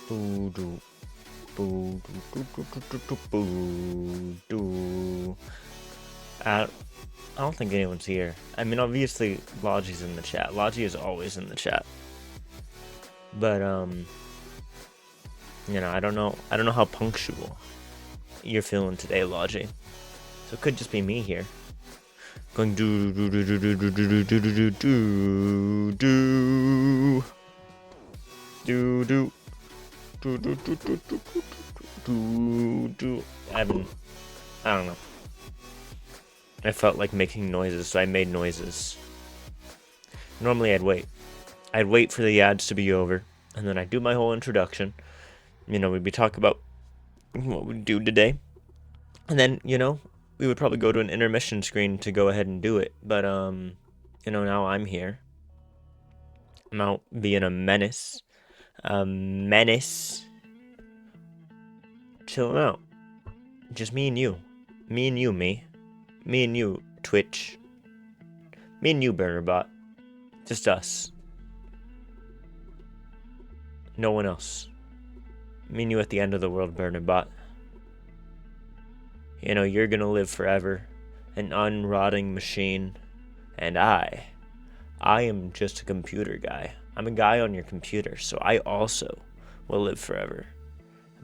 Boo doo. Boo doo doo doo doo doo boo doo. I don't think anyone's here. I mean, obviously, Logi's in the chat. Logi is always in the chat. But you know, I don't know how punctual you're feeling today, Logi. So it could just be me here. Going do do do do do do do do do do do do do do do do do do do. I don't know. I felt like making noises, so I made noises. Normally I'd wait. I'd wait for the ads to be over, and then I'd do my whole introduction. You know, we'd be talking about what we'd do today. And then, you know, we would probably go to an intermission screen to go ahead and do it. But, you know, now I'm here. I'm out being a menace. Menace. Chilling out. Just me and you. Me and you, me. Me and you, Twitch. Me and you, BurnerBot. Just us. No one else. Me and you at the end of the world, BurnerBot. You know, you're gonna live forever. An unrotting machine. And I am just a computer guy. I'm a guy on your computer, so I also will live forever.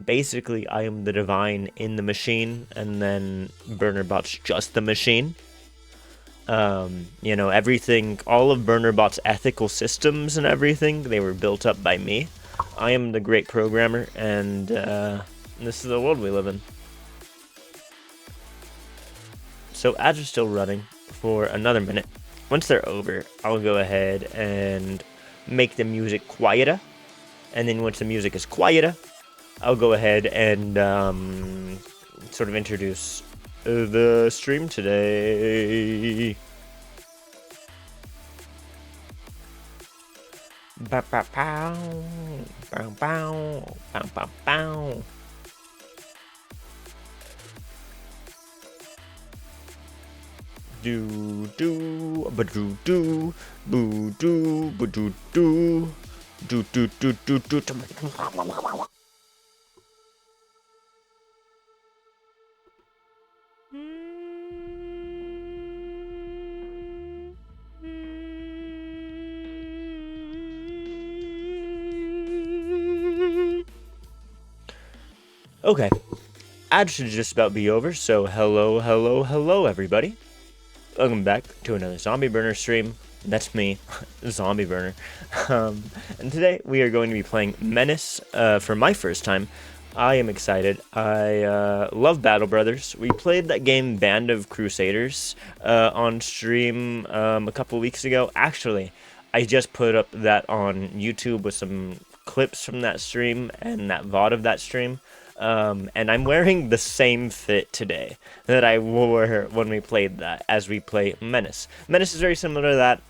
Basically, I am the divine in the machine, and then BurnerBot's just the machine. You know, everything, all of BurnerBot's ethical systems and everything, they were built up by me. I am the great programmer, and this is the world we live in. So ads are still running for another minute. Once they're over, I'll go ahead and make the music quieter. And then once the music is quieter, I'll go ahead and sort of introduce the stream today. Bow, bow, bow. Bow, bow. Bow, bow, bow. Do do ba do do boo do ba do do do do do do do. Okay, ads should just about be over. So hello everybody. Welcome back to another Zombie Burner stream. That's me, Zombie Burner. And today we are going to be playing Menace for my first time. I am excited. I love Battle Brothers. We played that game Band of Crusaders on stream a couple weeks ago. Actually, I just put up that on YouTube with some clips from that stream and that VOD of that stream. And I'm wearing the same fit today that I wore when we played that, as we play Menace. Menace is very similar to that.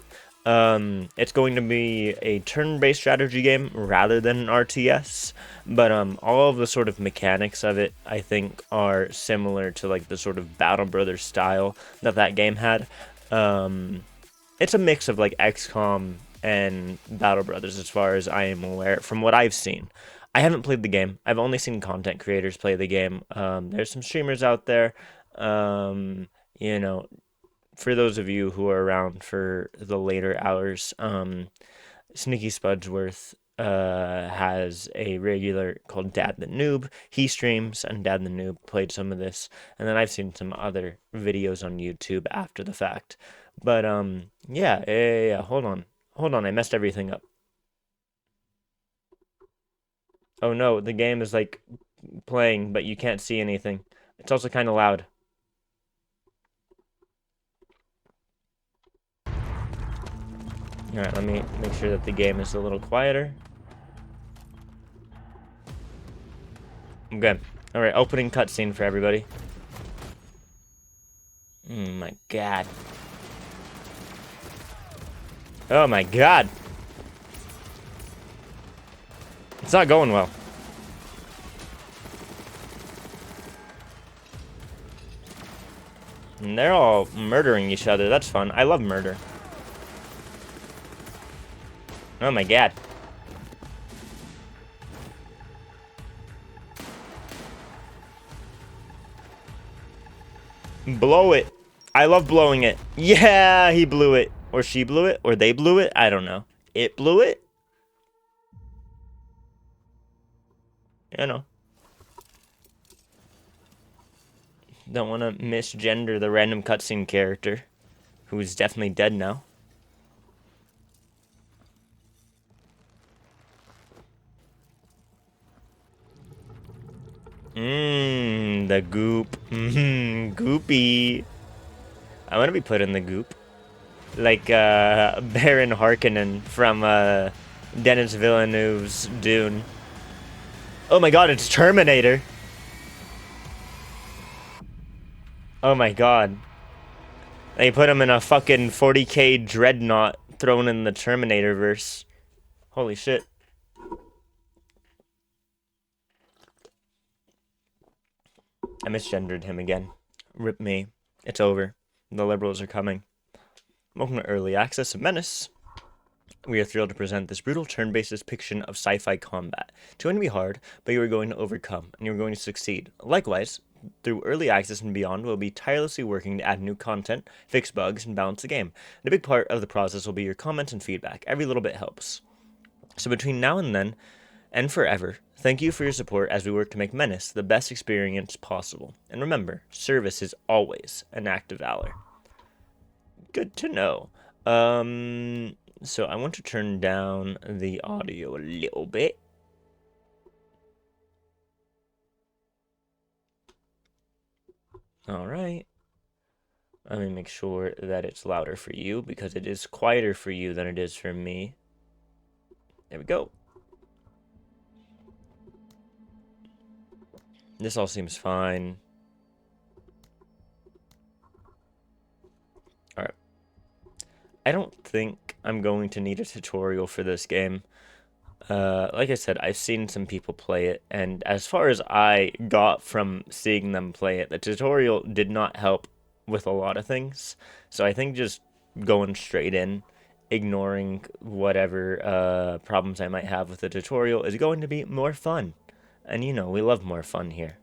It's going to be a turn-based strategy game rather than an RTS, but all of the sort of mechanics of it, I think, are similar to like the sort of Battle Brothers style that game had. It's a mix of like XCOM and Battle Brothers as far as I am aware, from what I've seen. I haven't played the game. I've only seen content creators play the game. There's some streamers out there. You know, for those of you who are around for the later hours, Sneaky Spudsworth has a regular called Dad the Noob. He streams, and Dad the Noob played some of this. And then I've seen some other videos on YouTube after the fact. But yeah. Hold on. I messed everything up. Oh no, the game is like playing, but you can't see anything. It's also kind of loud. Alright, let me make sure that the game is a little quieter. Okay. Alright, opening cutscene for everybody. Oh my god. Oh my god. It's not going well. And they're all murdering each other. That's fun. I love murder. Oh my god. Blow it. I love blowing it. Yeah, he blew it. Or she blew it. Or they blew it. I don't know. It blew it? You know. Don't want to misgender the random cutscene character, who's definitely dead now. The goop. Goopy. I want to be put in the goop. Like, Baron Harkonnen from, Denis Villeneuve's Dune. Oh my god, it's Terminator! Oh my god. They put him in a fucking 40k dreadnought thrown in the Terminator verse. Holy shit. I misgendered him again. Rip me. It's over. The liberals are coming. Welcome to Early Access of Menace. We are thrilled to present this brutal turn-based depiction of sci-fi combat. It's going to be hard, but you are going to overcome, and you are going to succeed. Likewise, through Early Access and beyond, we'll be tirelessly working to add new content, fix bugs, and balance the game. And a big part of the process will be your comments and feedback. Every little bit helps. So between now and then, and forever, thank you for your support as we work to make Menace the best experience possible. And remember, service is always an act of valor. Good to know. So I want to turn down the audio a little bit. All right. Let me make sure that it's louder for you because it is quieter for you than it is for me. There we go. This all seems fine. All right. I don't think I'm going to need a tutorial for this game. Like I said, I've seen some people play it, and as far as I got from seeing them play it, the tutorial did not help with a lot of things. So I think just going straight in, ignoring whatever problems I might have with the tutorial is going to be more fun. And you know, we love more fun here.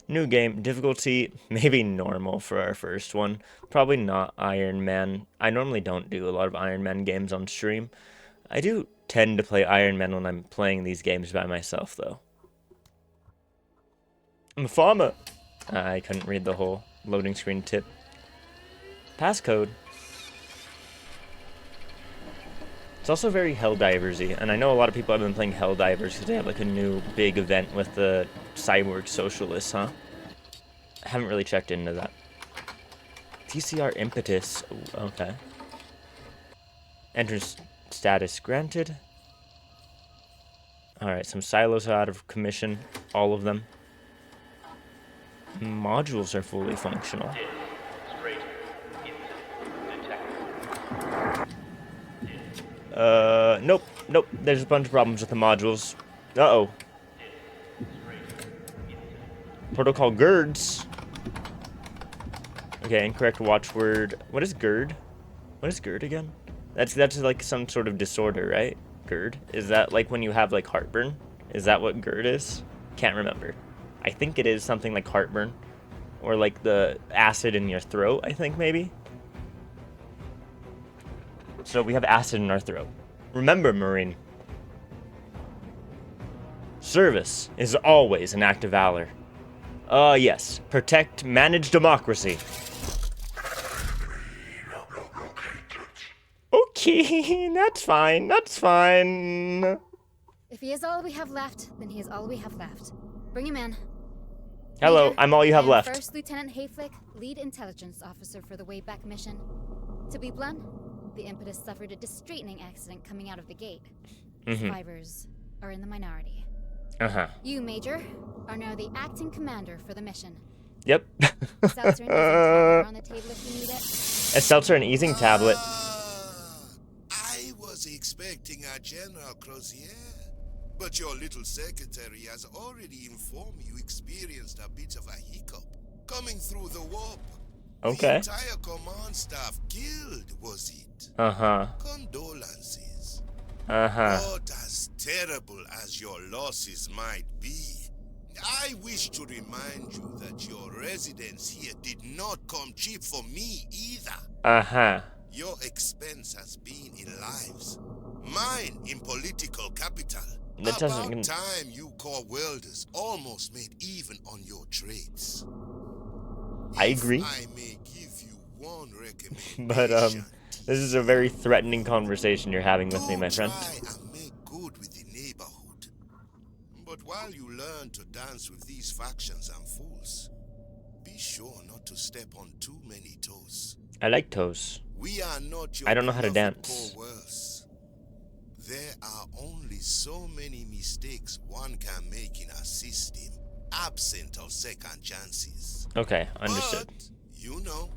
New game, difficulty, maybe normal for our first one. Probably not Iron Man. I normally don't do a lot of Iron Man games on stream. I do tend to play Iron Man when I'm playing these games by myself, though. I'm a farmer. I couldn't read the whole loading screen tip. Passcode. It's also very Helldivers-y, and I know a lot of people have been playing Helldivers because they have like a new big event with the cyborg socialists, huh? I haven't really checked into that. TCR impetus. Ooh, okay. Entrance status granted. Alright, some silos are out of commission. All of them. Modules are fully functional. Nope. There's a bunch of problems with the modules. Uh-oh. Protocol GERDs. Okay, incorrect watchword. What is GERD? What is GERD again? That's like some sort of disorder, right? GERD? Is that like when you have like heartburn? Is that what GERD is? Can't remember. I think it is something like heartburn. Or like the acid in your throat, I think maybe. So we have acid in our throat. Remember, Marine. Service is always an act of valor. Yes. Protect, manage democracy. Okay, that's fine. If he is all we have left, then he is all we have left. Bring him in. Hello, Major, I'm all you have left. First Lieutenant Hayflick, lead intelligence officer for the Wayback mission. To be blunt, the Impetus suffered a straightening accident coming out of the gate. Survivors are in the minority. You, Major, are now the acting commander for the mission. Yep. Seltzer and easing tablet are on the table if you need it. A seltzer and easing tablet. I was expecting a General Crozier, but your little secretary has already informed me you experienced a bit of a hiccup coming through the warp. Okay. The entire command staff killed, was it? Condolences. But as terrible as your losses might be, I wish to remind you that your residence here did not come cheap for me either. Uh-huh. Your expense has been in lives, mine in political capital. That doesn't... About time you core welders almost made even on your trades. I agree. If I may give you one recommendation, But, this is a very threatening conversation you're having with me, my friend. try and make good with the neighborhood. But while you learn to dance with these factions and fools, be sure not to step on too many toes. I like toes. We are not your I don't know how to beloved dance. core worlds. There are only so many mistakes one can make in a system, absent of second chances. Okay, understood. But, you know,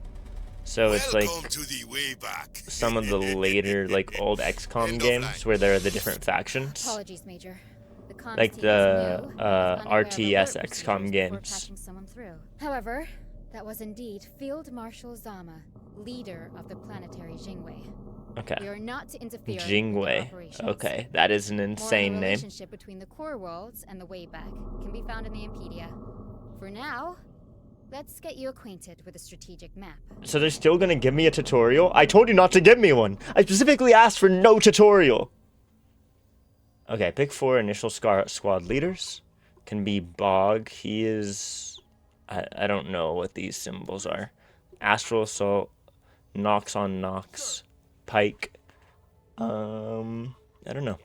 So it's like welcome to the way back. some of the later, like, old XCOM End of games line. where there are the different factions. Apologies, Major. The comms Like team the, is new and was unaware of RTS alert XCOM procedures before games. patching someone through. However, that was indeed Field Marshal Zama, leader of the planetary Jingwei. We Okay. are not to interfere with their Jingwei. operations. Okay, that is an More on insane the name. relationship between the core worlds and the Wayback can be found in the Impedia. For now, let's get you acquainted with the strategic map. So they're still gonna give me a tutorial? I told you not to give me one! I specifically asked for no tutorial! Okay, pick 4 initial squad leaders. Can be Bog. He is... I don't know what these symbols are. Astral Assault. Nox on Nox. Pike. I don't know.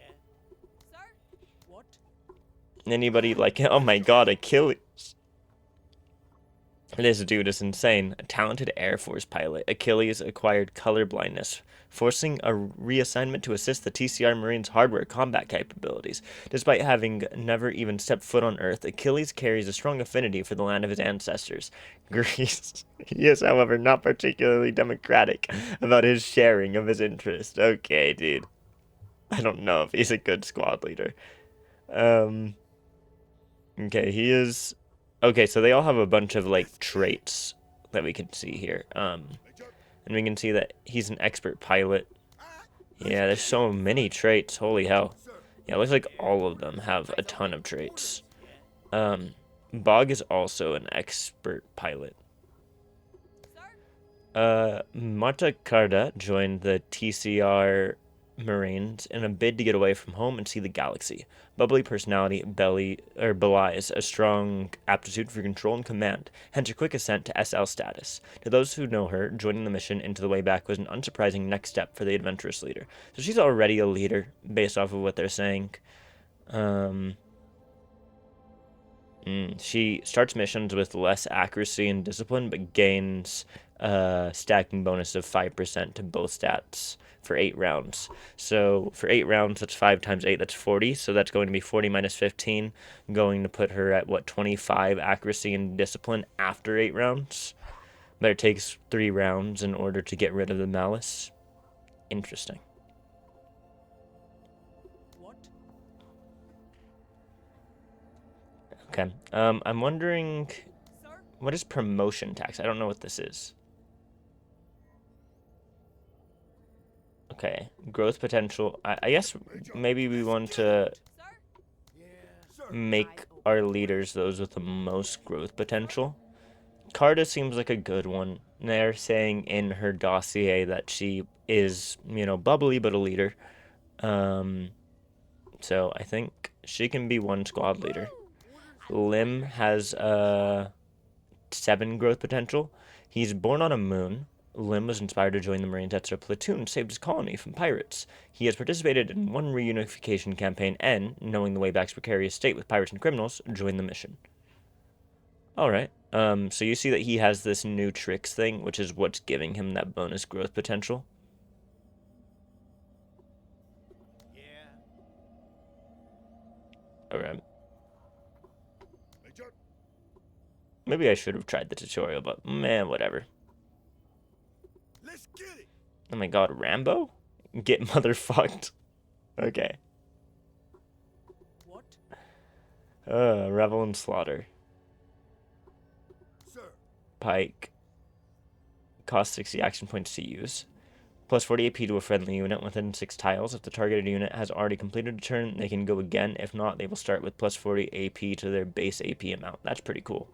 Anybody like... Oh my god, Achilles. This dude is insane. A talented Air Force pilot, Achilles acquired color blindness, forcing a reassignment to assist the TCR Marines' hardware combat capabilities. Despite having never even stepped foot on Earth, Achilles carries a strong affinity for the land of his ancestors, Greece. He is, however, not particularly democratic about his sharing of his interest. Okay, dude. I don't know if he's a good squad leader. Okay, he is... Okay, so they all have a bunch of, like, traits that we can see here. And we can see that he's an expert pilot. Yeah, there's so many traits. Holy hell. Yeah, it looks like all of them have a ton of traits. Bog is also an expert pilot. Marta Carda joined the TCR Marines in a bid to get away from home and see the galaxy. Bubbly personality belies a strong aptitude for control and command, hence her quick ascent to SL status. To those who know her, joining the mission into the way back was an unsurprising next step for the adventurous leader. So she's already a leader, based off of what they're saying. She starts missions with less accuracy and discipline, but gains a stacking bonus of 5% to both stats for 8 rounds. So for 8 rounds, that's 5 times 8, that's 40. So that's going to be 40 minus 15, going to put her at, what, 25 accuracy and discipline after 8 rounds. But it takes 3 rounds in order to get rid of the malice. Interesting. Okay. I'm wondering, what is promotion tax? I don't know what this is. Okay, growth potential. I guess maybe we want to make our leaders those with the most growth potential. Carta seems like a good one. They're saying in her dossier that she is, you know, bubbly but a leader. So I think she can be one squad leader. Lim has 7 growth potential. He's born on a moon. Lim was inspired to join the Marines after a platoon saved his colony from pirates. He has participated in 1 reunification campaign and, knowing the Wayback's precarious state with pirates and criminals, joined the mission. Alright, so you see that he has this new tricks thing, which is what's giving him that bonus growth potential. Alright. Maybe I should have tried the tutorial, but man, whatever. Let's get it. Oh my god, Rambo? Get motherfucked. Okay. What? Revel and Slaughter. Sir. Pike. Cost 60 action points to use. Plus 40 AP to a friendly unit within 6 tiles. If the targeted unit has already completed a turn, they can go again. If not, they will start with plus 40 AP to their base AP amount. That's pretty cool.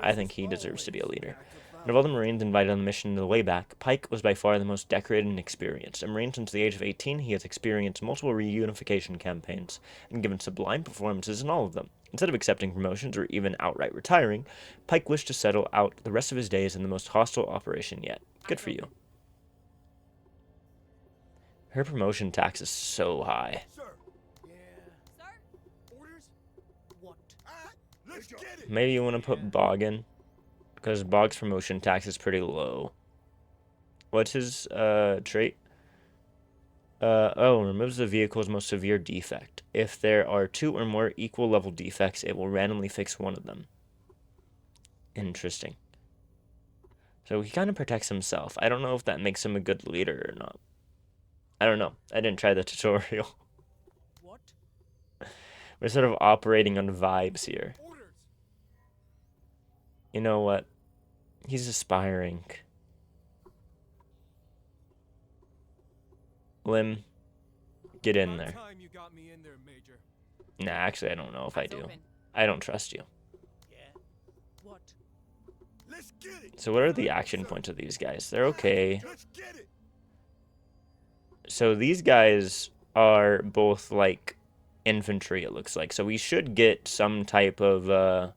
I think he deserves to be a leader. And of all the Marines invited on the mission to the way back, Pike was by far the most decorated and experienced. A Marine since the age of 18, he has experienced multiple reunification campaigns and given sublime performances in all of them. Instead of accepting promotions or even outright retiring, Pike wished to settle out the rest of his days in the most hostile operation yet. Good for you. Her promotion tax is so high. Sir. Yeah. Sir? Orders? What? Let's get it. Maybe you want to put Bog in, because Bog's promotion tax is pretty low. What's his trait? Removes the vehicle's most severe defect. If there are 2 or more equal level defects, it will randomly fix one of them. Interesting. So he kind of protects himself. I don't know if that makes him a good leader or not. I don't know. I didn't try the tutorial. What? We're sort of operating on vibes here. Orders. You know what? He's aspiring. Lim, get in there. Time you got me in there, Major. Nah, actually, I don't know if I Eyes do. open. I don't trust you. Yeah. What? Let's get it. So what are the action points of these guys? They're okay. Let's get it. So these guys are both, like, infantry, it looks like. So we should get some type of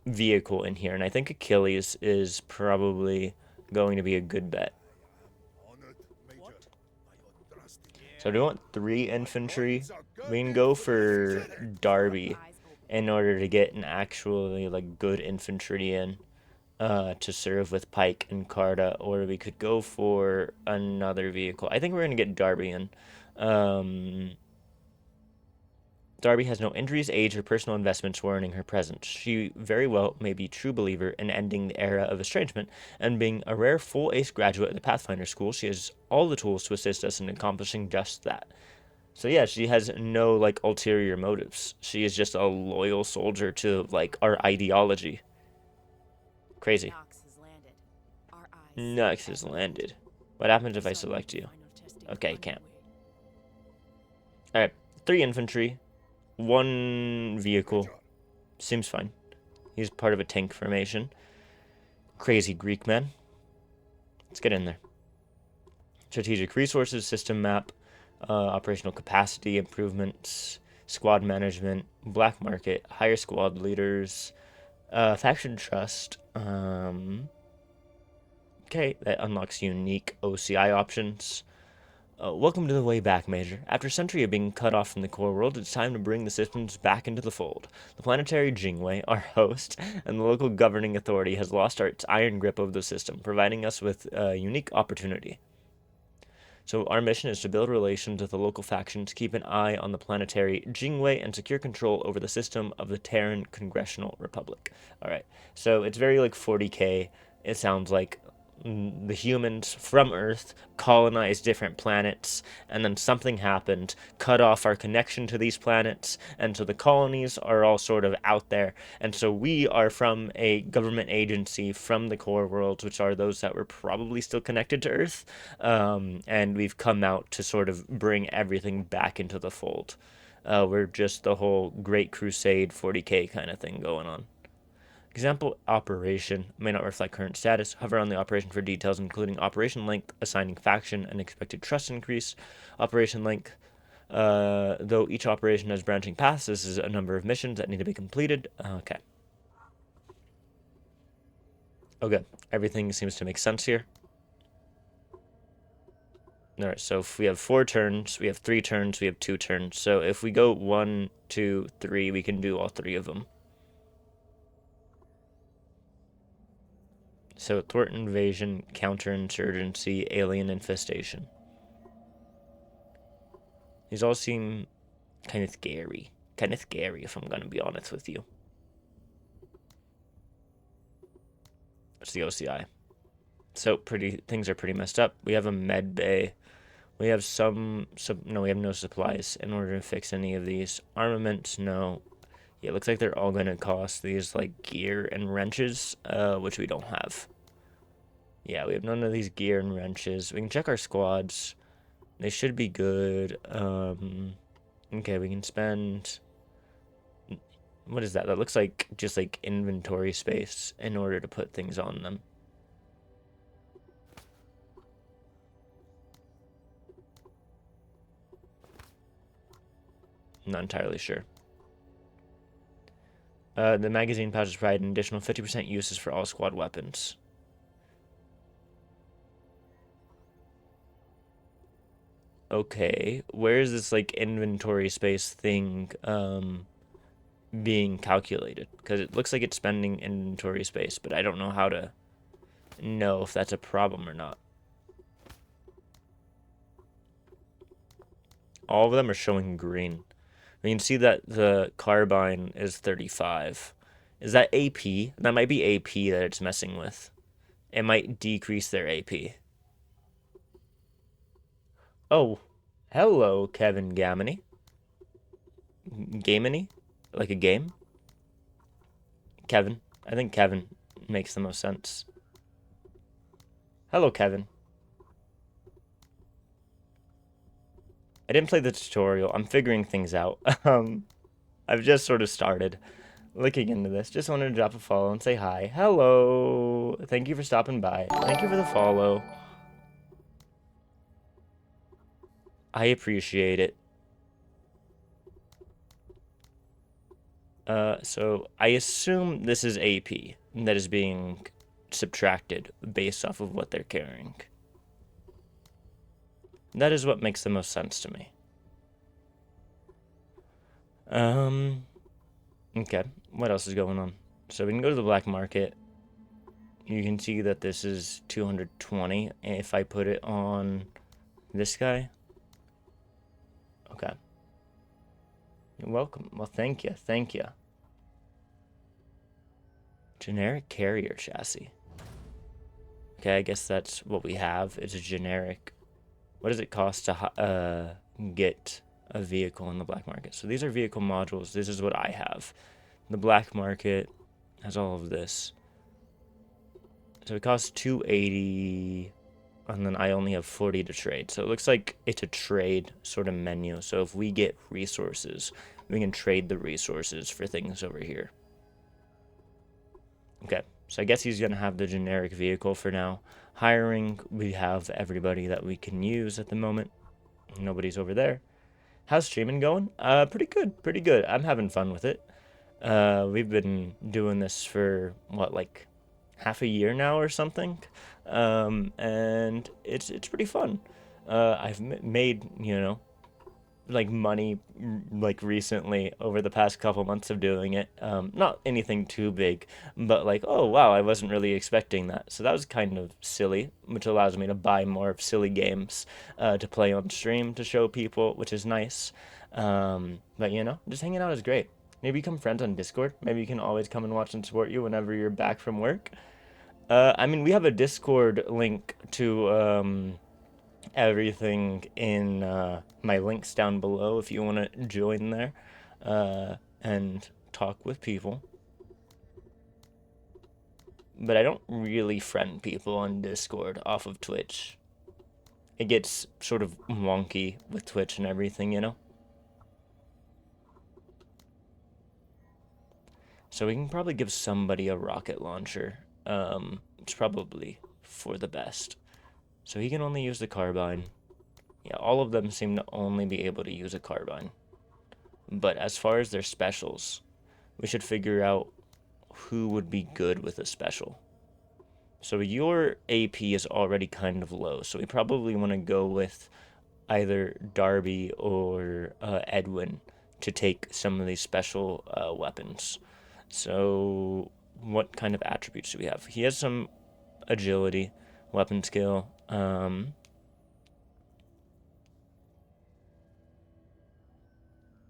vehicle in here. And I think Achilles is probably going to be a good bet. Honored, Major, What? by your trust in me. So do you want 3 infantry? We can go for Darby Eyes open. in order to get an actually, like, good infantry in. To serve with Pike and Carta, or we could go for another vehicle. I think we're going to get Darby in. Darby has no injuries, age, or personal investments warranting her presence. She very well may be true believer in ending the era of estrangement, and being a rare full ace graduate of the Pathfinder School, she has all the tools to assist us in accomplishing just that. So yeah, she has no, like, ulterior motives. She is just a loyal soldier to, like, our ideology. Crazy. Nox has landed. Our eyes. Nux has landed. What happens if I select you? Okay, can't. Alright, 3 infantry, 1 vehicle. Seems fine. He's part of a tank formation. Crazy Greek man. Let's get in there. Strategic resources, system map, operational capacity improvements, squad management, black market, hire squad leaders, faction trust. Okay, that unlocks unique OCI options. Welcome to the way back, Major. After a century of being cut off from the core world, it's time to bring the systems back into the fold. The planetary Jingwei, our host, and the local governing authority has lost its iron grip over the system, providing us with a unique opportunity. So our mission is to build relations with the local factions, keep an eye on the planetary Jingwei, and secure control over the system of the Terran Congressional Republic. Alright, so it's very, like, 40k. It sounds like the humans from Earth colonized different planets, and then something happened, cut off our connection to these planets, and so the colonies are all sort of out there, and so we are from a government agency from the core worlds, which are those that were probably still connected to Earth, and we've come out to sort of bring everything back into the fold. We're just the whole Great Crusade 40k kind of thing going on. Example operation may not reflect current status. Hover on the operation for details, including operation length, assigning faction, and expected trust increase. Operation length, though each operation has branching paths, this is a number of missions that need to be completed. Okay. Okay, everything seems to make sense here. Alright, so if we have 4 turns, we have 3 turns, we have 2 turns. So if we go 1, 2, 3, we can do all 3 of them. So, thwart invasion, counterinsurgency, alien infestation. These all seem kind of scary. Kind of scary, if I'm going to be honest with you. It's the OCI. So, things are pretty messed up. We have a med bay. We have we have no supplies in order to fix any of these. Armaments, no. Yeah, it looks like they're all going to cost these, like, gear and wrenches, which we don't have. Yeah, we have none of these gear and wrenches. We can check our squads. They should be good. Okay, we can spend... What is that? That looks like just like inventory space in order to put things on them. I'm not entirely sure. The magazine pouches provide an additional 50% uses for all squad weapons. Okay, where is this like inventory space thing being calculated? Because it looks like it's spending inventory space, but I don't know how to know if that's a problem or not. All of them are showing green. We can see that the carbine is 35. Is that AP? That might be AP that it's messing with. It might decrease their AP. Oh, hello, Kevin Gamini. Gamini? Like a game? Kevin. I think Kevin makes the most sense. Hello, Kevin. I didn't play the tutorial. I'm figuring things out. I've just sort of started looking into this. Just wanted to drop a follow and say hi. Hello. Thank you for stopping by. Thank you for the follow. I appreciate it. So I assume this is AP that is being subtracted based off of what they're carrying. That is what makes the most sense to me. Okay. What else is going on? So we can go to the black market. You can see that this is 220. If I put it on this guy. Okay. You're welcome. Well, thank you. Thank you. Generic carrier chassis. Okay, I guess that's what we have. It's a generic. What does it cost to get a vehicle in the black market? So these are vehicle modules. This is what I have. The black market has all of this. So it costs 280, and then I only have 40 to trade. So it looks like it's a trade sort of menu. So if we get resources, we can trade the resources for things over here. Okay, so I guess he's going to have the generic vehicle for now. Hiring, we have everybody that we can use at the moment. Nobody's over there. How's streaming going? Pretty good, pretty good. I'm having fun with it. We've been doing this for, what, like half a year now or something? And it's pretty fun. I've made, like money like recently over the past couple months of doing it. Not anything too big, but like, oh wow, I wasn't really expecting that. So that was kind of silly, which allows me to buy more of silly games to play on stream to show people, which is nice. But just hanging out is great. Maybe become friends on Discord. Maybe you can always come and watch and support you whenever you're back from work. I mean, we have a Discord link to everything in my links down below if you want to join there and talk with people. But I don't really friend people on Discord off of Twitch. It gets sort of wonky with Twitch and everything. So we can probably give somebody a rocket launcher. It's probably for the best. So he can only use the carbine. Yeah, all of them seem to only be able to use a carbine. But as far as their specials, we should figure out who would be good with a special. So your AP is already kind of low, so we probably want to go with either Darby or Edwin to take some of these special weapons. So what kind of attributes do we have? He has some agility, weapon skill,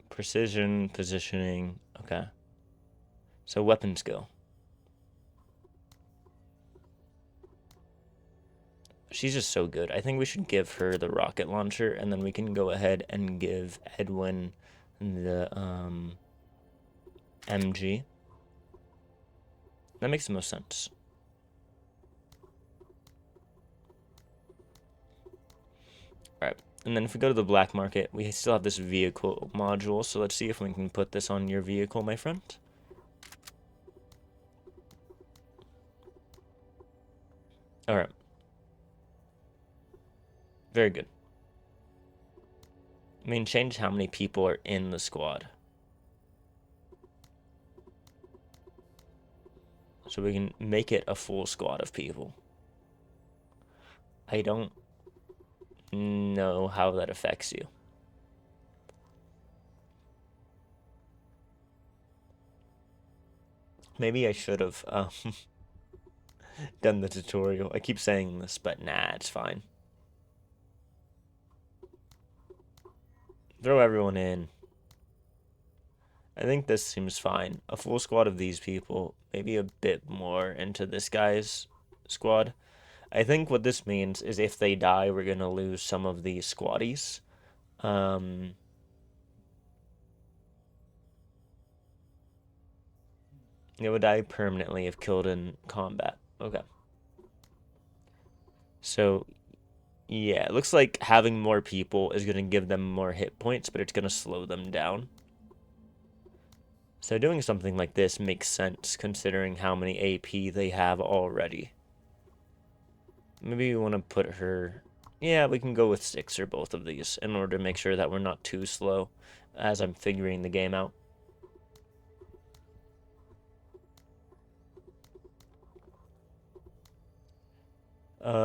precision, positioning. Okay. So weapon skill. She's just so good. I think we should give her the rocket launcher, and then we can go ahead and give Edwin the MG. That makes the most sense. And then if we go to the black market, we still have this vehicle module. So let's see if we can put this on your vehicle, my friend. All right. Very good. I mean, change how many people are in the squad. So we can make it a full squad of people. I don't know how that affects you. Maybe I should have done the tutorial. I keep saying this, but nah, it's fine. Throw everyone in. I think this seems fine. A full squad of these people, maybe a bit more into this guy's squad. I think what this means is if they die, we're going to lose some of these squaddies. They would die permanently if killed in combat. Okay. So, yeah, it looks like having more people is going to give them more hit points, but it's going to slow them down. So doing something like this makes sense considering how many AP they have already. Maybe we want to put her... Yeah, we can go with 6 or both of these in order to make sure that we're not too slow as I'm figuring the game out.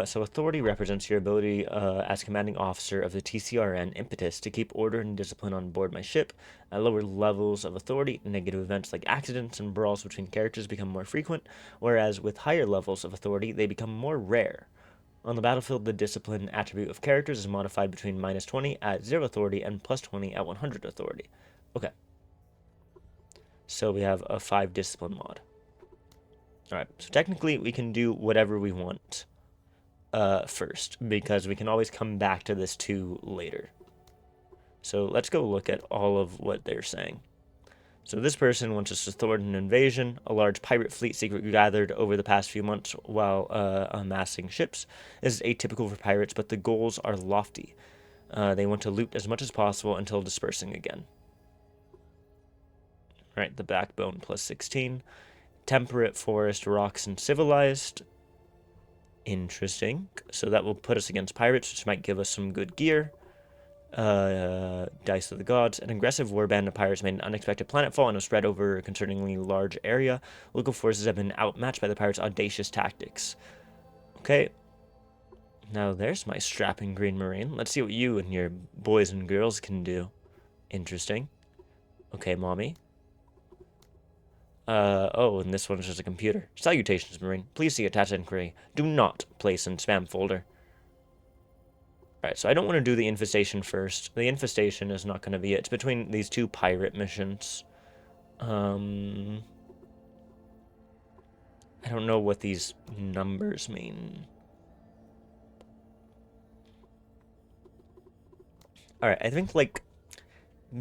So authority represents your ability as commanding officer of the TCRN impetus to keep order and discipline on board my ship. At lower levels of authority, negative events like accidents and brawls between characters become more frequent, whereas with higher levels of authority, they become more rare. On the battlefield, the discipline attribute of characters is modified between -20 at 0 authority and +20 at 100 authority. Okay. So we have a 5 discipline mod. Alright, so technically we can do whatever we want first, because we can always come back to this 2 later. So let's go look at all of what they're saying. So this person wants us to thwart an invasion. A large pirate fleet secretly gathered over the past few months while amassing ships. This is atypical for pirates, but the goals are lofty. They want to loot as much as possible until dispersing again. Right, the backbone +16. Temperate, forest, rocks, and civilized. Interesting. So that will put us against pirates, which might give us some good gear. Dice of the Gods. An aggressive warband of pirates made an unexpected planetfall and was spread over a concerningly large area. Local forces have been outmatched by the pirates' audacious tactics. Okay. Now there's my strapping green marine. Let's see what you and your boys and girls can do. Interesting. Okay, mommy. Oh, and this one's just a computer. Salutations, Marine. Please see attached inquiry. Do not place in spam folder. Alright, so I don't want to do the infestation first. The infestation is not going to be it. It's between these 2 pirate missions. I don't know what these numbers mean. Alright, I think, like,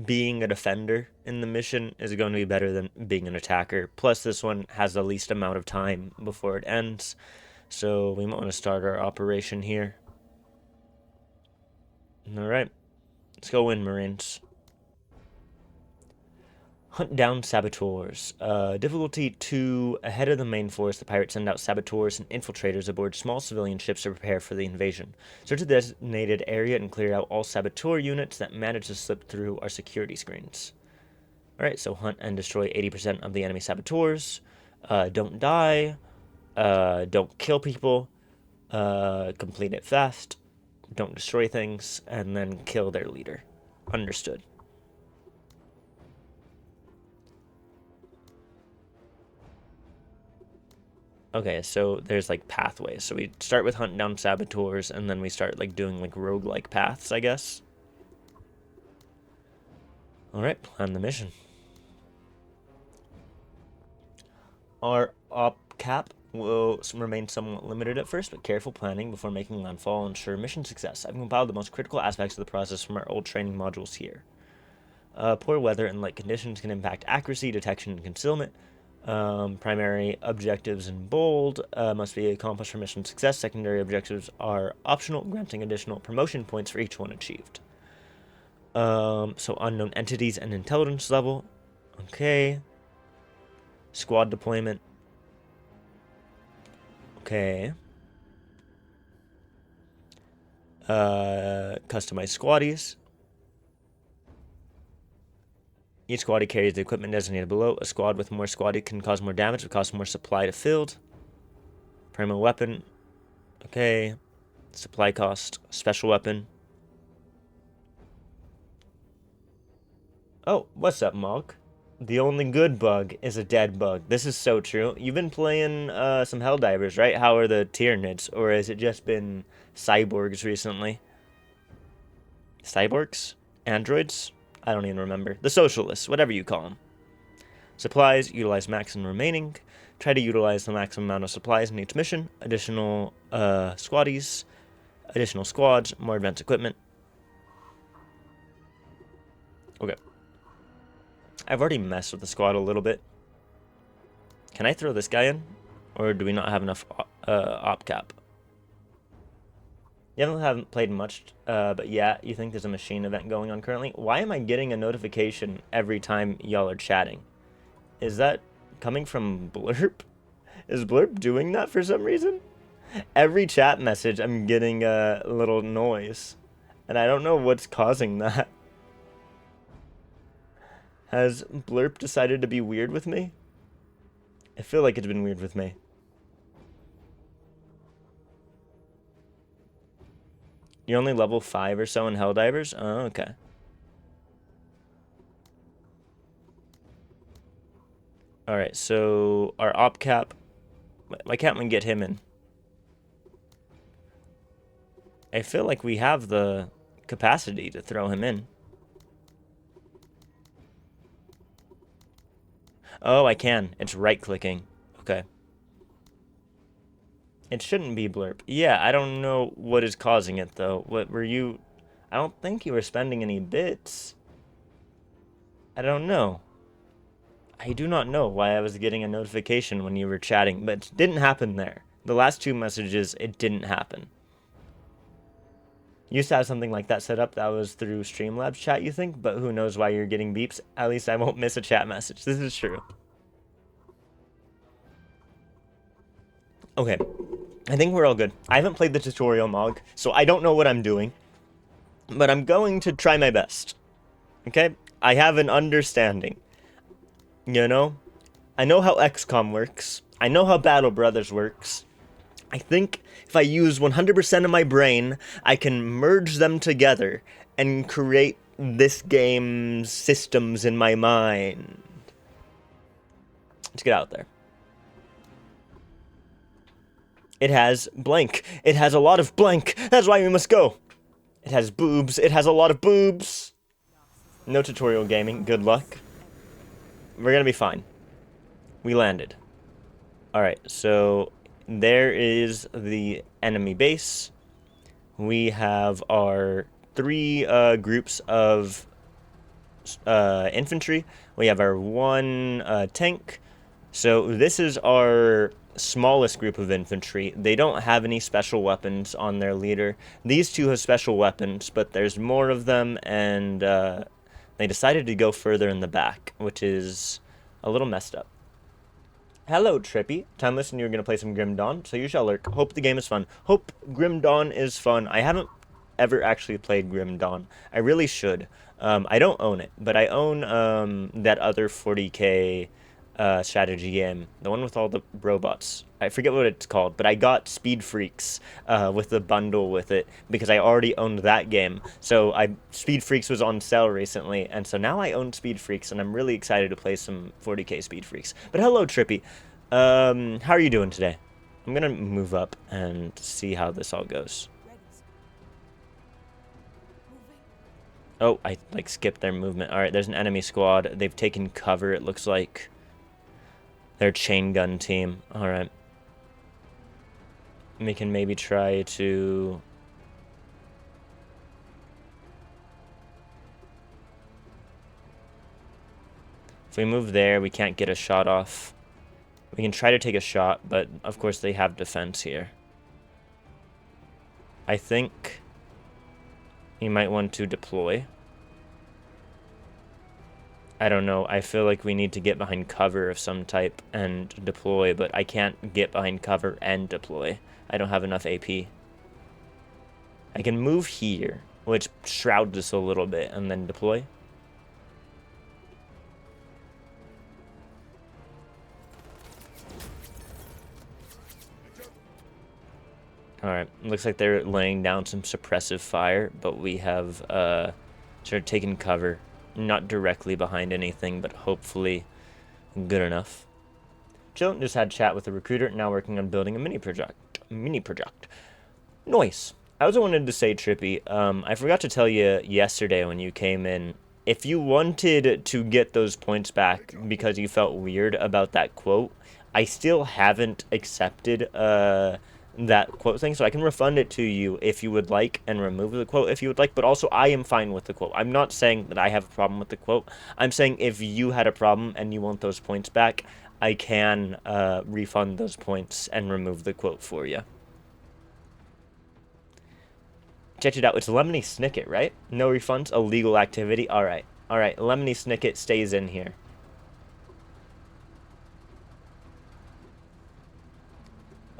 being a defender in the mission is going to be better than being an attacker. Plus, this one has the least amount of time before it ends. So we might want to start our operation here. Alright. Let's go in, Marines. Hunt down saboteurs. Difficulty 2. Ahead of the main force, the pirates send out saboteurs and infiltrators aboard small civilian ships to prepare for the invasion. Search the designated area and clear out all saboteur units that manage to slip through our security screens. Alright, so hunt and destroy 80% of the enemy saboteurs. Don't die. Don't kill people. Complete it fast. Don't destroy things. And then kill their leader. Understood. Okay, so there's like pathways. So we start with hunt down saboteurs, and then we start like doing like roguelike paths, I guess. Alright, plan the mission. Our op cap will remain somewhat limited at first, but careful planning before making landfall will ensure mission success. I've compiled the most critical aspects of the process from our old training modules here. Poor weather and light conditions can impact accuracy, detection, and concealment. Primary objectives in bold must be accomplished for mission success. Secondary objectives are optional, granting additional promotion points for each one achieved. So unknown entities and intelligence level. Okay. Squad deployment. Okay. Customized squaddies. Each squaddy carries the equipment designated below. A squad with more squaddy can cause more damage, but costs more supply to field. Primal weapon. Okay. Supply cost. Special weapon. Oh, what's up, Mog? The only good bug is a dead bug. This is so true. You've been playing some Helldivers, right? How are the Tyranids? Or has it just been cyborgs recently? Cyborgs? Androids? I don't even remember. The socialists, whatever you call them. Supplies, utilize maximum remaining. Try to utilize the maximum amount of supplies in each mission. Additional squaddies. Additional squads. More advanced equipment. Okay. I've already messed with the squad a little bit. Can I throw this guy in? Or do we not have enough op cap? You haven't played much, but yeah, you think there's a machine event going on currently? Why am I getting a notification every time y'all are chatting? Is that coming from Blurp? Is Blurp doing that for some reason? Every chat message, I'm getting a little noise. And I don't know what's causing that. Has Blurp decided to be weird with me? I feel like it's been weird with me. You're only level 5 or so in Helldivers? Oh, okay. Alright, so our op cap. Why can't we get him in? I feel like we have the capacity to throw him in. Oh, I can. It's right-clicking. Okay. It shouldn't be Blurp. Yeah, I don't know what is causing it, though. What were you... I don't think you were spending any bits. I don't know. I do not know why I was getting a notification when you were chatting, but it didn't happen there. The last 2 messages, it didn't happen. Used to have something like that set up. That was through Streamlabs chat, you think? But who knows why you're getting beeps. At least I won't miss a chat message. This is true. Okay. I think we're all good. I haven't played the tutorial, Mog, so I don't know what I'm doing. But I'm going to try my best. Okay? I have an understanding. You know? I know how XCOM works. I know how Battle Brothers works. I think if I use 100% of my brain, I can merge them together and create this game's systems in my mind. Let's get out there. It has blank. It has a lot of blank. That's why we must go. It has boobs. It has a lot of boobs. No tutorial gaming. Good luck. We're gonna be fine. We landed. Alright, so there is the enemy base. We have our 3 groups of infantry. We have our 1 tank. So this is our smallest group of infantry. They don't have any special weapons on their leader. These 2 have special weapons, but there's more of them, and they decided to go further in the back, which is a little messed up. Hello, Trippy. Time listen, you're going to play some Grim Dawn, so you shall lurk. Hope the game is fun. Hope Grim Dawn is fun. I haven't ever actually played Grim Dawn. I really should. I don't own it, but I own that other 40k strategy game, the one with all the robots. I forget what it's called, but I got Speed Freaks with the bundle with it because I already owned that game. So Speed Freaks was on sale recently, and so now I own Speed Freaks, and I'm really excited to play some 40k Speed Freaks. But hello, Trippy. How are you doing today? I'm gonna move up and see how this all goes. Oh, I skipped their movement. All right, there's an enemy squad. They've taken cover, it looks like. Their chain gun team. Alright. We can maybe try to... If we move there, we can't get a shot off. We can try to take a shot, but of course they have defense here. I think you might want to deploy. I don't know. I feel like we need to get behind cover of some type and deploy, but I can't get behind cover and deploy. I don't have enough AP. I can move here, which shrouds us a little bit, and then deploy. Alright, looks like they're laying down some suppressive fire, but we have sort of taken cover. Not directly behind anything, but hopefully good enough. Jill just had a chat with the recruiter, now working on building a mini project. Nice. I also wanted to say, Trippy, I forgot to tell you yesterday when you came in, if you wanted to get those points back because you felt weird about that quote, I still haven't accepted that quote thing, so I can refund it to you if you would like and remove the quote if you would like, but also I am fine with the quote. I'm not saying that I have a problem with the quote. I'm saying if you had a problem and you want those points back, I can refund those points and remove the quote for you. Check it out. It's Lemony Snicket, right? No refunds, illegal activity. Alright. Alright, Lemony Snicket stays in here.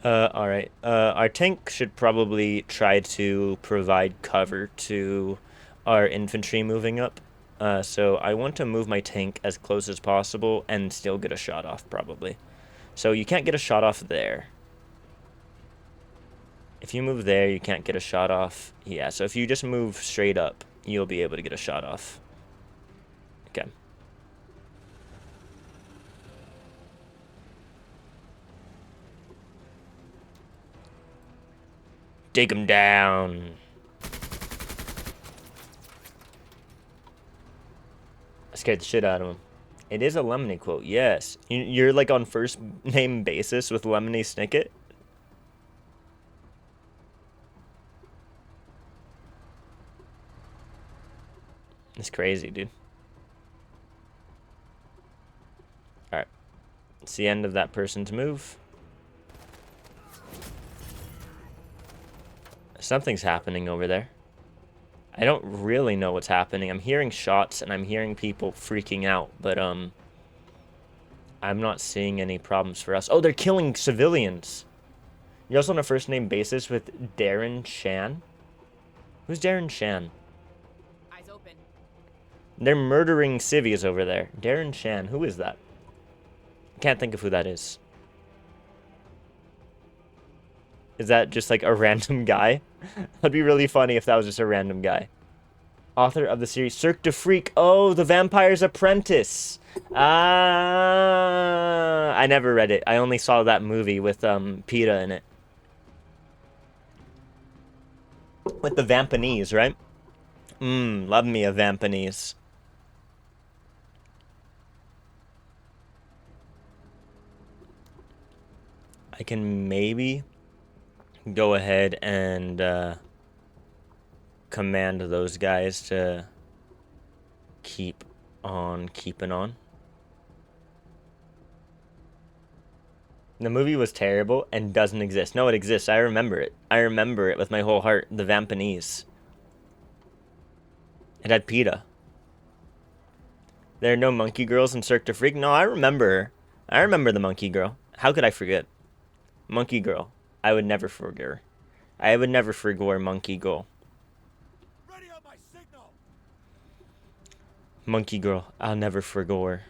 Alright. Our tank should probably try to provide cover to our infantry moving up. So I want to move my tank as close as possible and still get a shot off, probably. So you can't get a shot off there. If you move there, you can't get a shot off. Yeah, so if you just move straight up, you'll be able to get a shot off. Okay. Take him down. I scared the shit out of him. It is a Lemony quote, yes. You're like on first name basis with Lemony Snicket? It's crazy, dude. Alright. It's the end of that person's move. Something's happening over there. I don't really know what's happening. I'm hearing shots and I'm hearing people freaking out, but I'm not seeing any problems for us. Oh, they're killing civilians. You're also on a first name basis with Darren Shan. Who's Darren Shan? Eyes open. They're murdering civvies over there. Darren Shan, who is that? Can't think of who that is. Is that just like a random guy? That'd be really funny if that was just a random guy. Author of the series Cirque du Freak. Oh, The Vampire's Apprentice. Ah, I never read it. I only saw that movie with PETA in it. With the Vampanese, right? Love me a Vampanese. I can maybe go ahead and command those guys to keep on keeping on. The movie was terrible and doesn't exist. No, it exists. I remember it. I remember it with my whole heart. The Vampanese. It had PETA. There are no monkey girls in Cirque du Freak. No, I remember her. I remember the monkey girl. How could I forget? Monkey girl. I would never forget her. I would never forget monkey girl. Ready on my signal. Monkey girl. I'll never forget her.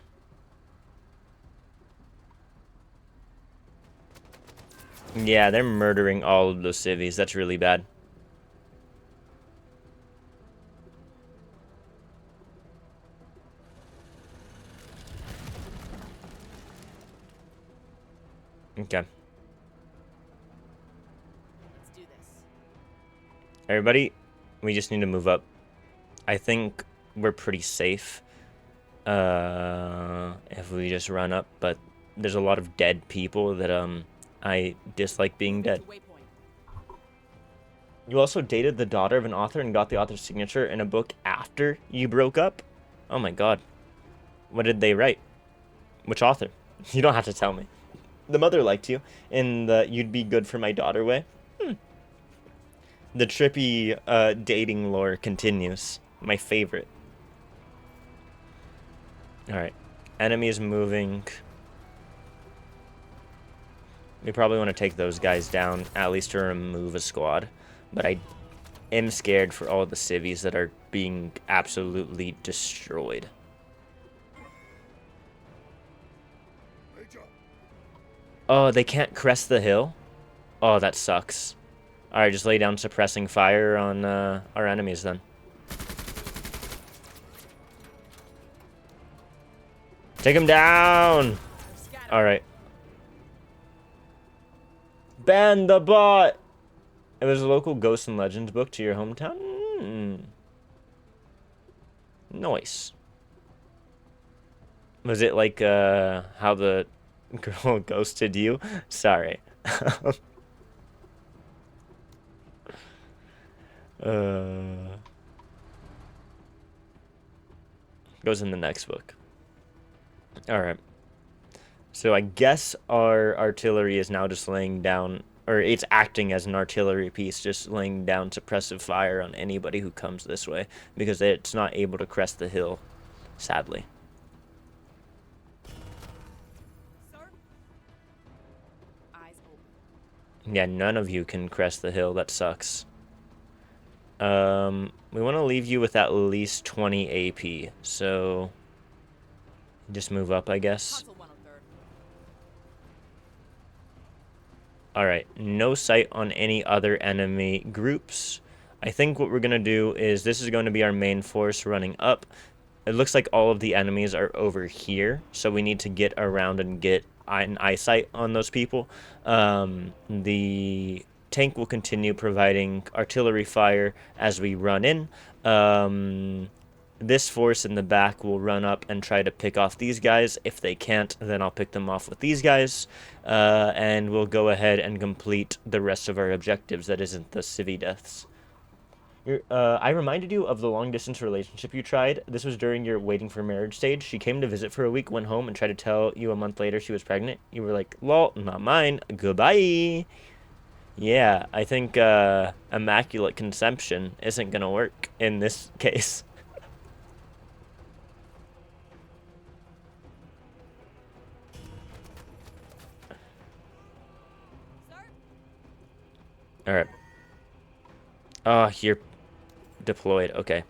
Yeah, they're murdering all of those civvies. That's really bad. Okay. Let's do this. Everybody, we just need to move up. I think we're pretty safe if we just run up, but there's a lot of dead people that I dislike being dead. Waypoint. You also dated the daughter of an author and got the author's signature in a book after you broke up? Oh my god. What did they write? Which author? You don't have to tell me. The mother liked you, and the you'd be good for my daughter way. The trippy dating lore continues. My favorite. Alright. Enemies moving. We probably want to take those guys down, at least to remove a squad. But I am scared for all the civvies that are being absolutely destroyed. Oh, they can't crest the hill? Oh, that sucks. Alright, just lay down suppressing fire on our enemies then. Take him down! Alright. Ban the bot! It was a local Ghosts and Legends book to your hometown? Nice. Was it like, how the girl ghosted you? Sorry. Goes in the next book. Alright. So I guess our artillery is now just laying down, or it's acting as an artillery piece, just laying down suppressive fire on anybody who comes this way, because it's not able to crest the hill, sadly. Sir? Eyes open. Yeah, none of you can crest the hill, that sucks. We want to leave you with at least 20 AP, so just move up, I guess. Console 103rd. Alright, no sight on any other enemy groups. I think what we're going to do is this is going to be our main force running up. It looks like all of the enemies are over here, so we need to get around and get an eyesight on those people. The tank will continue providing artillery fire as we run in. This force in the back will run up and try to pick off these guys. If they can't, then I'll pick them off with these guys. And we'll go ahead and complete the rest of our objectives that isn't the civvy deaths. I reminded you of the long-distance relationship you tried. This was during your waiting for marriage stage. She came to visit for a week, went home, and tried to tell you a month later she was pregnant. You were like, lol, not mine. Goodbye. Yeah, I think immaculate conception isn't going to work in this case. Alright. Oh, you're deployed. Okay.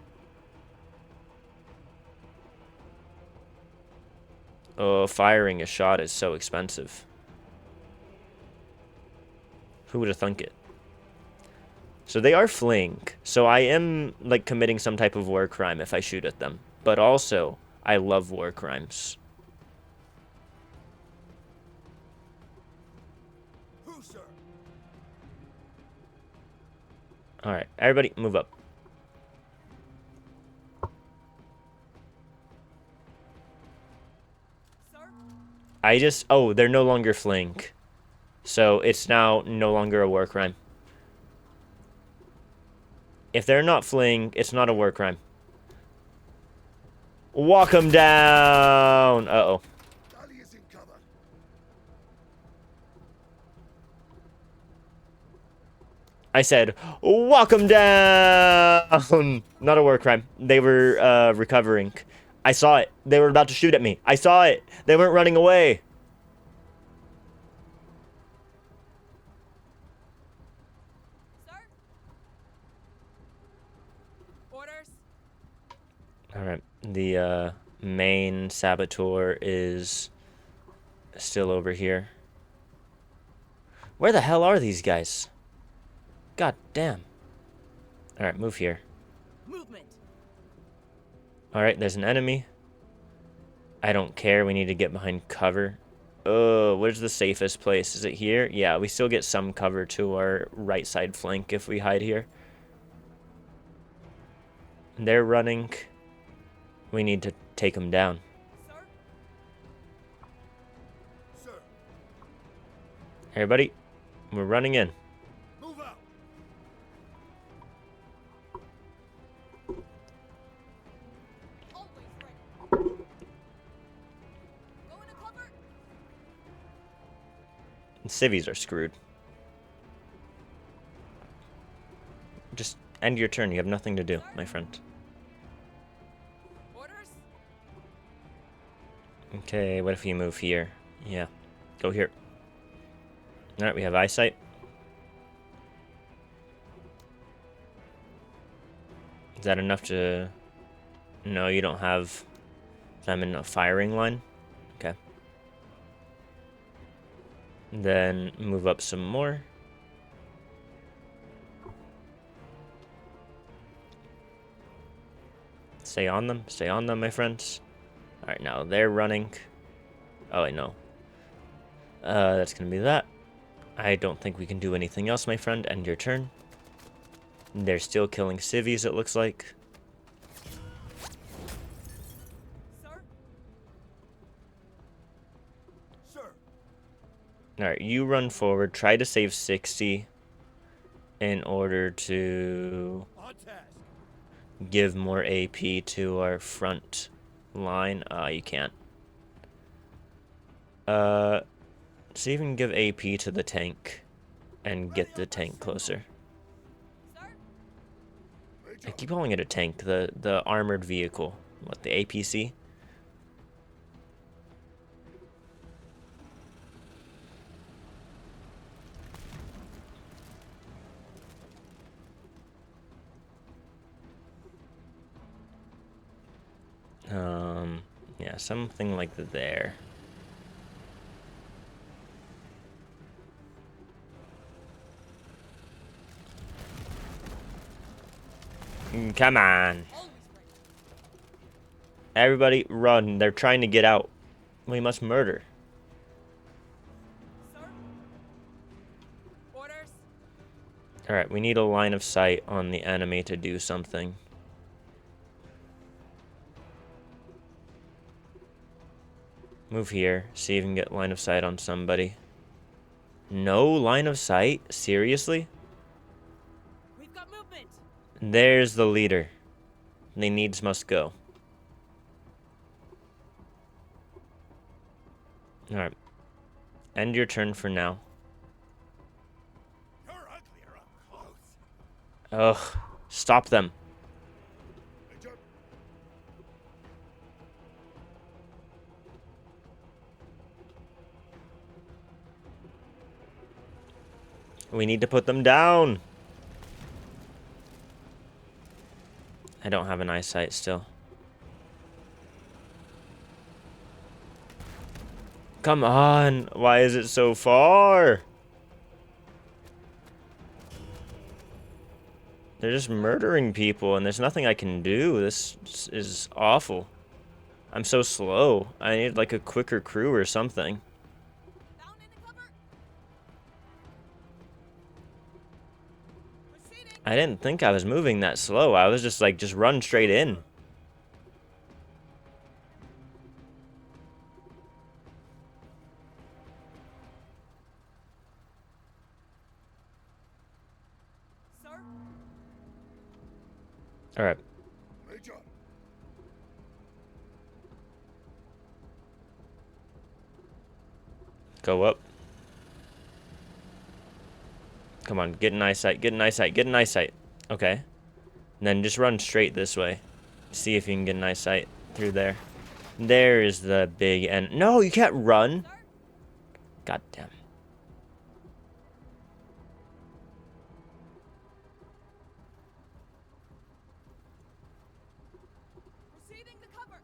Oh, firing a shot is so expensive. Who would have thunk it? So they are fleeing. So I am, like, committing some type of war crime if I shoot at them. But also, I love war crimes. Who, sir? Alright, everybody move up. Sir? Oh, they're no longer fleeing. So it's now no longer a war crime. If they're not fleeing, it's not a war crime. Walk them down! Uh-oh. Dali is in cover. I said, walk them down! Not a war crime. They were recovering. I saw it. They were about to shoot at me. I saw it. They weren't running away. Sir? Orders? Alright. The main saboteur is still over here. Where the hell are these guys? God damn. Alright, move here. Movement. Alright, there's an enemy. I don't care. We need to get behind cover. Oh, where's the safest place? Is it here? Yeah, we still get some cover to our right side flank if we hide here. They're running. We need to take them down. Sir? Sir, Everybody, we're running in. move out. Always ready. Go into cover. Civvies are screwed. Just end your turn. You have nothing to do, my friend. Orders? Okay, what if you move here? Yeah, go here. Alright, we have eyesight. Is that enough to... No, you don't have them in a firing line. Okay. Then move up some more. Stay on them, my friends. Alright, now they're running. Oh, wait, no. That's gonna be that. I don't think we can do anything else, my friend. End your turn. They're still killing civvies, it looks like. Sir? Sir. Alright, you run forward. Try to save 60 in order to On task. give more AP to our front line. You can't. See if you can give AP to the tank and get the tank closer. Sir? I keep calling it a tank, the armored vehicle. What, the APC? Yeah, something like there. Come on. Always ready. Everybody run. They're trying to get out. We must murder. Sir? Orders? Alright, we need a line of sight on the enemy to do something. Move here. See if you can get line of sight on somebody. No line of sight? Seriously? We've got movement. There's the leader. They needs must go. Alright. End your turn for now. You're uglier up close. Ugh. Stop them. Major. We need to put them down. I don't have an eyesight still. Come on. Why is it so far? They're just murdering people and there's nothing I can do. This is awful. I'm so slow. I need like a quicker crew or something. Down into cover. Proceeding. I didn't think I was moving that slow. I was just like, just run straight in. Sir? Alright, Major. go up. Come on, get an eyesight, get an eyesight, get an eyesight. Okay. And then just run straight this way. See if you can get an eyesight through there. There is the big end. No, you can't run. Sir? God damn. Proceeding to cover.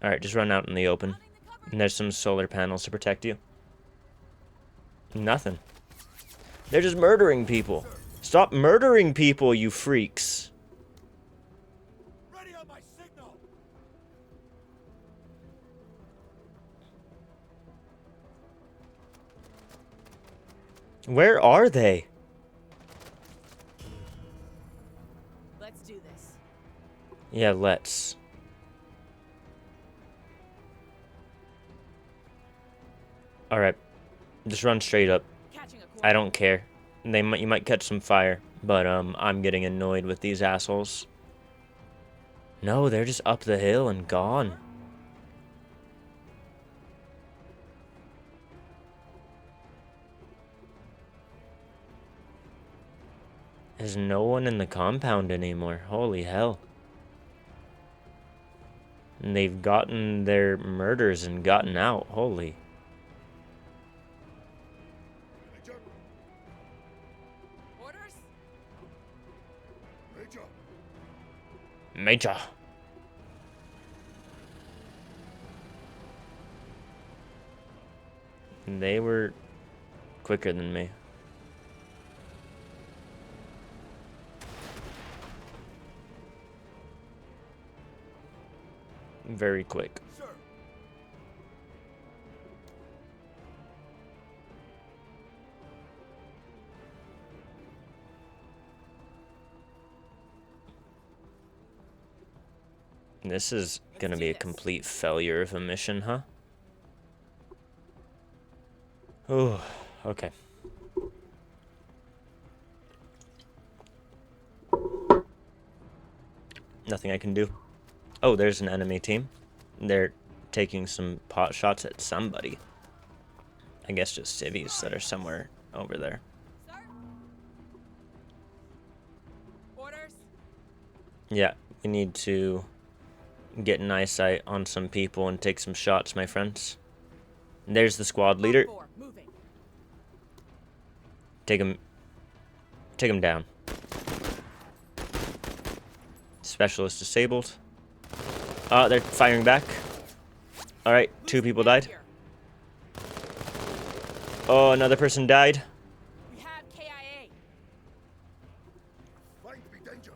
Alright, just run out in the open. Running to cover. And there's some solar panels to protect you. Nothing. They're just murdering people. Stop murdering people, you freaks. Ready on my signal. Where are they? Let's do this. Yeah, let's. Alright. Just run straight up. Catching a course. I don't care. You might catch some fire, but I'm getting annoyed with these assholes. No, they're just up the hill and gone. There's no one in the compound anymore. Holy hell. And they've gotten their murders and gotten out. Holy. Major. Orders? Major. Major. They were quicker than me. Very quick. Sir. This is gonna be a complete failure of a mission, huh? Oh, okay. Nothing I can do. Oh, there's an enemy team. They're taking some pot shots at somebody. I guess just civvies that are somewhere over there. Sir? Orders? Yeah, we need to get an eyesight on some people and take some shots, my friends. There's the squad leader. Four, moving. Take him down. Specialist disabled. They're firing back. Alright, 2 people died. Here. Oh, another person died. We have KIA. Find to be danger.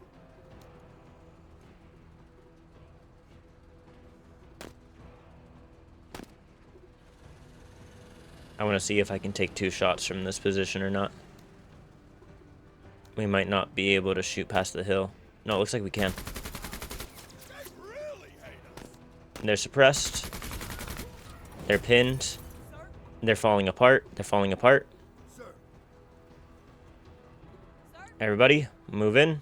I want to see if I can take 2 shots from this position or not. We might not be able to shoot past the hill. No, it looks like we can. They really hate us. They're suppressed. They're pinned. Sir? They're falling apart. They're falling apart. Sir. Sir? Everybody, move in.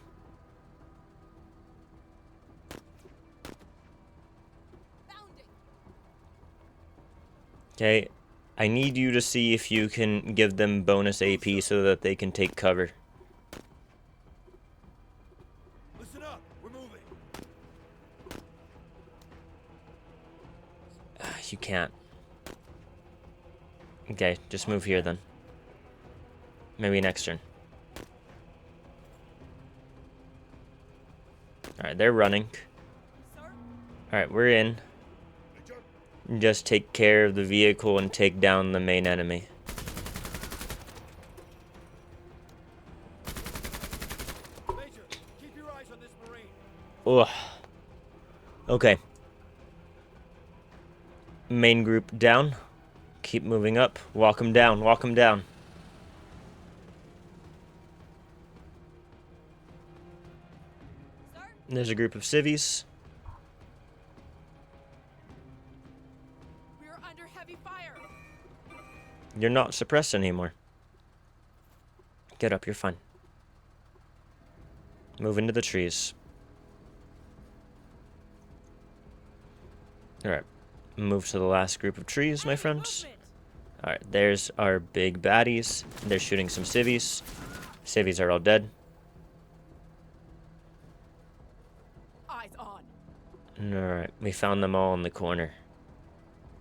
Bounding. Okay, I need you to see if you can give them bonus AP so that they can take cover. Listen up. We're moving. You can't. Okay, just move here then. Maybe next turn. Alright, they're running. Sir? Alright, we're in. Major. Just take care of the vehicle and take down the main enemy. Major, keep your eyes on this Marine. Ugh. Okay. Main group down. Keep moving up. Walk them down. Walk them down. Sir? There's a group of civvies. We are under heavy fire. You're not suppressed anymore. Get up. You're fine. Move into the trees. Alright. Move to the last group of trees, my Enemy friends. movement. Alright, there's our big baddies. They're shooting some civvies. Civvies are all dead. Eyes on. Alright, we found them all in the corner.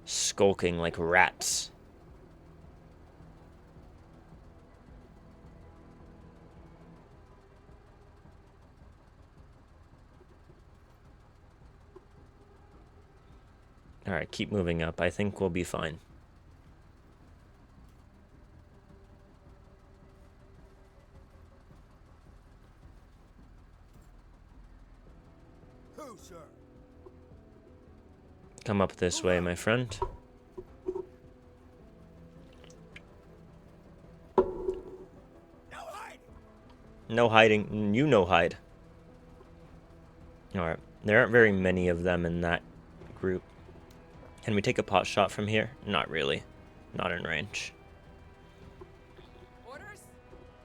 Skulking like rats. Alright, keep moving up. I think we'll be fine. Who, sir? Come up this way, my friend. No hiding. No hiding. You no hide. Alright, there aren't very many of them in that group. Can we take a pot shot from here? Not really. Not in range. Orders?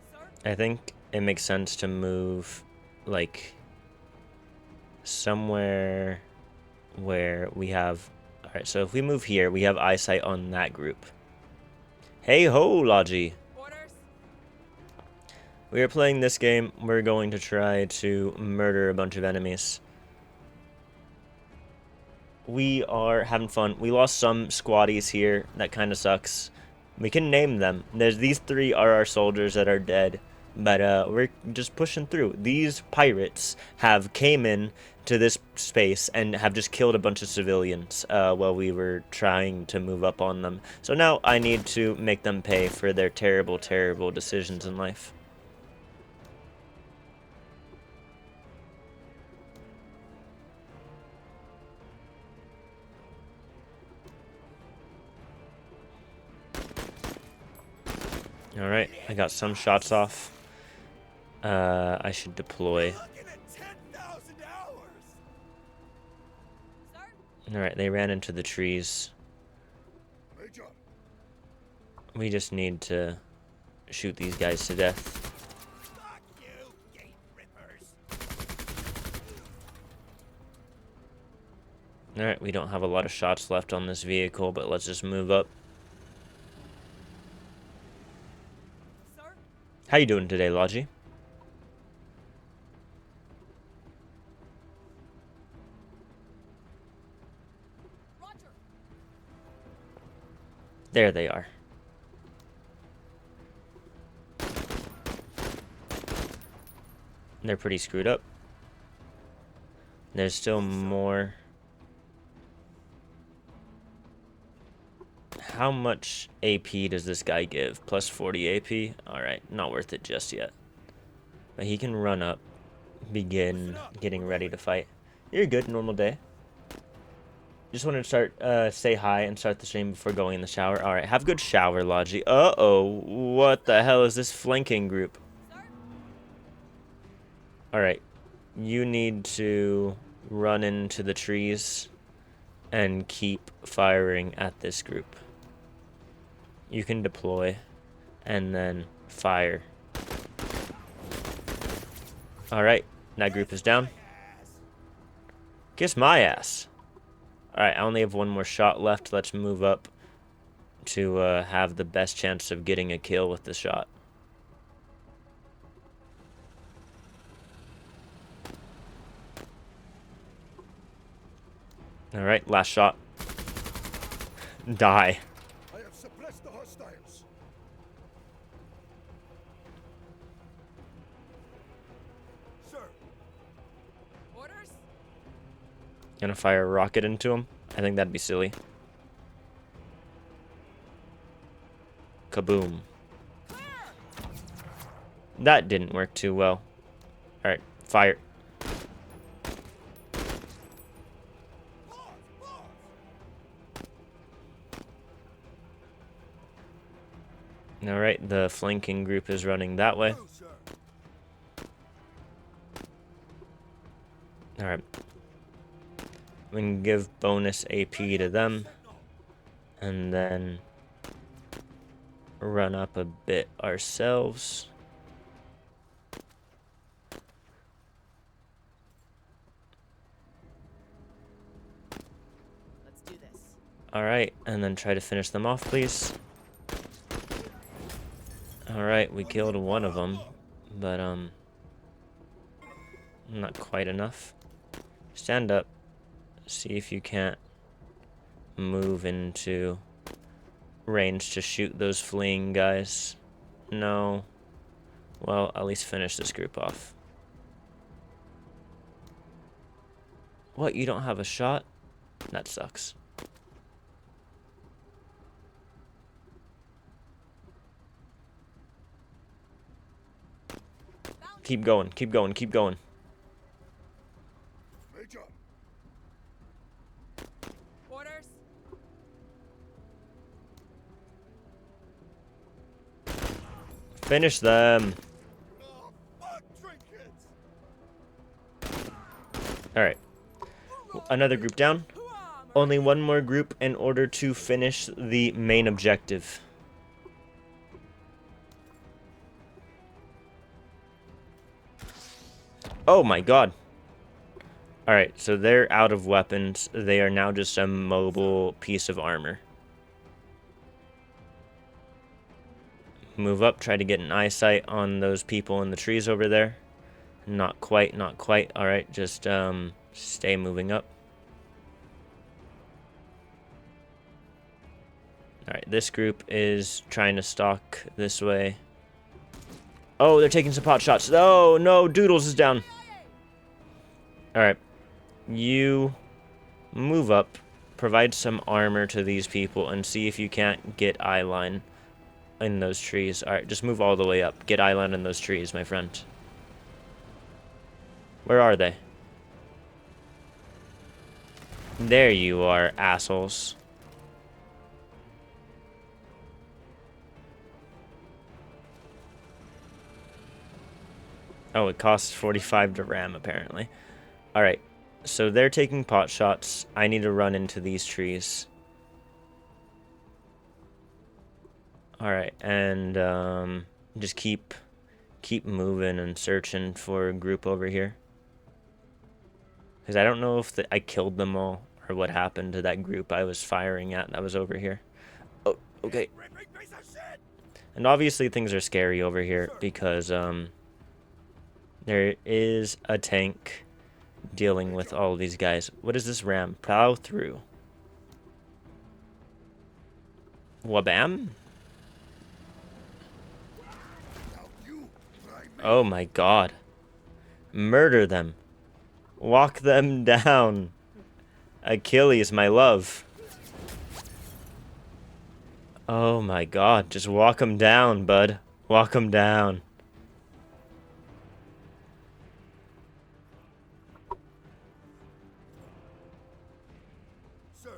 Sir? I think it makes sense to move, like, somewhere where we have... Alright, so if we move here, we have eyesight on that group. Hey ho, Logi! Orders? We are playing this game. We're going to try to murder a bunch of enemies. We are having fun. We lost some squaddies here. That kind of sucks. We can name them. These 3 are our soldiers that are dead. But we're just pushing through. These pirates have came in to this space and have just killed a bunch of civilians while we were trying to move up on them. So now I need to make them pay for their terrible, terrible decisions in life. Alright, I got some shots off. I should deploy. Alright, they ran into the trees. We just need to shoot these guys to death. Alright, we don't have a lot of shots left on this vehicle, but let's just move up. How you doing today, Logi? Roger. There they are. They're pretty screwed up. There's still more. How much AP does this guy give? Plus 40 AP? Alright, not worth it just yet. But he can run up, begin getting ready to fight. You're good, normal day. Just wanted to start, say hi and start the stream before going in the shower. Alright, have a good shower, Logi. Uh-oh, what the hell is this flanking group? Alright, you need to run into the trees and keep firing at this group. You can deploy and then fire. Alright, that group is down. Kiss my ass. Alright, I only have one more shot left. Let's move up to have the best chance of getting a kill with the shot. Alright, last shot. Die. I have suppressed the hostiles. Sir. Orders? Gonna fire a rocket into him? I think that'd be silly. Kaboom. That didn't work too well. Alright, fire. Alright, the flanking group is running that way. Alright. We can give bonus AP to them. And then run up a bit ourselves. Let's do this. Alright, and then try to finish them off, please. Alright, we killed one of them, but, not quite enough. Stand up. See if you can't move into range to shoot those fleeing guys. No. Well, at least finish this group off. What, you don't have a shot? That sucks. Keep going, keep going, keep going. Major. Orders? Finish them. Oh, fuck trinkets. Alright. Another group down. Only one more group in order to finish the main objective. Oh my god. Alright, so they're out of weapons. They are now just a mobile piece of armor. Move up, try to get an eyesight on those people in the trees over there. Not quite, not quite. Alright, just stay moving up. Alright, this group is trying to stalk this way. Oh, they're taking some pot shots. Oh, no, Doodles is down. Alright, you move up, provide some armor to these people, and see if you can't get eye line in those trees. Alright, just move all the way up. Get eye line in those trees, my friend. Where are they? There you are, assholes. Oh, it costs 45 to ram, apparently. Alright, so they're taking pot shots. I need to run into these trees. Alright, and just keep moving and searching for a group over here. Because I don't know if I killed them all or what happened to that group I was firing at that was over here. Oh, okay. And obviously things are scary over here because there is a tank dealing with all of these guys. What is this ram? Plow through. Wabam? Oh my god. Murder them. Walk them down. Achilles, my love. Oh my god. Just walk them down, bud. Walk them down. Sir.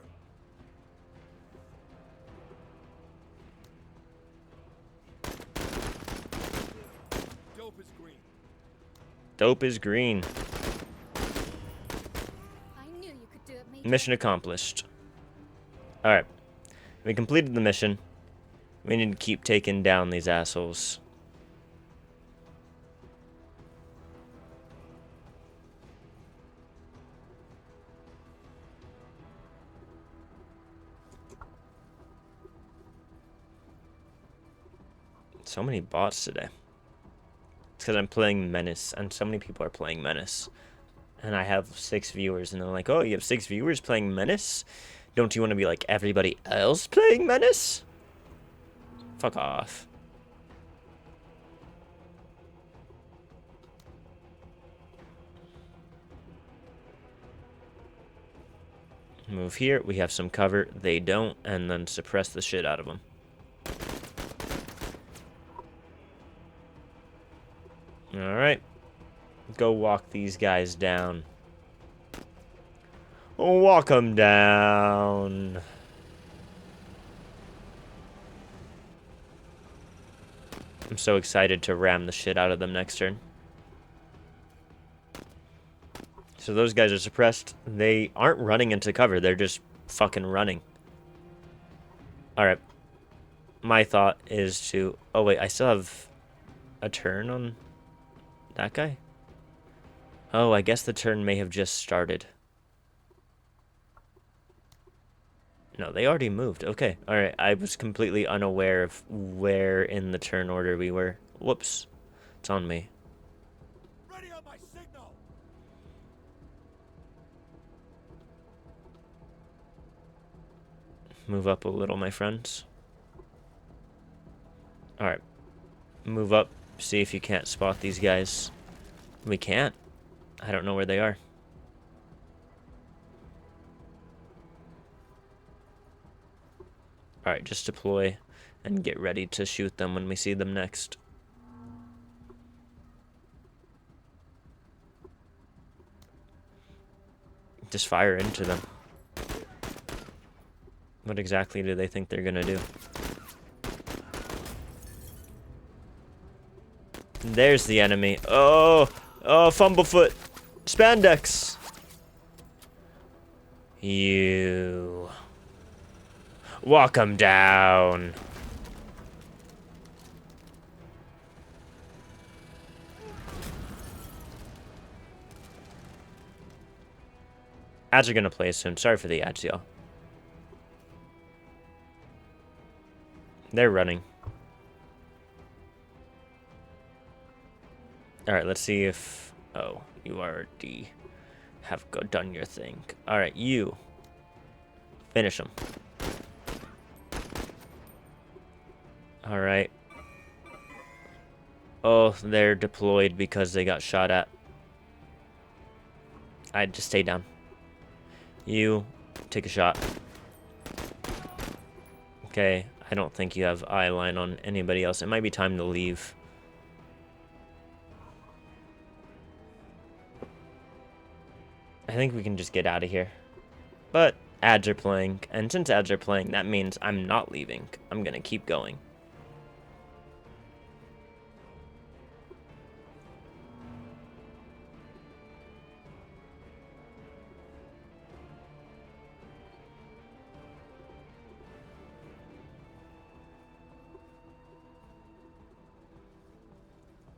Dope is green. Dope is green. I knew you could do it, Major. Mission accomplished. Alright. We completed the mission. We need to keep taking down these assholes. So many bots today. It's because I'm playing Menace, and so many people are playing Menace. And I have 6 viewers, and they're like, oh, you have 6 viewers playing Menace? Don't you want to be like everybody else playing Menace? Fuck off. Move here, we have some cover, they don't, and then suppress the shit out of them. Alright. Go walk these guys down. Walk them down. I'm so excited to ram the shit out of them next turn. So those guys are suppressed. They aren't running into cover. They're just fucking running. Alright. My thought is to... Oh, wait. I still have a turn on that guy? Oh, I guess the turn may have just started. No, they already moved. Okay. Alright. I was completely unaware of where in the turn order we were. Whoops. It's on me. Ready on my signal. Move up a little, my friends. Alright. Move up. See if you can't spot these guys. We can't. I don't know where they are. Alright, just deploy and get ready to shoot them when we see them next. Just fire into them. What exactly do they think they're gonna do? There's the enemy. Oh! Oh, Fumblefoot! Spandex! You... Walk 'em down! Ads are gonna play soon. Sorry for the ads, y'all. They're running. Alright, let's see if... Oh, you already have done your thing. Alright, you. Finish him. Alright. Oh, they're deployed because they got shot at. I'd just stay down. You, take a shot. Okay, I don't think you have eye line on anybody else. It might be time to leave. I think we can just get out of here. But ads are playing, and since ads are playing, that means I'm not leaving. I'm gonna keep going.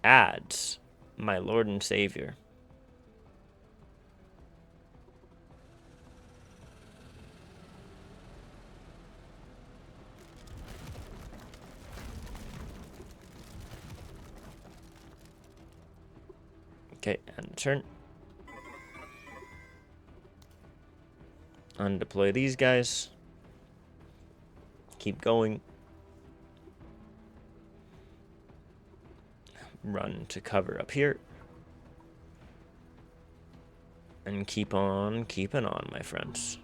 Ads, my Lord and Savior. Okay, and turn. Undeploy these guys. Keep going. Run to cover up here. And keep on keeping on, my friends.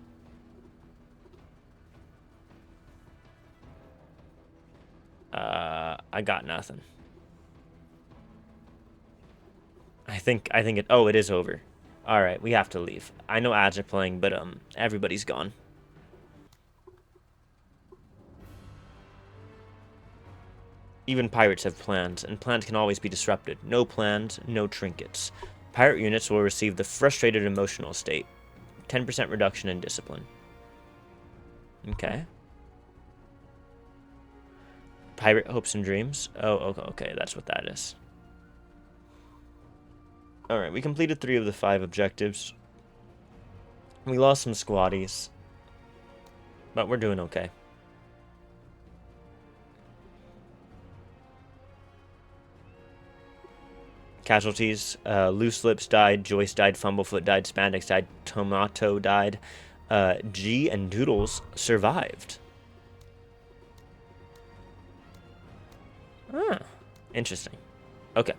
I got nothing. I think it... Oh, it is over. Alright, we have to leave. I know ads are playing, but everybody's gone. Even pirates have plans, and plans can always be disrupted. No plans, no trinkets. Pirate units will receive the frustrated emotional state. 10% reduction in discipline. Okay. Pirate hopes and dreams. Oh, okay, that's what that is. Alright, we completed 3 of the 5 objectives. We lost some squaddies. But we're doing okay. Casualties. Loose Lips died. Joyce died. Fumblefoot died. Spandex died. Tomato died. G and Doodles survived. Ah, interesting. Okay.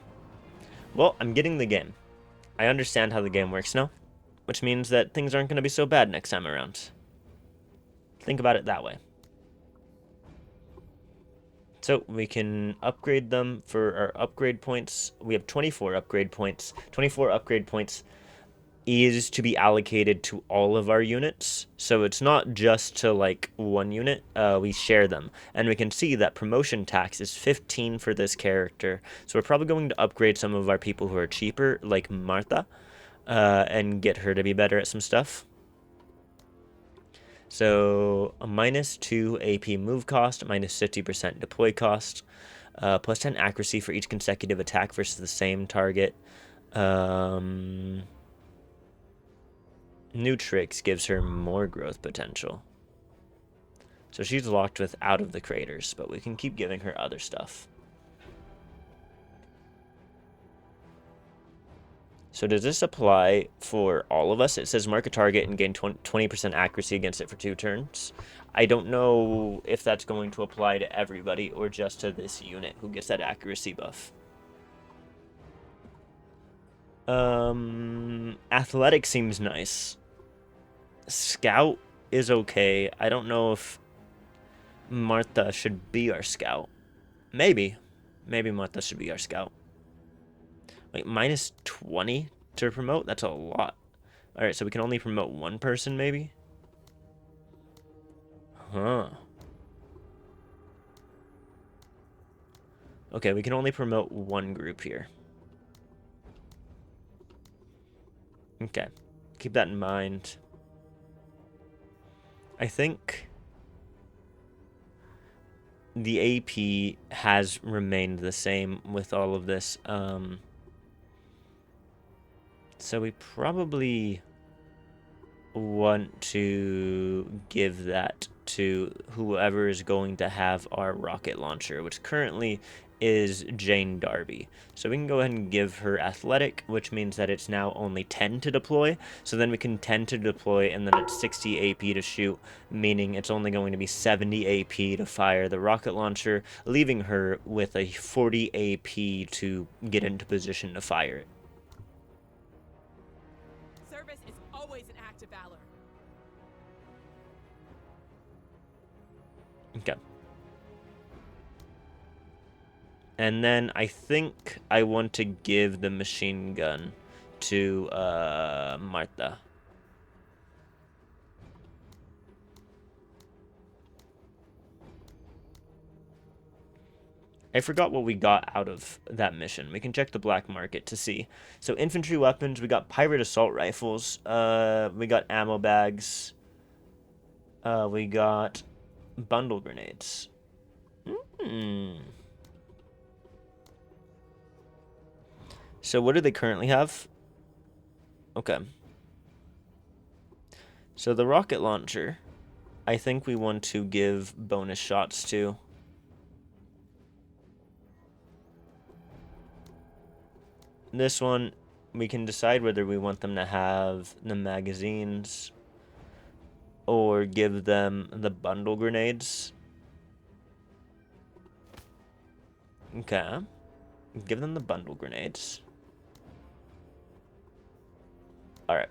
Well, I'm getting the game. I understand how the game works now, which means that things aren't going to be so bad next time around. Think about it that way. So we can upgrade them for our upgrade points. We have 24 upgrade points. 24 upgrade points is to be allocated to all of our units. So it's not just to like one unit. We share them. And we can see that promotion tax is 15 for this character. So we're probably going to upgrade some of our people who are cheaper, like Martha, and get her to be better at some stuff. So a -2 AP move cost, -50% deploy cost, +10 accuracy for each consecutive attack versus the same target. New tricks gives her more growth potential. So she's locked with out of the craters, but we can keep giving her other stuff. So does this apply for all of us? It says mark a target and gain 20% accuracy against it for 2 turns. I don't know if that's going to apply to everybody or just to this unit who gets that accuracy buff. Athletic seems nice. Scout is okay. I don't know if Martha should be our scout. Maybe. Maybe Martha should be our scout. Wait, -20 to promote? That's a lot. Alright, so we can only promote one person, maybe? Huh. Okay, we can only promote one group here. Okay. Keep that in mind. I think the AP has remained the same with all of this. So we probably want to give that to whoever is going to have our rocket launcher, which currently is Jane Darby. So we can go ahead and give her athletic, which means that it's now only 10 to deploy. So then we can 10 to deploy, and then it's 60 AP to shoot, meaning it's only going to be 70 AP to fire the rocket launcher, leaving her with a 40 AP to get into position to fire it. Service is always an act of valor. Okay. And then I think I want to give the machine gun to Martha. I forgot what we got out of that mission. We can check the black market to see. So infantry weapons, we got pirate assault rifles. We got ammo bags. We got bundle grenades. So what do they currently have? Okay. So the rocket launcher, I think we want to give bonus shots to. This one, we can decide whether we want them to have the magazines or give them the bundle grenades. Okay. Give them the bundle grenades. Alright.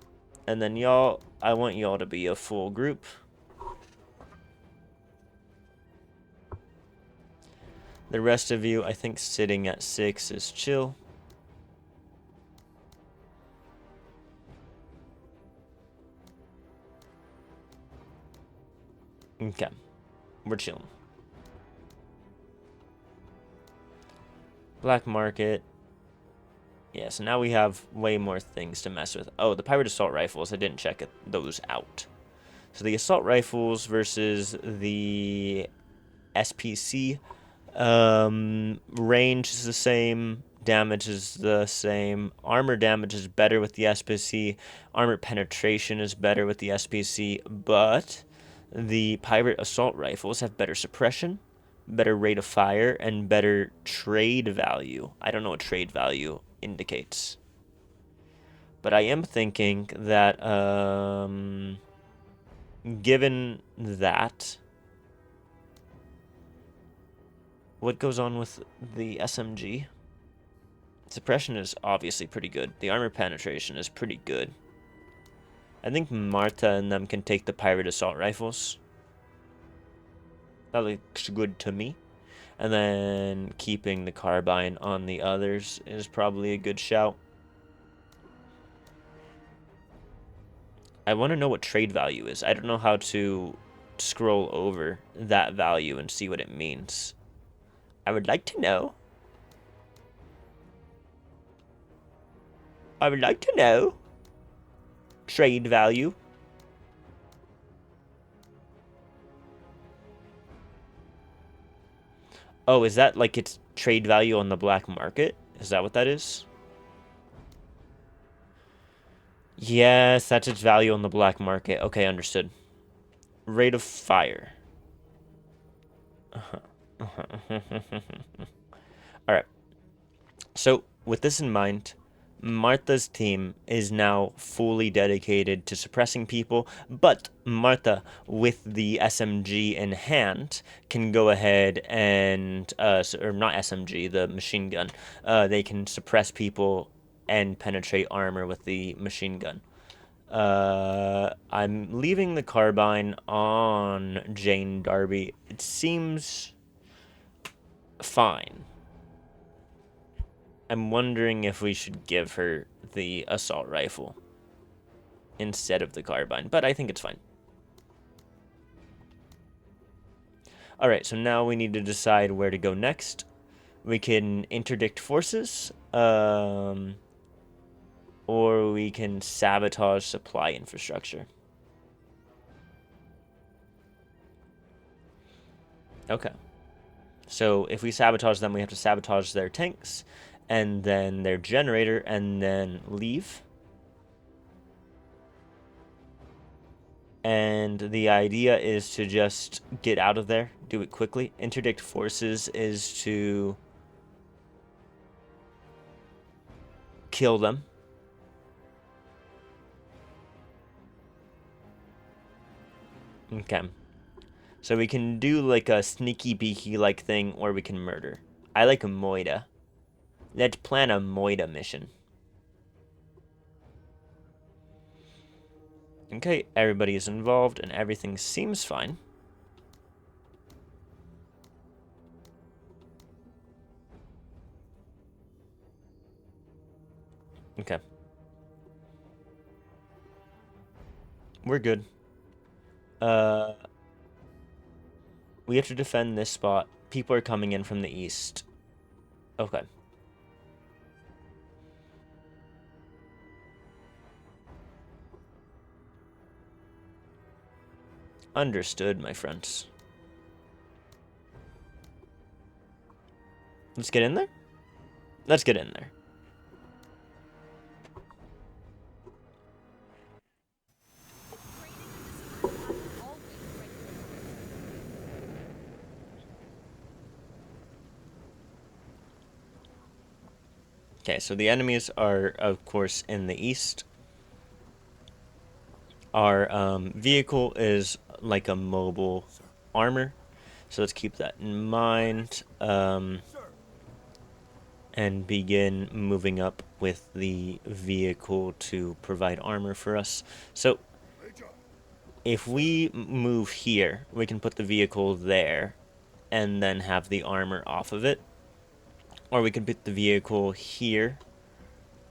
And then y'all, I want y'all to be a full group. The rest of you, I think sitting at 6 is chill. Okay. We're chilling. Black market. Yeah, so now we have way more things to mess with. Oh, the pirate assault rifles. I didn't check those out. So the assault rifles versus the SPC. Range is the same. Damage is the same. Armor damage is better with the SPC. Armor penetration is better with the SPC. But the pirate assault rifles have better suppression, better rate of fire, and better trade value. I don't know what trade value indicates. But I am thinking that, given that, what goes on with the SMG? Suppression is obviously pretty good. The armor penetration is pretty good. I think Martha and them can take the pirate assault rifles. That looks good to me. And then keeping the carbine on the others is probably a good shout. I want to know what trade value is. I don't know how to scroll over that value and see what it means. I would like to know. I would like to know. Trade value. Oh, is that like its trade value on the black market? Is that what that is? Yes, that's its value on the black market. Okay, understood. Rate of fire. Alright. So, with this in mind, Martha's team is now fully dedicated to suppressing people, but Martha, with the SMG in hand, can go ahead and, or not SMG, the machine gun, they can suppress people and penetrate armor with the machine gun. I'm leaving the carbine on Jane Darby. It seems fine. I'm wondering if we should give her the assault rifle instead of the carbine, but I think it's fine. Alright, so now we need to decide where to go next. We can interdict forces, or we can sabotage supply infrastructure. Okay. So if we sabotage them, we have to sabotage their tanks, and then their generator, and then leave. And the idea is to just get out of there, do it quickly. Interdict forces is to kill them. Okay. So we can do like a sneaky beaky like thing, or we can murder. I like a Moida. Let's plan a Moida mission. Okay, everybody is involved and everything seems fine. Okay. We're good. We have to defend this spot. People are coming in from the east. Okay. Understood, my friends. Let's get in there? Let's get in there. Okay, so the enemies are, of course, in the east. Our vehicle is like a mobile armor, so let's keep that in mind. And begin moving up with the vehicle to provide armor for us. So if we move here, we can put the vehicle there and then have the armor off of it. Or we could put the vehicle here,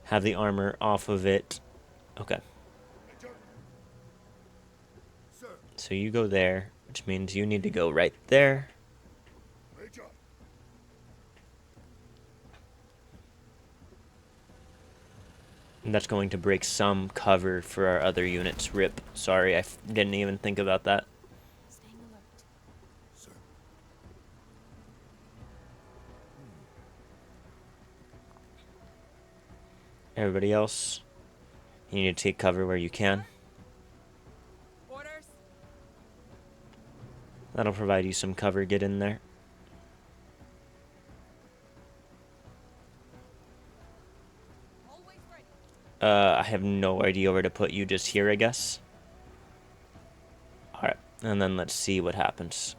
have the armor off of it. Okay. So you go there, which means you need to go right there. And that's going to break some cover for our other units. RIP. Sorry, I didn't even think about that. Staying alert. Sir. Everybody else, you need to take cover where you can. Orders. That'll provide you some cover. Get in there. Always ready. I have no idea where to put you. Just here, I guess. Alright, and then let's see what happens.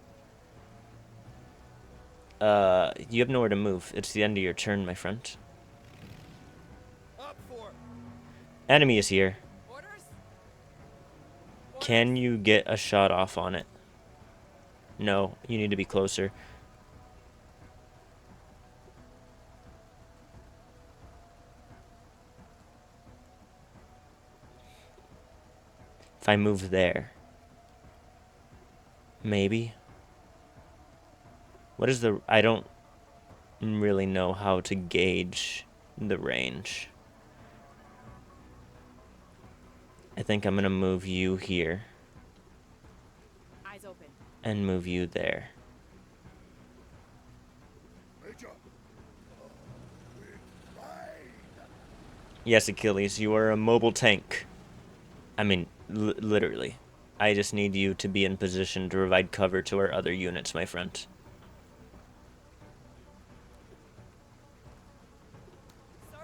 You have nowhere to move. It's the end of your turn, my friend. Up for. Enemy is here. Orders. Can you get a shot off on it? No, you need to be closer. If I move there. Maybe. What is the... I don't really know how to gauge the range. I think I'm going to move you here. Eyes open. And move you there. Yes, Achilles, you are a mobile tank. I mean, literally. I just need you to be in position to provide cover to our other units, my friend. Sir.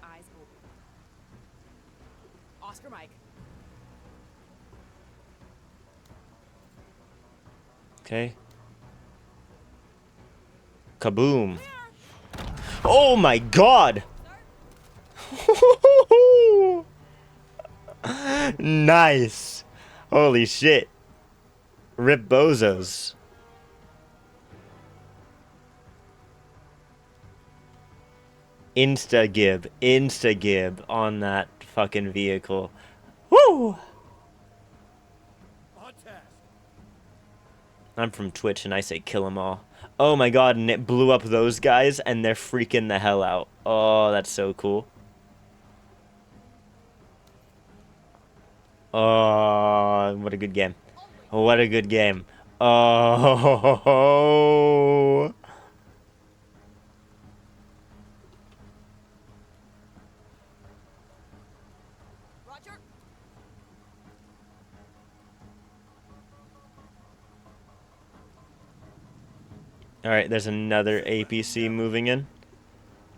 Eyes open. Oscar Mike. Okay. Kaboom. Oh my god! Nice! Holy shit. Rip bozos. Insta-gib on that fucking vehicle. Woo! On task. I'm from Twitch and I say kill them all. Oh my god, and it blew up those guys and they're freaking the hell out. Oh, that's so cool. Oh, what a good game. What a good game. Oh. Roger. Alright, there's another APC moving in.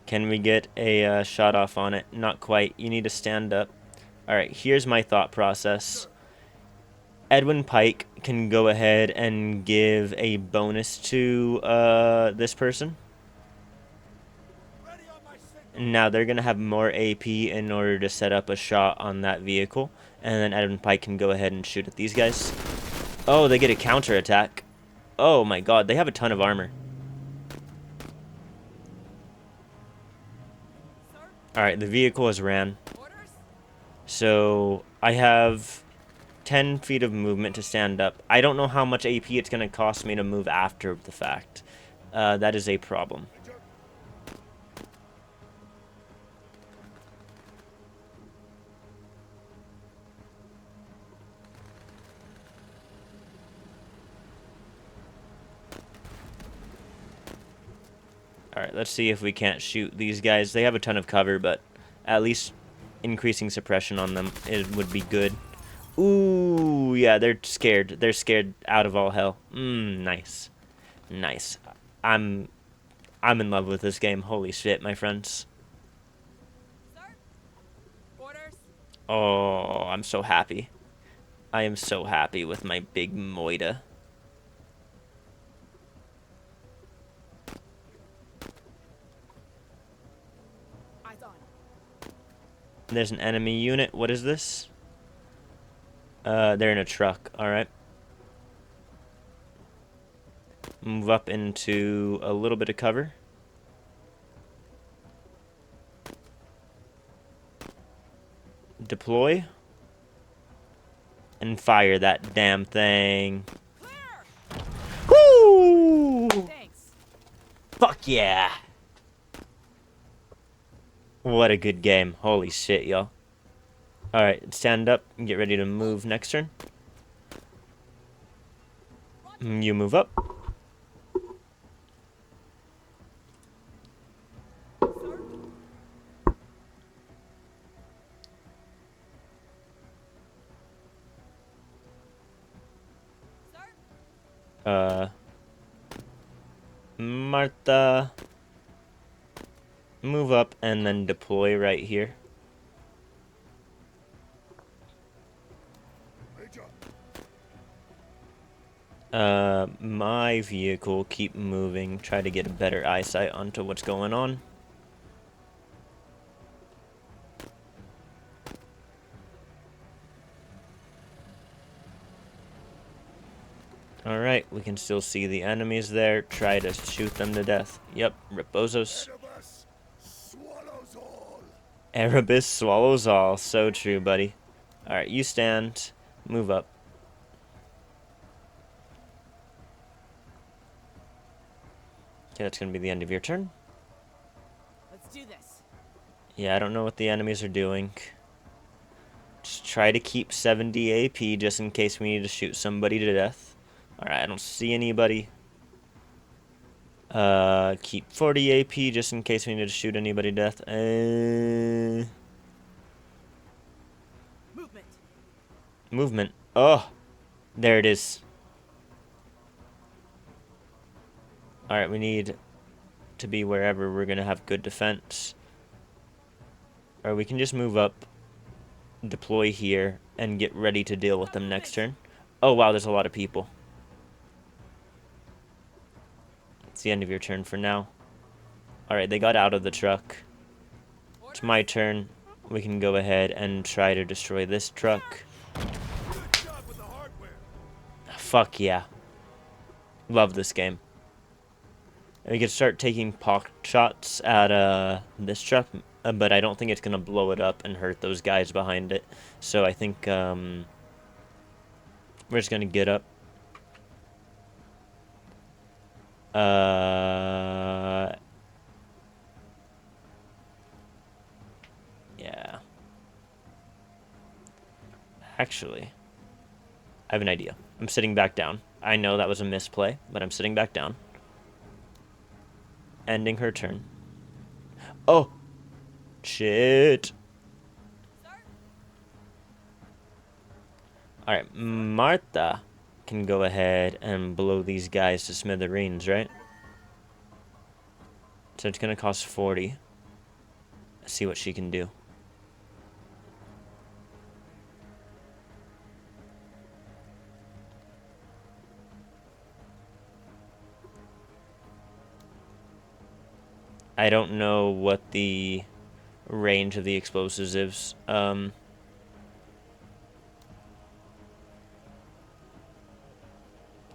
Can we get a shot off on it? Not quite. You need to stand up. Alright, here's my thought process. Edwin Pike can go ahead and give a bonus to this person. Ready on my signal. Now they're going to have more AP in order to set up a shot on that vehicle. And then Edwin Pike can go ahead and shoot at these guys. Oh, they get a counterattack. Oh my god, they have a ton of armor. Sir, Alright, the vehicle has ran. orders? So I have 10 feet of movement to stand up. I don't know how much AP it's going to cost me to move after the fact. That is a problem. Alright, let's see if we can't shoot these guys. They have a ton of cover, but at least increasing suppression on them would be good. Ooh, yeah, they're scared. They're scared out of all hell. Nice. Nice. I'm in love with this game. Holy shit, my friends. Sir? Orders? Oh, I'm so happy. I am so happy with my big Moida. Eyes on. There's an enemy unit. What is this? They're in a truck. Alright. Move up into a little bit of cover. Deploy. And fire that damn thing. Clear! Woo! Thanks. Fuck yeah! What a good game. Holy shit, y'all. Alright, stand up and get ready to move next turn. You move up. Sir? Sir? Martha. Move up and then deploy right here. My vehicle, keep moving. Try to get a better eyesight onto what's going on. Alright, we can still see the enemies there. Try to shoot them to death. Yep, Ripozos. Swallows all. Erebus swallows all. So true, buddy. Alright, you stand. Move up. Okay, that's going to be the end of your turn. Let's do this. Yeah, I don't know what the enemies are doing. Just try to keep 70 AP just in case we need to shoot somebody to death. Alright, I don't see anybody. Keep 40 AP just in case we need to shoot anybody to death. Movement. Movement. Oh, there it is. Alright, we need to be wherever we're going to have good defense. Or we can just move up, deploy here, and get ready to deal with them next turn. Oh, wow, there's a lot of people. It's the end of your turn for now. Alright, they got out of the truck. It's my turn. We can go ahead and try to destroy this truck. Good job with the hardware. Fuck yeah. Love this game. And we can start taking pot shots at this truck, but I don't think it's going to blow it up and hurt those guys behind it. So I think we're just going to get up. Yeah. Actually, I have an idea. I'm sitting back down. I know that was a misplay, but I'm sitting back down. Ending her turn. Oh! Shit! Alright, Martha can go ahead and blow these guys to smithereens, right? So it's going to cost 40. Let's see what she can do. I don't know what the range of the explosives is. Oh,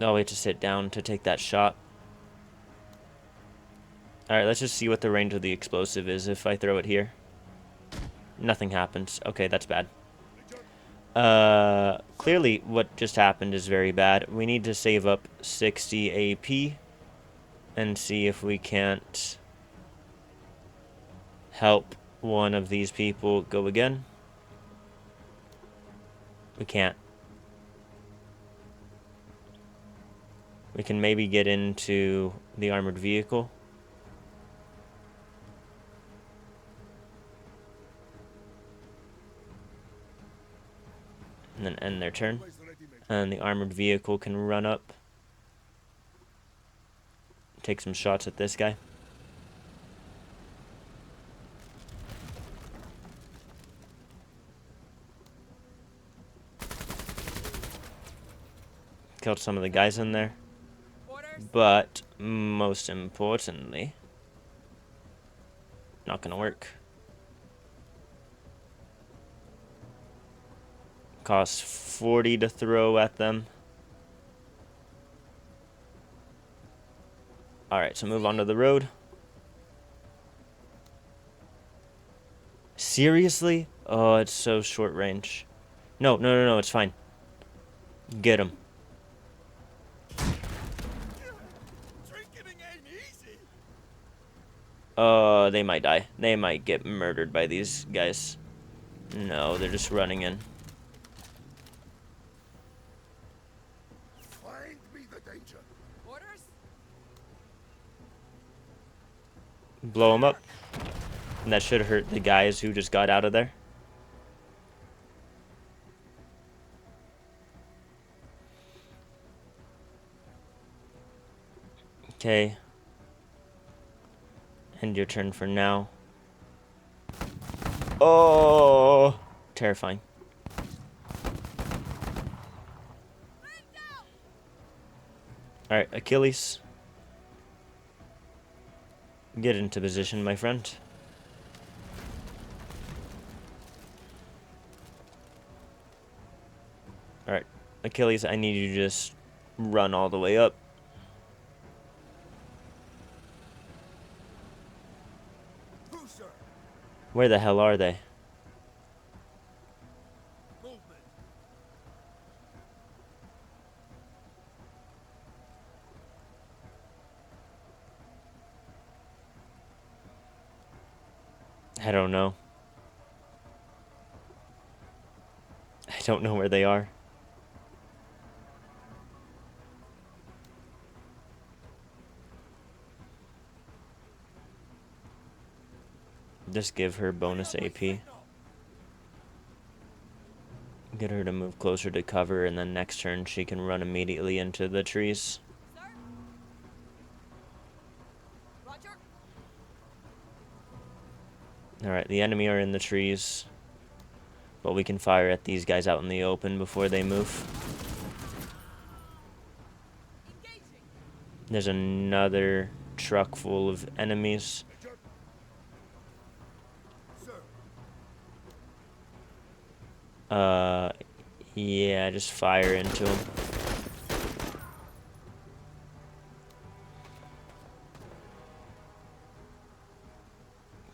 we have to sit down to take that shot. Alright, let's just see what the range of the explosive is if I throw it here. Nothing happens. Okay, that's bad. Clearly what just happened is very bad. We need to save up 60 AP and see if we can't help one of these people go again. We can't. We can maybe get into the armored vehicle. And then end their turn. And the armored vehicle can run up. Take some shots at this guy. Killed some of the guys in there. Orders. But most importantly, not gonna work. Costs 40 to throw at them. Alright, so move on to the road. Seriously? Oh, it's so short range. No, it's fine. Get him. Drinking ain't easy. They might die. They might get murdered by these guys. No, they're just running in. Find me the danger. Orders. Blow them up. And that should hurt the guys who just got out of there. Okay. End your turn for now. Oh, terrifying. Alright, Achilles. Get into position, my friend. Alright, Achilles, I need you to just run all the way up. Who, sir? Where the hell are they? Movement. I don't know. I don't know where they are. Just give her bonus AP. Get her to move closer to cover, and then next turn she can run immediately into the trees. Sir. Roger. Alright, the enemy are in the trees. But we can fire at these guys out in the open before they move. Engaging. There's another truck full of enemies. Sir. Yeah, just fire into them.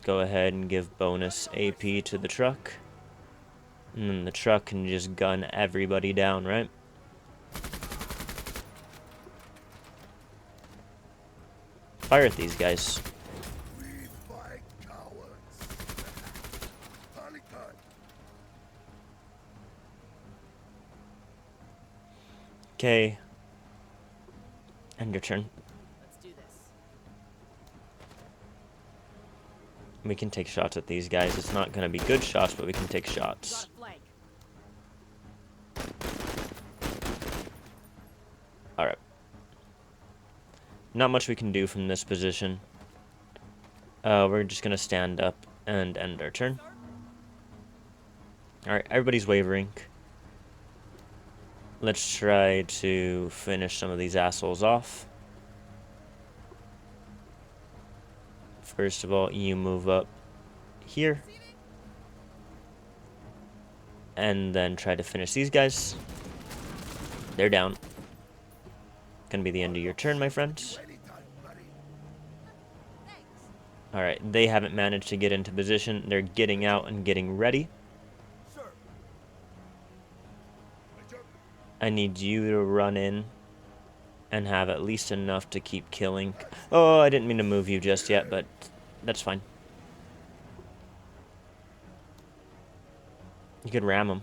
Go ahead and give bonus AP to the truck. And then the truck can just gun everybody down, right? Fire at these guys. We fight cowards. Pelican. Okay. End your turn. Let's do this. We can take shots at these guys. It's not going to be good shots, but we can take Got shots. a flank. Alright. Not much we can do from this position. We're just gonna stand up and end our turn. Alright, everybody's wavering. Let's try to finish some of these assholes off. First of all, you move up here. And then try to finish these guys. They're down. Gonna be the end of your turn, my friends. Alright, they haven't managed to get into position. They're getting out and getting ready. I need you to run in and have at least enough to keep killing. Oh, I didn't mean to move you just yet, but that's fine. You could ram them.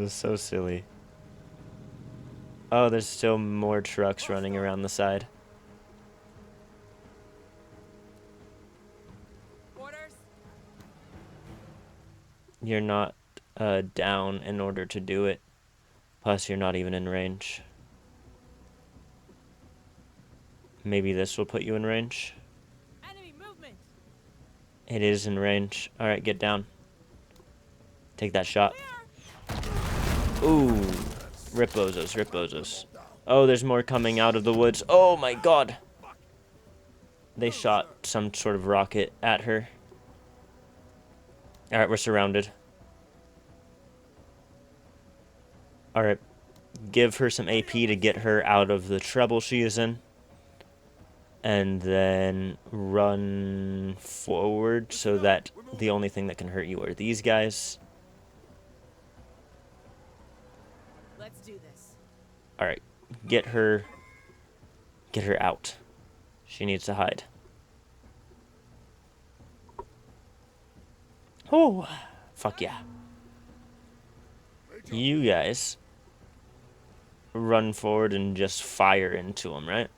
So silly. Oh, there's still more trucks running around the side. Orders. You're not down in order to do it. Plus, you're not even in range. Maybe this will put you in range. Enemy movement. It is in range. Alright, get down. Take that shot. Ooh. Rip bozos, rip bozos. Oh, there's more coming out of the woods. Oh my god. They shot some sort of rocket at her. Alright, we're surrounded. Alright. Give her some AP to get her out of the trouble she is in. And then run forward so that the only thing that can hurt you are these guys. Let's do this. Alright, get her out. She needs to hide. Oh, fuck yeah. You guys run forward and just fire into them, right?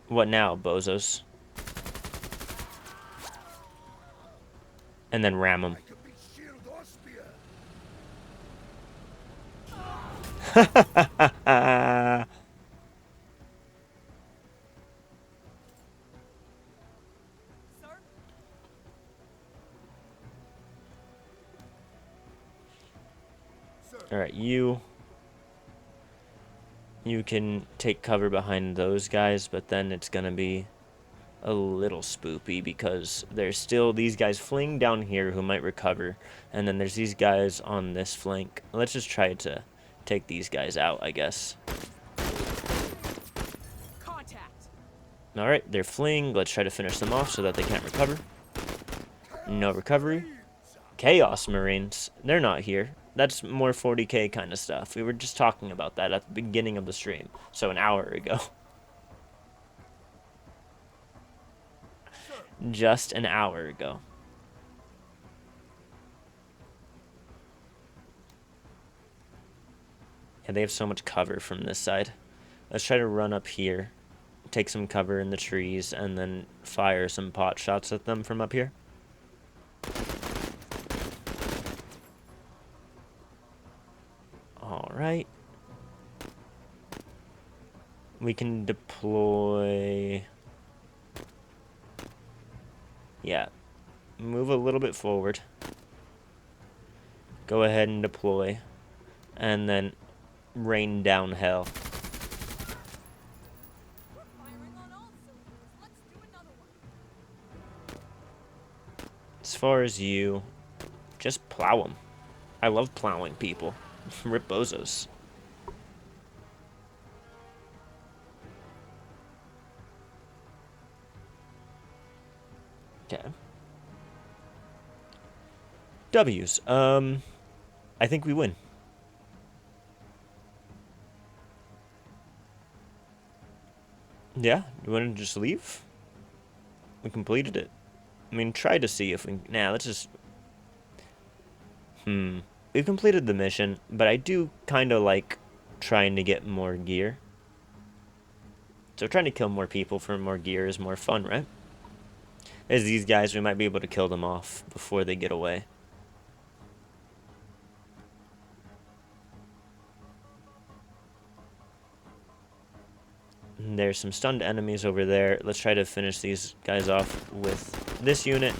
What now, bozos? And then ram them. Sir? Alright, you can take cover behind those guys, but then it's gonna be a little spoopy because there's still these guys fleeing down here who might recover, and then there's these guys on this flank. Let's just try to take these guys out, I guess. Contact. Alright, they're fleeing. Let's try to finish them off so that they can't recover. No recovery. Chaos Marines. They're not here. That's more 40k kind of stuff. We were just talking about that at the beginning of the stream. So an hour ago. Just an hour ago. Yeah, they have so much cover from this side. Let's try to run up here. Take some cover in the trees and then fire some pot shots at them from up here. Alright. We can deploy... Yeah. Move a little bit forward. Go ahead and deploy. And then rain down hell. We're firing on all cylinders. Let's do another one. As far as you, just plow them. I love plowing people. Rip bozos. Okay. W's. I think we win. Yeah, you want to just leave? We completed it. I mean, try to see if we... Nah, let's just... We've completed the mission, but I do kind of like trying to get more gear. So trying to kill more people for more gear is more fun, right? As these guys, we might be able to kill them off before they get away. There's some stunned enemies over there. Let's try to finish these guys off with this unit.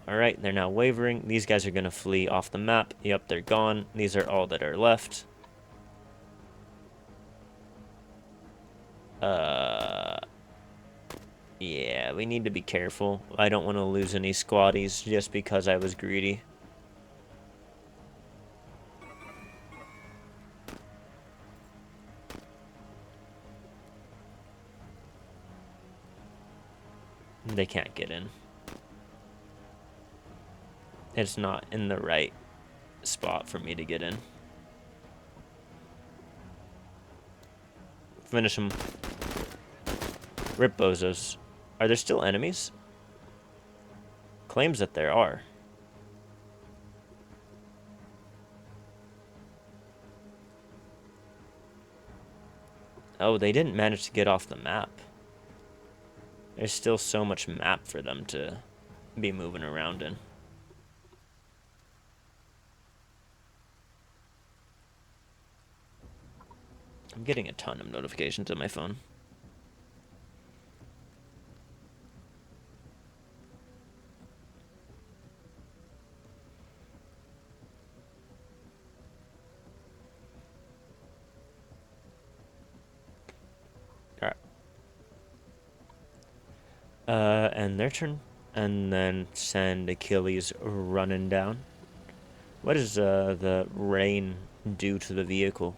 Alright, they're now wavering. These guys are going to flee off the map. Yep, they're gone. These are all that are left. Yeah, we need to be careful. I don't want to lose any squaddies just because I was greedy. They can't get in. It's not in the right spot for me to get in. Finish them. Rip bozos. Are there still enemies? Claims that there are. Oh, they didn't manage to get off the map. There's still so much map for them to be moving around in. I'm getting a ton of notifications on my phone. And their turn. And then send Achilles running down. What does the rain do to the vehicle?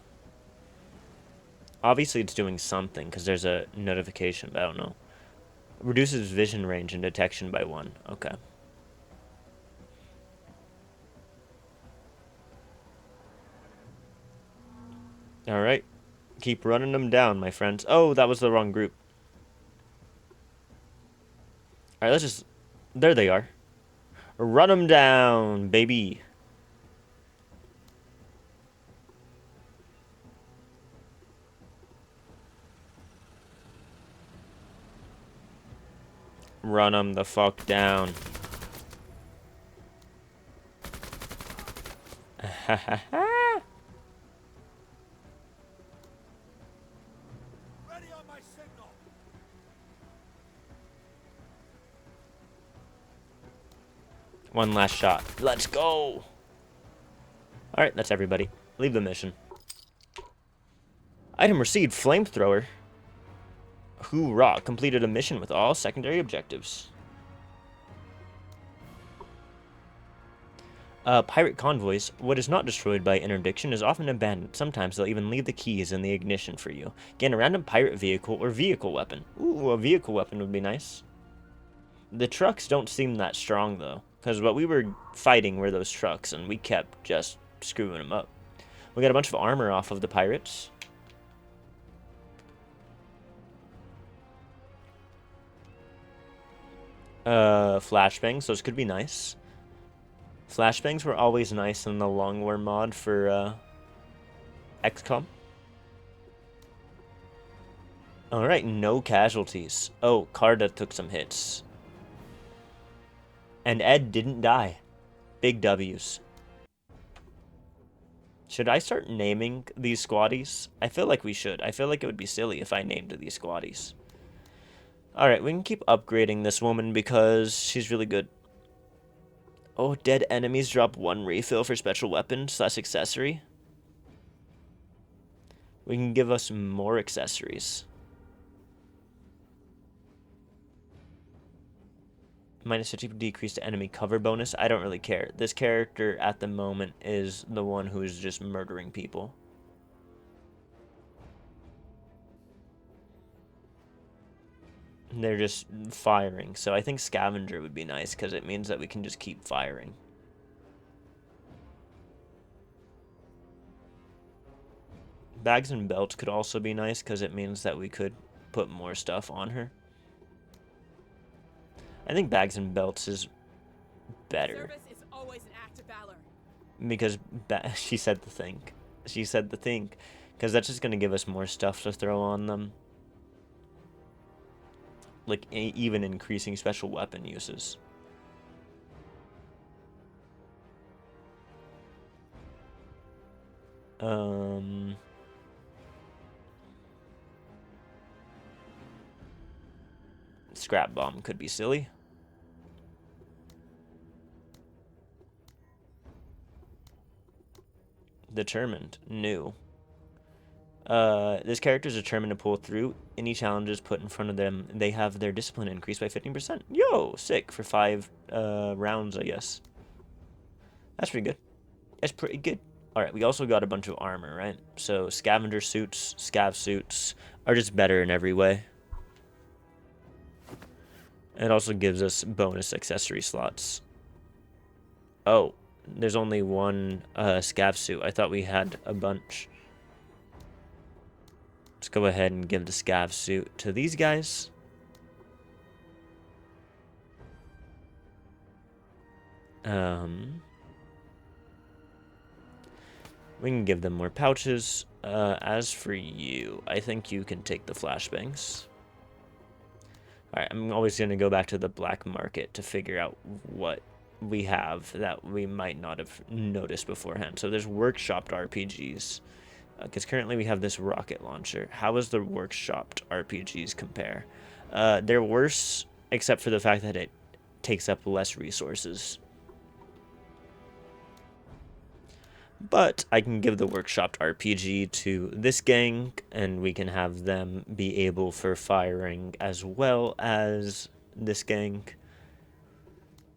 Obviously it's doing something, because there's a notification, but I don't know. Reduces vision range and detection by 1. Okay. Alright. Keep running them down, my friends. Oh, that was the wrong group. Alright, let's just... There they are. Run them down, baby. Run them the fuck down. Ha ha ha. Ready on my signal. One last shot. Let's go. Alright, that's everybody. Leave the mission. Item received, flamethrower. Hoorah, completed a mission with all secondary objectives. Pirate convoys. What is not destroyed by interdiction is often abandoned. Sometimes they'll even leave the keys in the ignition for you. Gain a random pirate vehicle or vehicle weapon. Ooh, a vehicle weapon would be nice. The trucks don't seem that strong, though. Because what we were fighting were those trucks, and we kept just screwing them up. We got a bunch of armor off of the pirates. Flashbangs, those could be nice. Flashbangs were always nice in the Long War mod for XCOM. Alright, no casualties. Oh, Carda took some hits. And Ed didn't die. Big W's. Should I start naming these squaddies? I feel like we should. I feel like it would be silly if I named these squaddies. Alright, we can keep upgrading this woman because she's really good. Oh, dead enemies drop 1 refill for special weapons / accessory. We can give us more accessories. Minus 50 decreased enemy cover bonus. I don't really care. This character at the moment is the one who is just murdering people. They're just firing. So I think Scavenger would be nice because it means that we can just keep firing. Bags and belts could also be nice because it means that we could put more stuff on her. I think bags and belts is better. Service is always an act of valor. Because she said the thing. She said the thing. Because that's just going to give us more stuff to throw on them. Like, even increasing special weapon uses. Scrap bomb could be silly. Determined. New. This character is determined to pull through any challenges put in front of them. They have their discipline increased by 15%. Yo, sick. For 5 rounds, I guess. That's pretty good. That's pretty good. Alright, we also got a bunch of armor, right? So scavenger suits, scav suits are just better in every way. It also gives us bonus accessory slots. Oh, there's only one scav suit. I thought we had a bunch. Let's go ahead and give the scav suit to these guys. We can give them more pouches. As for you, I think you can take the flashbangs. Alright, I'm always going to go back to the black market to figure out what we have that we might not have noticed beforehand. So there's workshopped RPGs. Because currently we have this rocket launcher. How does the workshopped RPGs compare? They're worse, except for the fact that it takes up less resources. But I can give the workshopped RPG to this gang, and we can have them be able for firing as well as this gang.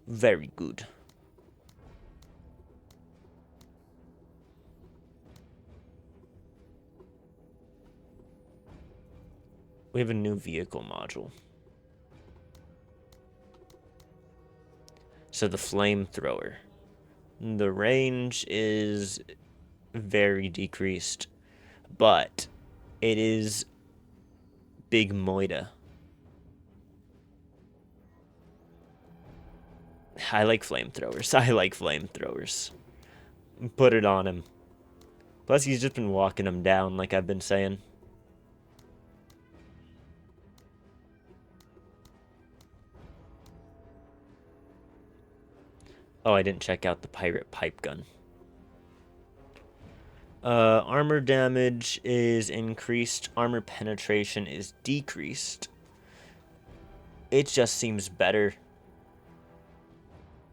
Very good. We have a new vehicle module. So the flamethrower. The range is very decreased, but it is big moida. I like flamethrowers. I like flamethrowers. Put it on him. Plus, he's just been walking them down like I've been saying. Oh, I didn't check out the pirate pipe gun. Armor damage is increased. Armor penetration is decreased. It just seems better.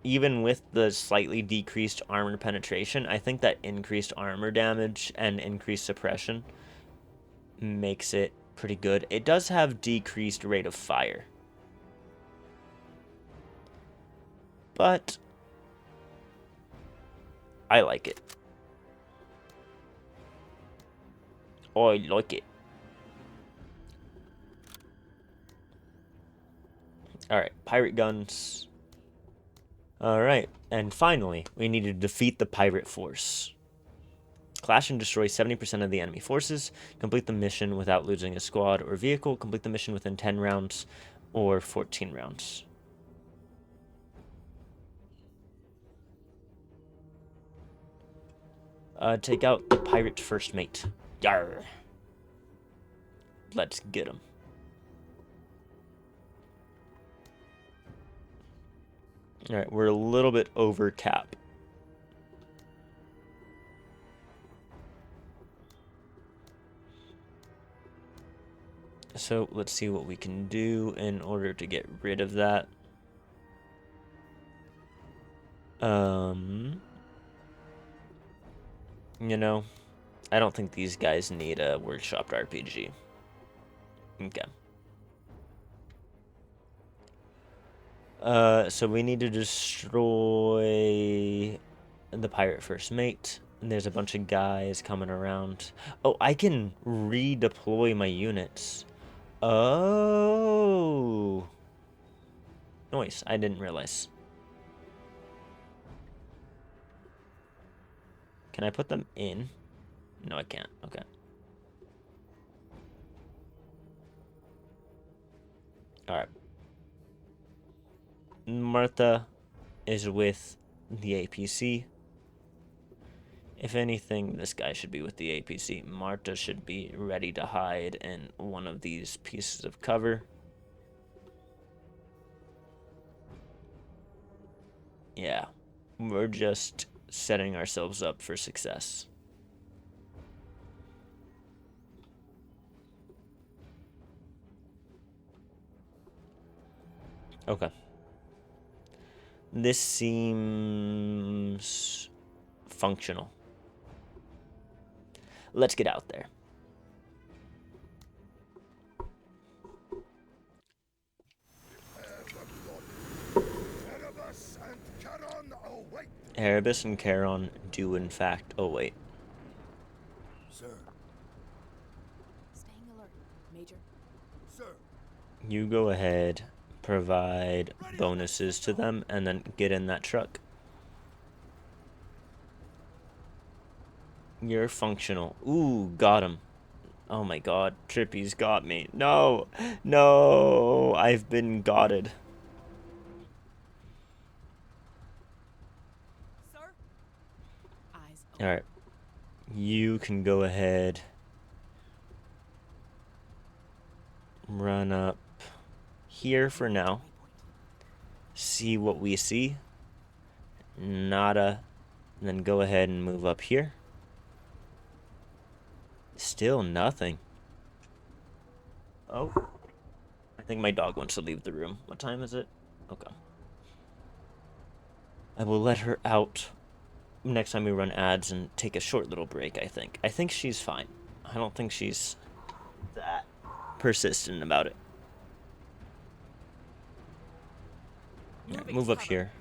Even with the slightly decreased armor penetration, I think that increased armor damage and increased suppression makes it pretty good. It does have decreased rate of fire. But I like it. I like it. Alright, pirate guns. Alright, and finally, we need to defeat the pirate force. Clash and destroy 70% of the enemy forces. Complete the mission without losing a squad or vehicle. Complete the mission within 10 rounds or 14 rounds. Take out the pirate first mate. Yarr. Let's get him. Alright, we're a little bit over cap. So let's see what we can do in order to get rid of that. You know, I don't think these guys need a workshopped RPG. Okay. So we need to destroy the pirate first mate. And there's a bunch of guys coming around. Oh, I can redeploy my units. Oh. Nice, I didn't realize. Can I put them in? No, I can't. Okay. Alright. Martha is with the APC. If anything, this guy should be with the APC. Marta should be ready to hide in one of these pieces of cover. Yeah. We're just setting ourselves up for success. Okay. This seems functional. Let's get out there. Erebus and Charon do in fact. Oh wait. Sir. Staying alert, Major. Sir. You go ahead, provide bonuses to them, and then get in that truck. You're functional. Ooh, got him. Oh my god, Trippy's got me. No, no, I've been gotted. Sir? Eyes open. Alright, you can go ahead. Run up here for now. See what we see. Nada. And then go ahead and move up here. Still nothing. Oh. I think my dog wants to leave the room. What time is it? Okay. I will let her out next time we run ads and take a short little break, I think. I think she's fine. I don't think she's that persistent about it. Yeah, move up here.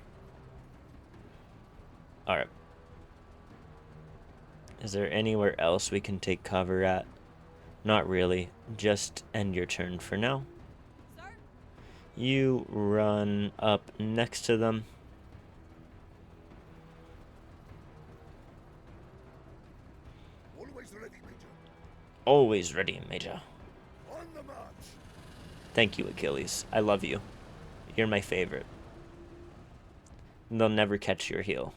Alright. Is there anywhere else we can take cover at? Not really. Just end your turn for now. Sir? You run up next to them. Always ready, Major. Always ready, Major. On the march. Thank you, Achilles. I love you. You're my favorite. They'll never catch your heel.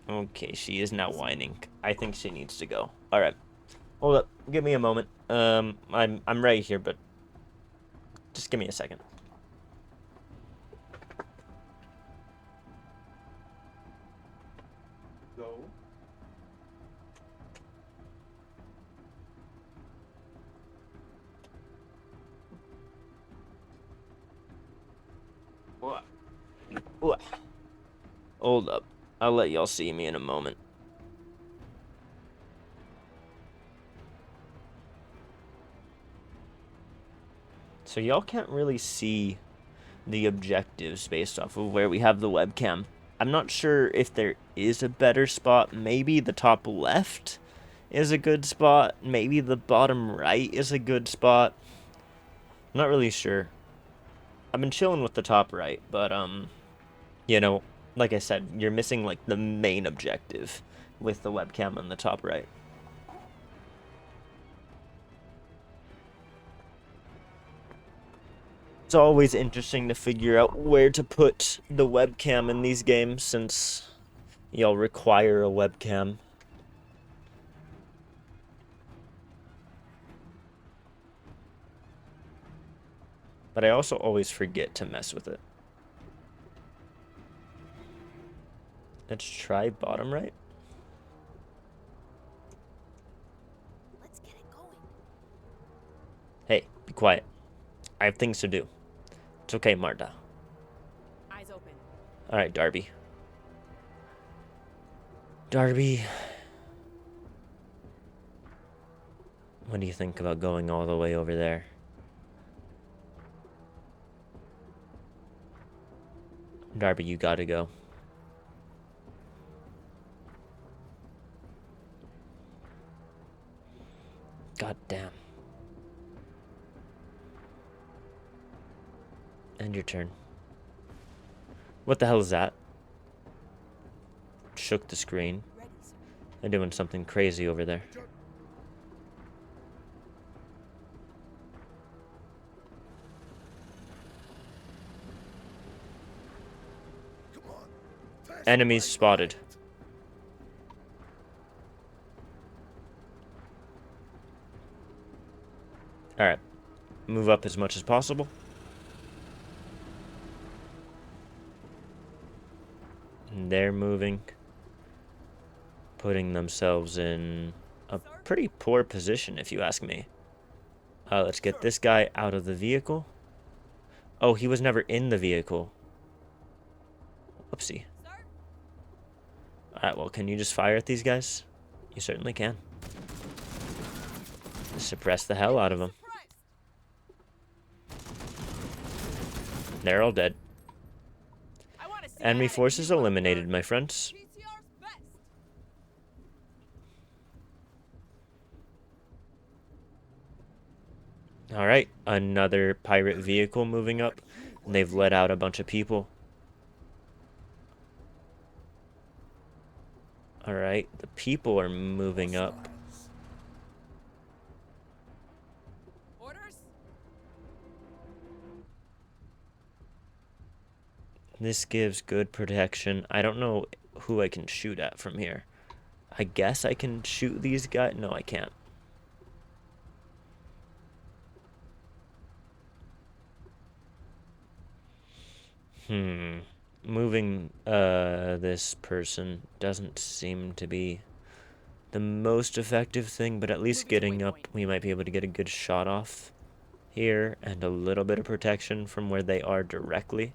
Okay, she is now whining. I think she needs to go. Alright. Hold up. Give me a moment. I'm right here, but just give me a second. Go. What? Hold up. I'll let y'all see me in a moment. So y'all can't really see the objectives based off of where we have the webcam. I'm not sure if there is a better spot. Maybe the top left is a good spot. Maybe the bottom right is a good spot. I'm not really sure. I've been chilling with the top right, but you know, like I said, you're missing like the main objective with the webcam on the top right. It's always interesting to figure out where to put the webcam in these games since y'all require a webcam. But I also always forget to mess with it. Let's try bottom right. Let's get it going. Hey, be quiet. I have things to do. It's okay, Marta. Eyes open. Alright, Darby. Darby. What do you think about going all the way over there? Darby, you gotta go. God damn. End your turn. What the hell is that? Shook the screen. Ready, sir. They're doing something crazy over there. Come on. Fast Enemies away. spotted. Alright. Move up as much as possible. And they're moving. Putting themselves in a pretty poor position, if you ask me. Let's get this guy out of the vehicle. Oh, he was never in the vehicle. Whoopsie. Sir? Alright, well, can you just fire at these guys? You certainly can. Suppress the hell out of them. Suppressed. They're all dead. I want to see Enemy how to forces keep up eliminated, your my friends. PTR's best. Alright, another pirate vehicle moving up. And they've let out a bunch of people. Alright, the people are moving up. Orders? This gives good protection. I don't know who I can shoot at from here. I guess I can shoot these guys. No, I can't. Moving this person doesn't seem to be the most effective thing, but at least getting up, we might be able to get a good shot off here and a little bit of protection from where they are directly.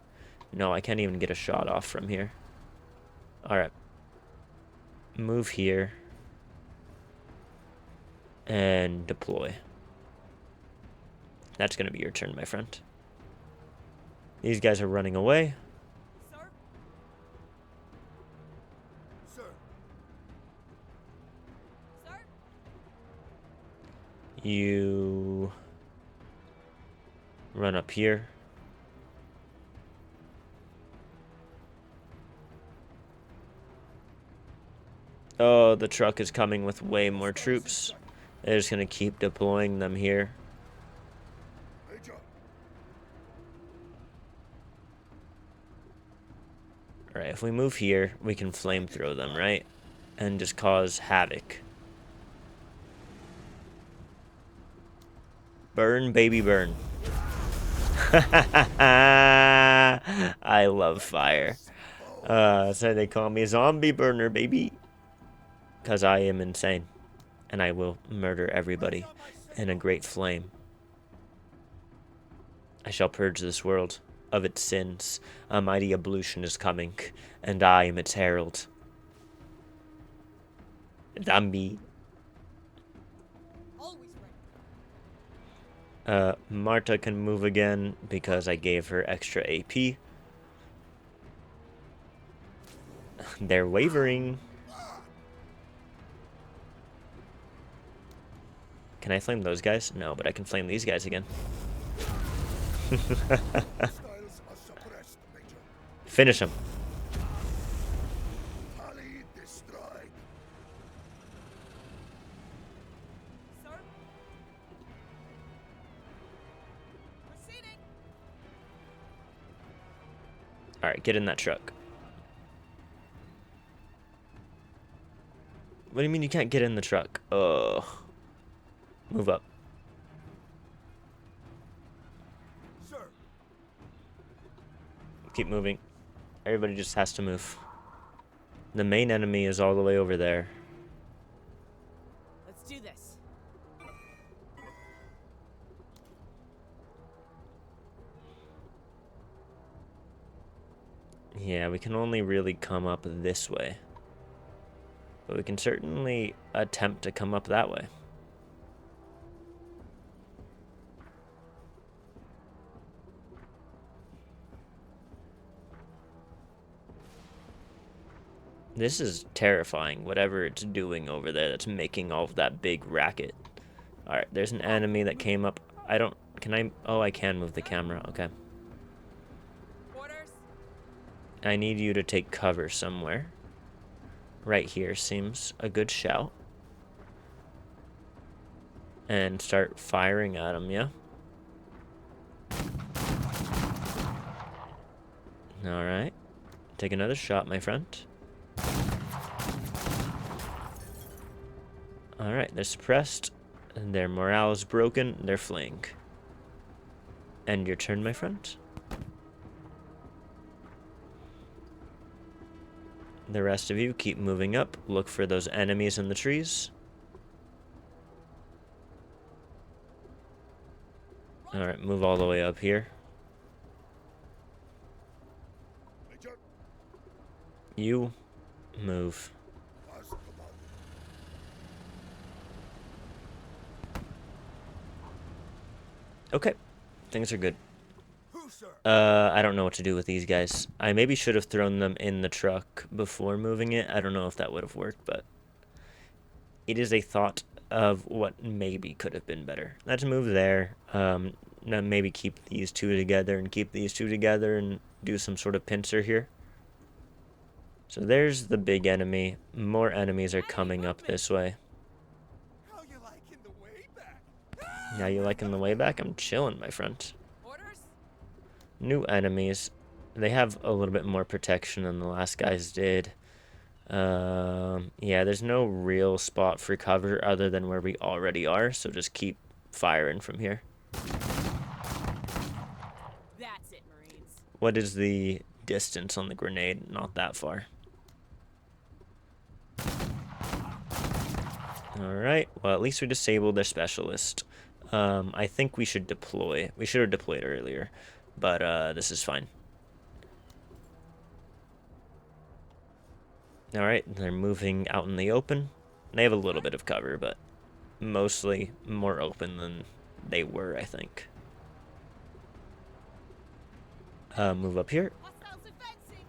No, I can't even get a shot off from here. Alright. Move here. And deploy. That's going to be your turn, my friend. These guys are running away. Sir? Sir, Sir? You run up here. Oh, the truck is coming with way more troops. They're just going to keep deploying them here. Major, Alright, if we move here, we can flamethrow them, right? And just cause havoc. Burn, baby, burn. I love fire. So they call me Zombie Burner, baby. Because I am insane. And I will murder everybody in a great flame. I shall purge this world of its sins. A mighty ablution is coming, and I am its herald. Zombie. Always ready. Marta can move again because I gave her extra AP. They're wavering. Can I flame those guys? No, but I can flame these guys again. styles are suppressed, Major. Finish him. Tally destroyed. Sir? Proceeding. Alright, get in that truck. What do you mean you can't get in the truck? Ugh. Move up. sir, Keep moving. Everybody just has to move. The main enemy is all the way over there. Let's do this. Yeah, we can only really come up this way. But we can certainly attempt to come up that way. This is terrifying, whatever it's doing over there that's making all of that big racket. Alright, there's an enemy that came up. Oh, I can move the camera. Okay. Orders? I need you to take cover somewhere. Right here seems a good shout. And start firing at him, yeah? Alright. Take another shot, my friend. Alright, they're suppressed. And their morale is broken. They're fleeing. End your turn, my friend. The rest of you keep moving up. Look for those enemies in the trees. Alright, move all the way up here. Major, You move. as commanded. Okay, things are good. Who, sir? I don't know what to do with these guys. I maybe should have thrown them in the truck before moving it. I don't know if that would have worked, but it is a thought of what maybe could have been better. Let's move there. Now maybe keep these two together and keep these two together and do some sort of pincer here. So there's the big enemy. More enemies are coming up this way. How you liking the way back? Now you liking the way back? I'm chilling, my friend. Orders? New enemies. They have a little bit more protection than the last guys did. Yeah, there's no real spot for cover other than where we already are, so just keep firing from here. That's it, Marines. What is the distance on the grenade? Not that far. Alright, well at least we disabled their specialist. I think we should deploy. We should have deployed earlier, but this is fine. Alright, they're moving out in the open. They have a little bit of cover, but mostly more open than they were, I think. Move up here. Hostiles advancing.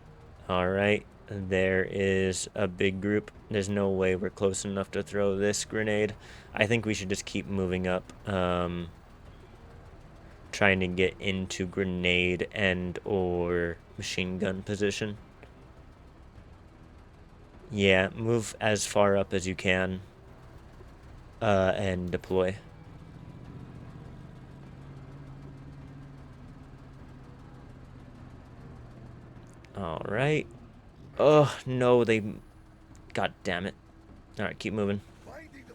Alright, there is a big group. There's no way we're close enough to throw this grenade. I think we should just keep moving up. Trying to get into grenade and or machine gun position. Yeah, move as far up as you can. And deploy. Alright. Oh, no, they... God damn it. Alright, keep moving. Finding the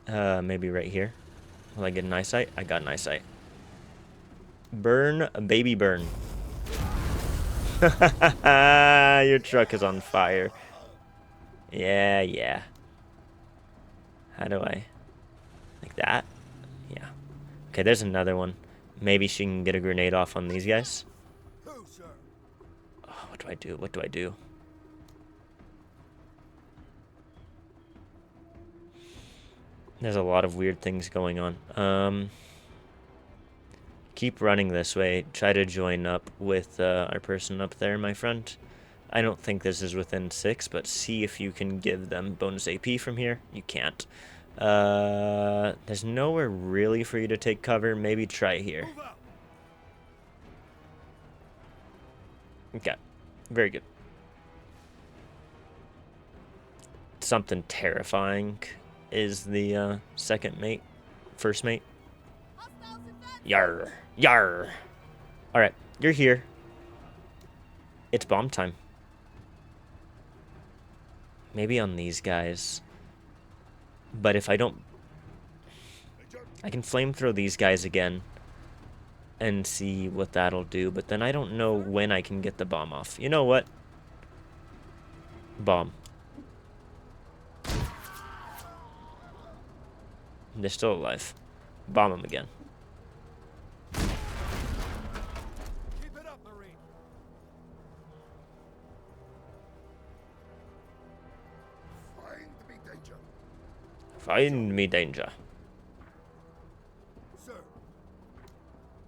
fight. Maybe right here. Will I get an eyesight? I got an eyesight. Burn, baby, burn. Your truck is on fire. Yeah, yeah. How do I... Like that? Yeah. Okay, there's another one. Maybe she can get a grenade off on these guys. Who, sir? Oh, what do I do? What do I do? There's a lot of weird things going on. Keep running this way. Try to join up with our person up there, my friend. I don't think this is within 6, but see if you can give them bonus AP from here. You can't. There's nowhere really for you to take cover. Maybe try here. Move out. Okay. Very good. Something terrifying is the second mate. First mate. Hostiles advancing. Yar. Yar. Alright, you're here. It's bomb time. Maybe on these guys. But if I don't... Major, I can flamethrow these guys again. And see what that'll do. But then I don't know when I can get the bomb off. You know what? Bomb. They're still alive. Bomb them again. Keep it up, Marine. find me danger. Find me danger. Sir.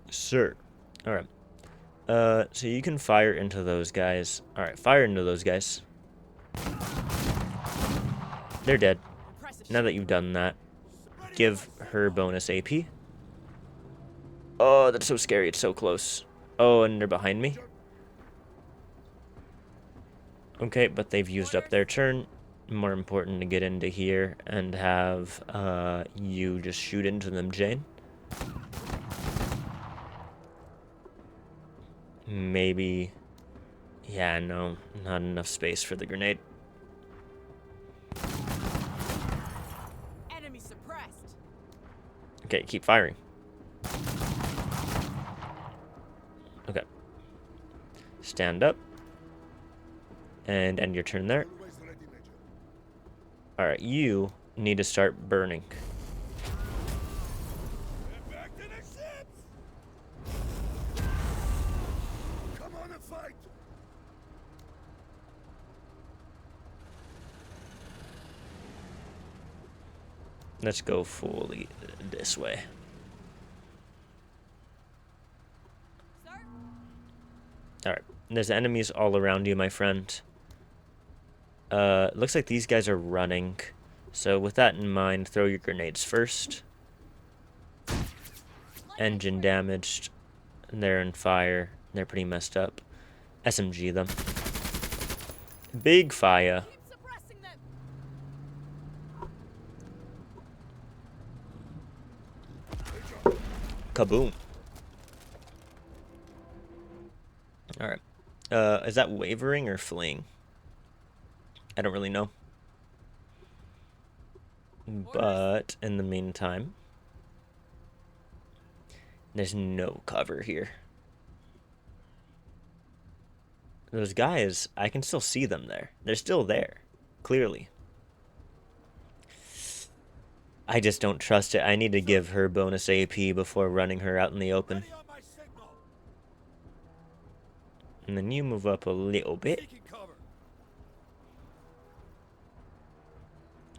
Sir. Alright. So you can fire into those guys. Alright, fire into those guys. They're dead. Impressive. Now that you've done that, give her bonus AP. Oh, that's so scary. It's so close. Oh, and they're behind me. Okay, but they've used up their turn. More important to get into here and have you just shoot into them, Jane. Maybe... Yeah, no, not enough space for the grenade. Enemy suppressed. Okay, keep firing. Okay. Stand up. And end your turn there. Always ready, Major. Alright, you need to start burning. Get back to the ships! Come on and fight! Let's go fully this way. Sir? Alright. There's enemies all around you, my friend. Looks like these guys are running. So with that in mind, throw your grenades first. Engine damaged. They're in fire. They're pretty messed up. SMG them. Big fire. Keep suppressing them. Kaboom. Alright. Is that wavering or fleeing? I don't really know. But in the meantime, there's no cover here. Those guys, I can still see them there. They're still there, clearly. I just don't trust it. I need to give her bonus AP before running her out in the open. Ready on my signal. And then you move up a little bit. Seeking cover.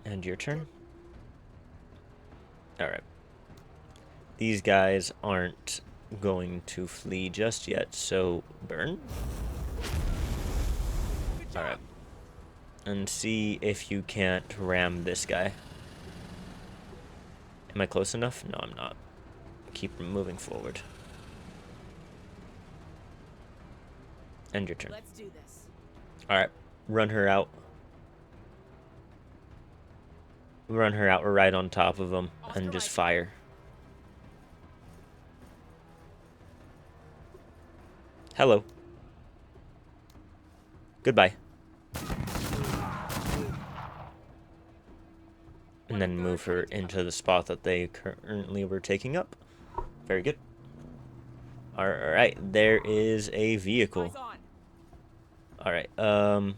And your turn. Alright. These guys aren't going to flee just yet, so burn. Alright. And see if you can't ram this guy. Am I close enough? No, I'm not. Keep moving forward. End your turn. Let's do this. Alright. Run her out. Run her out right on top of them and just fire. Hello. Goodbye. And then move her into the spot that they currently were taking up. Very good. Alright, there is a vehicle. Eyes on. Alright,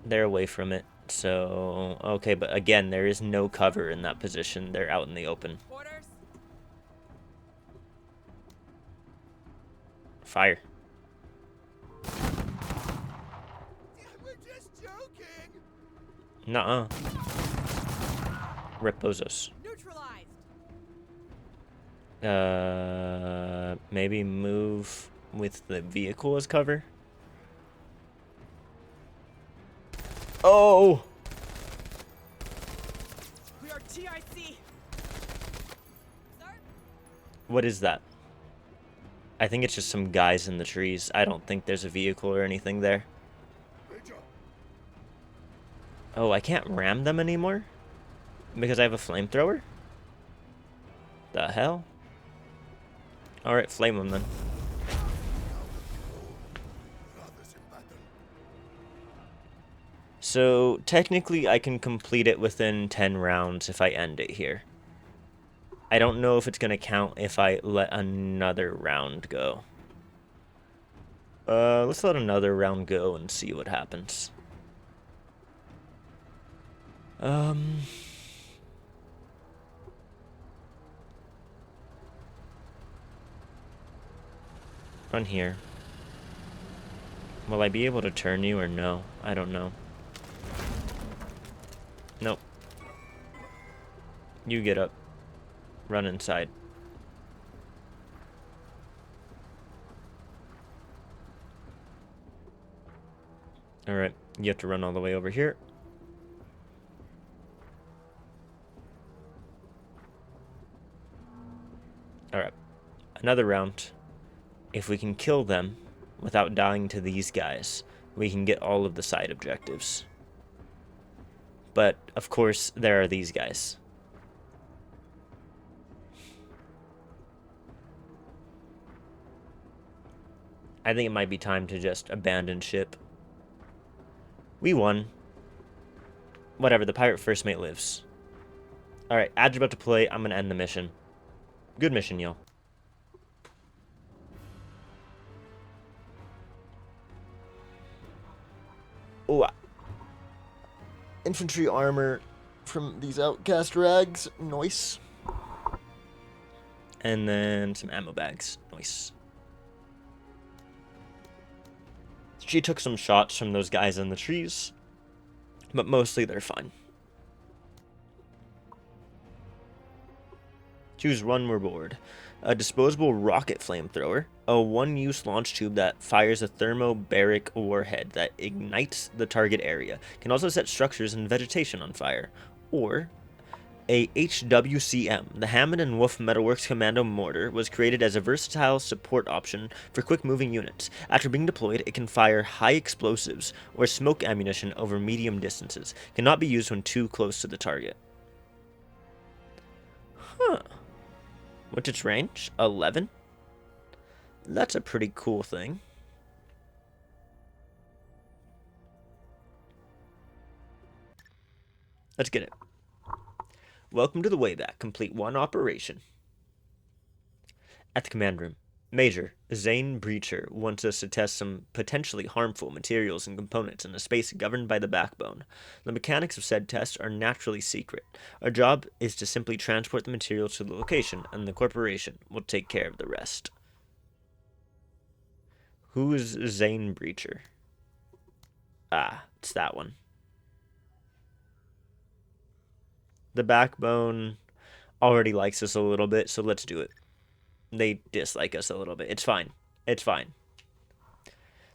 they're away from it. So, okay, but again, there is no cover in that position. They're out in the open. Orders. Fire. We're just joking! Nuh-uh. Reposos. Neutralized. Maybe move with the vehicle as cover. Oh! We are TIC. Sir? What is that? I think it's just some guys in the trees. I don't think there's a vehicle or anything there. Major, Oh, I can't ram them anymore? Because I have a flamethrower? The hell? Alright, flame them then. brothers in battle. So, technically I can complete it within 10 rounds if I end it here. I don't know if it's going to count if I let another round go. Let's let another round go and see what happens. Run here. Will I be able to turn you or no? I don't know. Nope. You get up. Run inside. Alright, you have to run all the way over here. Alright, another round. If we can kill them without dying to these guys, we can get all of the side objectives. But, of course, there are these guys. I think it might be time to just abandon ship. We won. Whatever, the pirate first mate lives. Alright, Ad's about to play. I'm going to end the mission. Good mission, y'all. Oh, infantry armor. from these outcast rags. Nice. And then some ammo bags. Nice. She took some shots from those guys in the trees, but mostly they're fine. Choose one reward. A disposable rocket flamethrower, a one-use launch tube that fires a thermobaric warhead that ignites the target area, can also set structures and vegetation on fire, or a HWCM. The Hammond and Wolf Metalworks Commando Mortar was created as a versatile support option for quick-moving units. After being deployed, it can fire high explosives or smoke ammunition over medium distances. Cannot be used when too close to the target. Huh. What's its range? 11? That's a pretty cool thing. Let's get it. Welcome to the Wayback. Complete one operation. At the command room, Major Zane Breacher wants us to test some potentially harmful materials and components in a space governed by the backbone. The mechanics of said tests are naturally secret. Our job is to simply transport the materials to the location, and the corporation will take care of the rest. Who is Zane Breacher? Ah, it's that one. The backbone already likes us a little bit, so let's do it. They dislike us a little bit. It's fine. It's fine.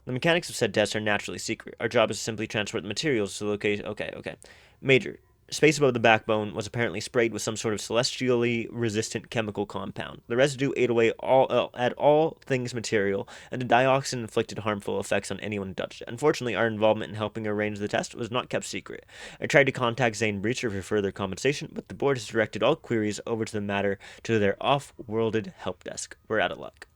The mechanics of said tests are naturally secret. Our job is to simply transport the materials to the location. Okay. Major, space above the backbone was apparently sprayed with some sort of celestially resistant chemical compound. The residue ate away at all things material, and the dioxin inflicted harmful effects on anyone who touched it. Unfortunately, our involvement in helping arrange the test was not kept secret. I tried to contact Zane Breacher for further compensation, but the board has directed all queries over to the matter to their off-worlded help desk. We're out of luck.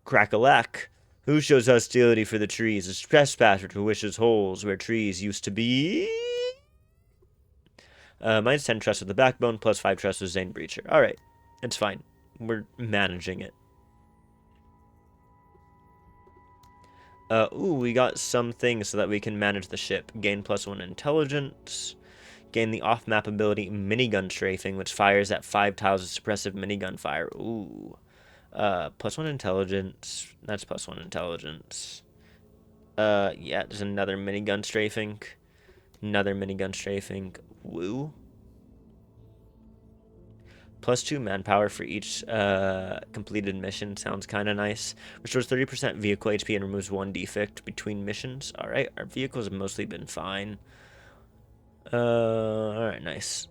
Crack-a-lack. Who shows hostility for the trees? A trespasser who wishes holes where trees used to be. Minus 10 trust with the backbone, plus 5 trust with Zane Breacher. Alright, it's fine. We're managing it. We got some things so that we can manage the ship. Gain +1 intelligence. Gain the off-map ability minigun strafing, which fires at 5 tiles of suppressive minigun fire. Ooh. +1 intelligence. That's +1 intelligence. Yeah, there's another minigun strafing. Another minigun strafing. Woo. +2 manpower for each completed mission. Sounds kind of nice. Restores 30% vehicle HP and removes 1 defect between missions. Alright, our vehicles have mostly been fine. Alright, nice.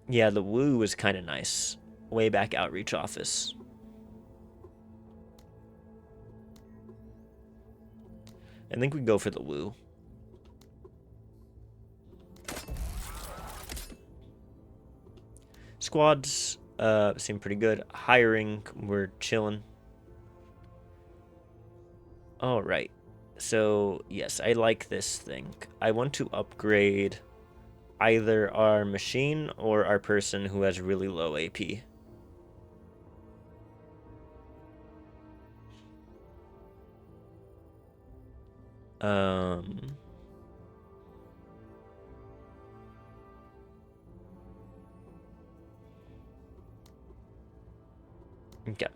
Yeah, the woo was kind of nice. Wayback Outreach Office. I think we go for the woo. Squads seem pretty good. Hiring, we're chilling. Alright. So, yes, I like this thing. I want to upgrade either our machine or our person who has really low AP. Okay.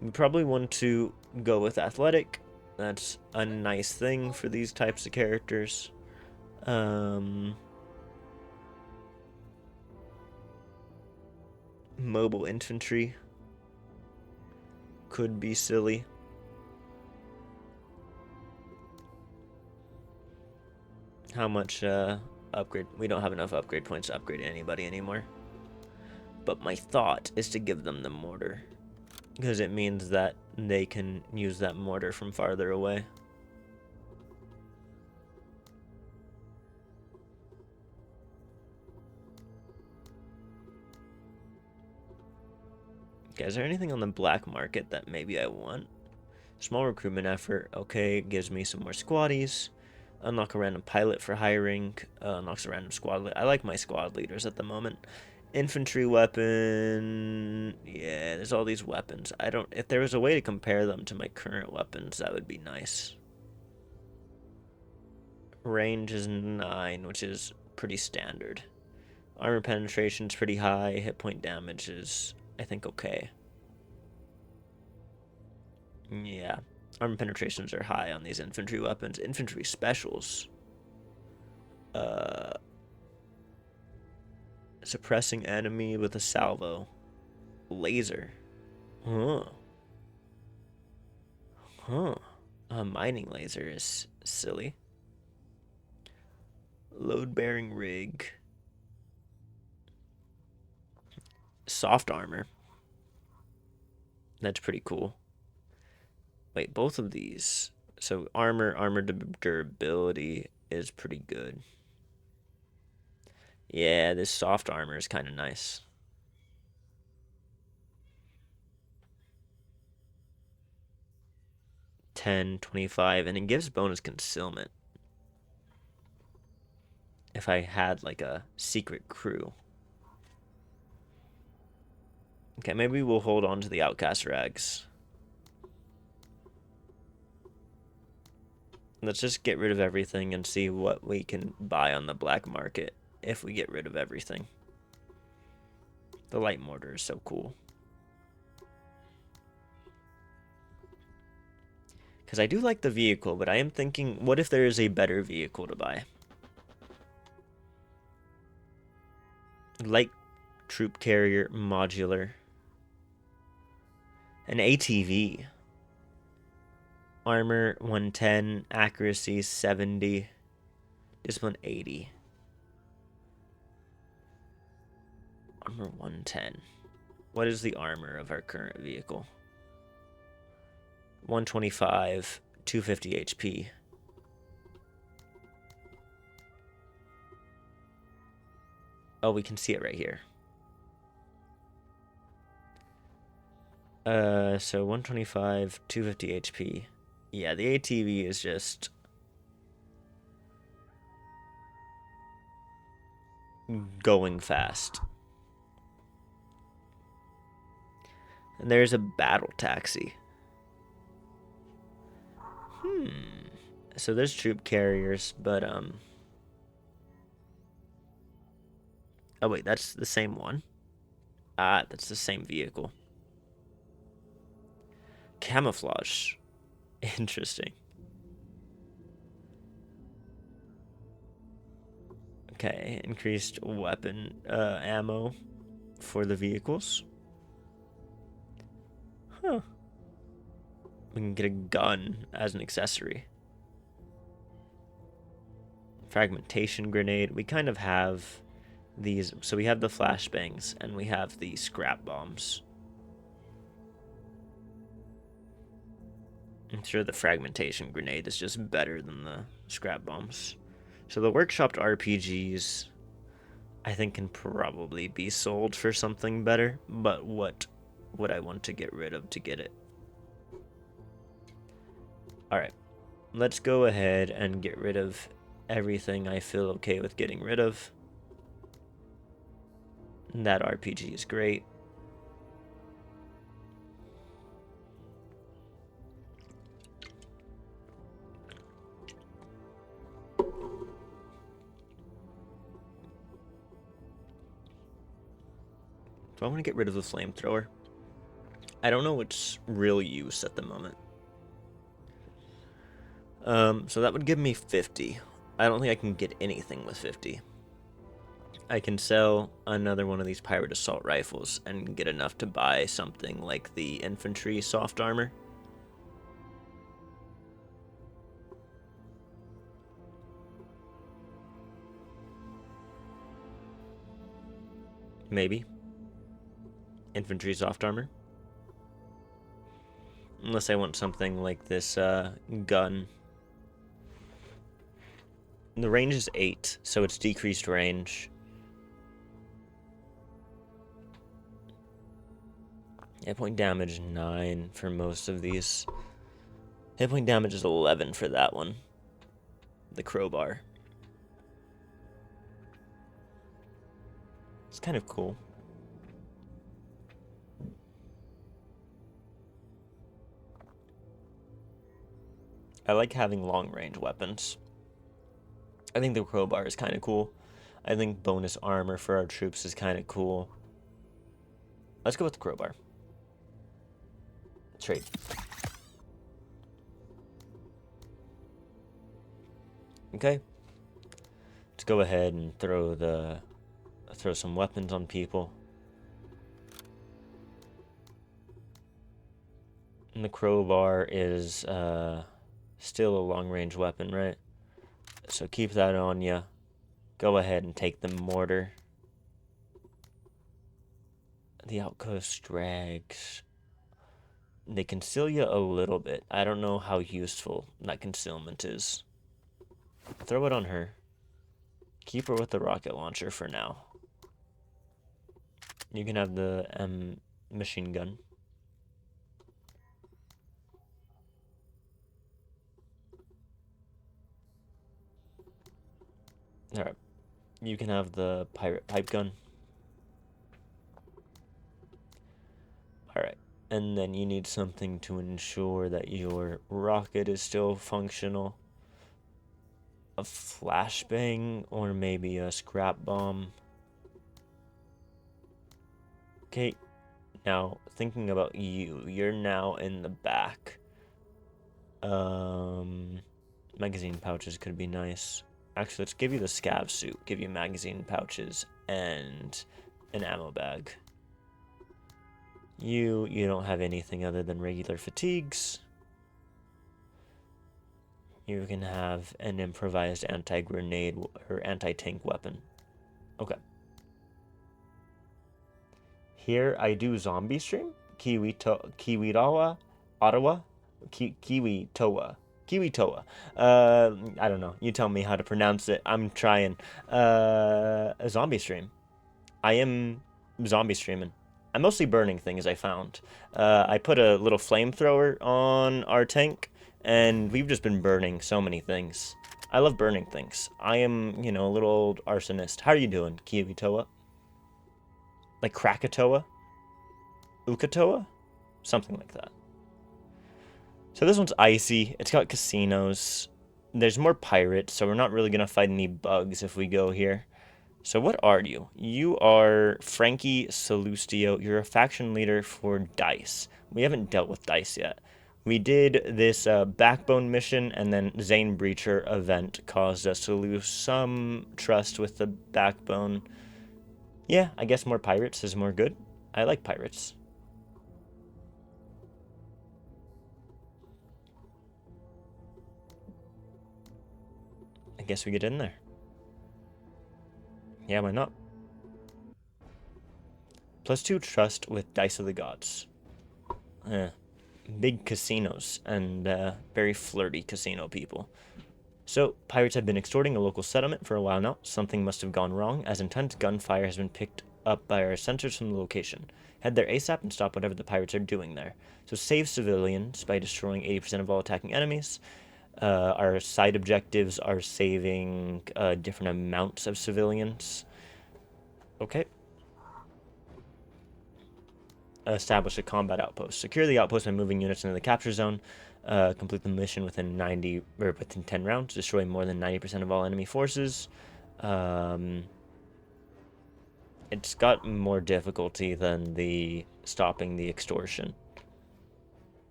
We probably want to go with athletic. That's a nice thing for these types of characters. Mobile infantry could be silly. How much upgrade? We don't have enough upgrade points to upgrade anybody anymore. But my thought is to give them the mortar, because it means that they can use that mortar from farther away. Okay, is there anything on the black market that maybe I want? Small recruitment effort. Okay, gives me some more squaddies. Unlock a random pilot for hiring. Unlocks a random squad. I like my squad leaders at the moment. Infantry weapon. Yeah, there's all these weapons. If there was a way to compare them to my current weapons, that would be nice. Range is 9, which is pretty standard. Armor penetration is pretty high. Hit point damage is, I think, okay. Yeah. Armor penetrations are high on these infantry weapons. Infantry specials. Suppressing enemy with a salvo. Laser. Huh. A mining laser is silly. Load-bearing rig. Soft armor. That's pretty cool. Wait, both of these. So armor durability is pretty good. Yeah, this soft armor is kind of nice. 10, 25, and it gives bonus concealment. If I had like a secret crew. Okay, maybe we'll hold on to the outcast rags. Let's just get rid of everything and see what we can buy on the black market if we get rid of everything. The light mortar is so cool. Because I do like the vehicle, but I am thinking, what if there is a better vehicle to buy? Light troop carrier modular. An ATV. Armor 110, accuracy 70, discipline 80. Armor 110. What is the armor of our current vehicle? 125, 250 HP. Oh, we can see it right here. So 125, 250 HP. Yeah, the ATV is just going fast. And there's a battle taxi. So there's troop carriers, but oh wait, that's the same one. Ah, that's the same vehicle. Camouflage. Interesting. Okay, increased weapon ammo for the vehicles. Huh. We can get a gun as an accessory. Fragmentation grenade. We kind of have these. So we have the flashbangs and we have the scrap bombs. I'm sure the fragmentation grenade is just better than the scrap bombs. So the workshopped RPGs, I think, can probably be sold for something better, but what would I want to get rid of to get it? Alright, let's go ahead and get rid of everything I feel okay with getting rid of. That RPG is great. Do I want to get rid of the flamethrower? I don't know its real use at the moment. So that would give me 50. I don't think I can get anything with 50. I can sell another one of these pirate assault rifles and get enough to buy something like the infantry soft armor. Maybe. Infantry soft armor. Unless I want something like this gun. The range is 8, so it's decreased range. Hit point damage 9 for most of these. Hit point damage is 11 for that one. The crowbar. It's kind of cool. I like having long range weapons. I think the crowbar is kind of cool. I think bonus armor for our troops is kind of cool. Let's go with the crowbar. Trade. Okay. Let's go ahead and throw some weapons on people. And the crowbar is still a long-range weapon, right? So keep that on ya. Go ahead and take the mortar. The outpost drags. They conceal you a little bit. I don't know how useful that concealment is. Throw it on her. Keep her with the rocket launcher for now. You can have the machine gun. Alright. You can have the pirate pipe gun. Alright. And then you need something to ensure that your rocket is still functional. A flashbang or maybe a scrap bomb. Okay. Now, thinking about you, you're now in the back. Magazine pouches could be nice. Actually, let's give you the scav suit. Give you magazine pouches and an ammo bag. You don't have anything other than regular fatigues. You can have an improvised anti-grenade or anti-tank weapon. Okay. Here I do zombie stream. Kiwitoa. I don't know. You tell me how to pronounce it. I'm trying. A zombie stream. I am zombie streaming. I'm mostly burning things, I found. I put a little flamethrower on our tank, and we've just been burning so many things. I love burning things. I am, a little old arsonist. How are you doing, Kiwitoa? Like Krakatoa? Ukatoa? Something like that. So this one's icy. It's got casinos. There's more pirates, so we're not really going to fight any bugs if we go here. So what are you? You are Frankie Salustio. You're a faction leader for DICE. We haven't dealt with DICE yet. We did this Backbone mission, and then Zane Breacher event caused us to lose some trust with the Backbone. Yeah, I guess more pirates is more good. I like pirates. I guess we get in there. Yeah, why not? +2 trust with Dice of the Gods. Big casinos and very flirty casino people. So, pirates have been extorting a local settlement for a while now. Something must have gone wrong, as intense gunfire has been picked up by our sensors from the location. Head there ASAP and stop whatever the pirates are doing there. So save civilians by destroying 80% of all attacking enemies. Our side objectives are saving different amounts of civilians. Okay. Establish a combat outpost. Secure the outpost by moving units into the capture zone. Complete the mission within 10 rounds. Destroy more than 90% of all enemy forces. It's got more difficulty than the stopping the extortion.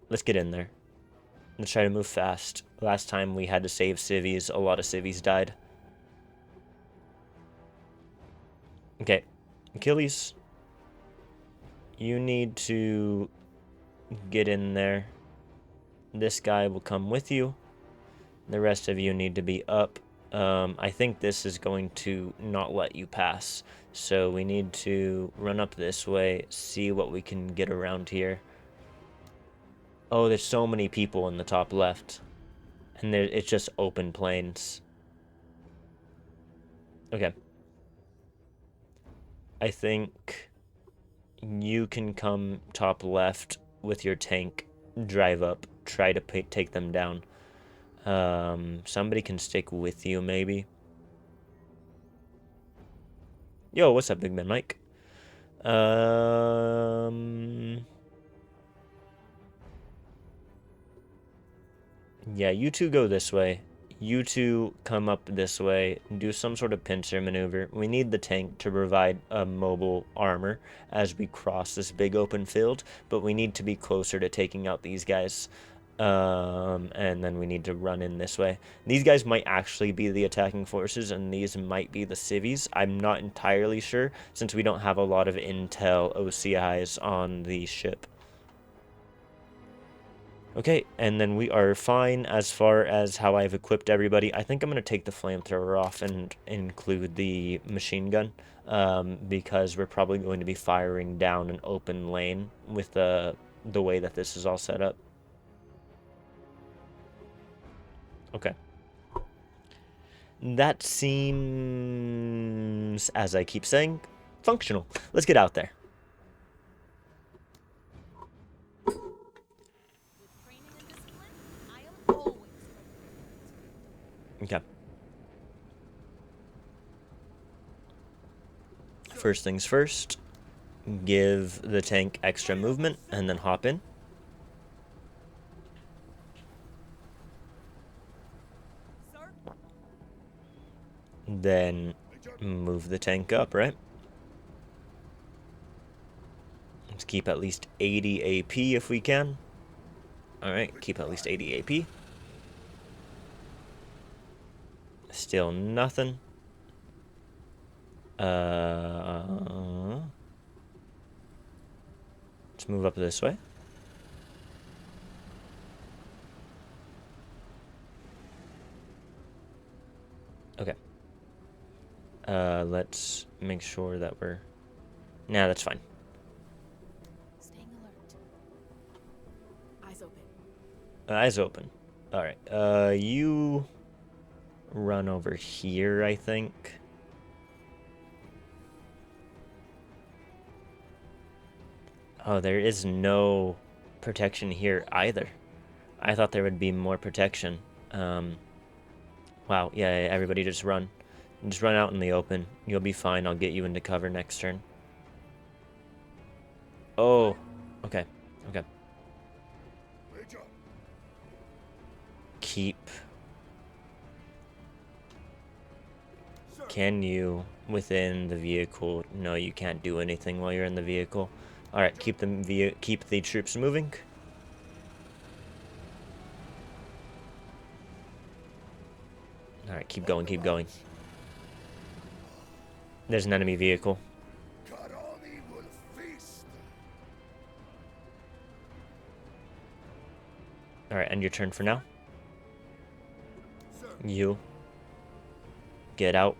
Let's get in there. Let's try to move fast. Last time we had to save civvies. A lot of civvies died. Okay. Achilles. You need to get in there. This guy will come with you. The rest of you need to be up. I think this is going to not let you pass. So we need to run up this way, see what we can get around here. Oh, there's so many people in the top left. And it's just open plains. Okay. I think you can come top left with your tank, drive up, try to take them down. Somebody can stick with you, maybe. Yo, what's up, Big Man Mike? Yeah, you two go this way. You two come up this way, do some sort of pincer maneuver. We need the tank to provide a mobile armor as we cross this big open field, but we need to be closer to taking out these guys. And then we need to run in this way. These guys might actually be the attacking forces, and these might be the civvies. I'm not entirely sure, since we don't have a lot of intel OCIs on the ship. Okay, and then we are fine as far as how I've equipped everybody. I think I'm going to take the flamethrower off and include the machine gun, because we're probably going to be firing down an open lane with the way that this is all set up. Okay. That seems, as I keep saying, functional. Let's get out there. With training and discipline, I am always ready. Okay. First things first, give the tank extra movement and then hop in. Sir, Then move the tank up, right? Let's keep at least 80 AP if we can. Alright, keep at least 80 AP. Still nothing. Let's move up this way. Okay. Let's make sure that we're... Nah, that's fine. staying alert. Eyes open. Eyes open. Alright. You run over here, I think. Oh, there is no protection here either. I thought there would be more protection. Wow, yeah, everybody just run. Just run out in the open. You'll be fine. I'll get you into cover next turn. Oh, okay, okay. Major, Keep. Can you, within the vehicle? No, you can't do anything while you're in the vehicle. All right, keep the troops moving. All right, keep going, keep going. There's an enemy vehicle. Karani will feast. All right, end your turn for now. Sir, You get out.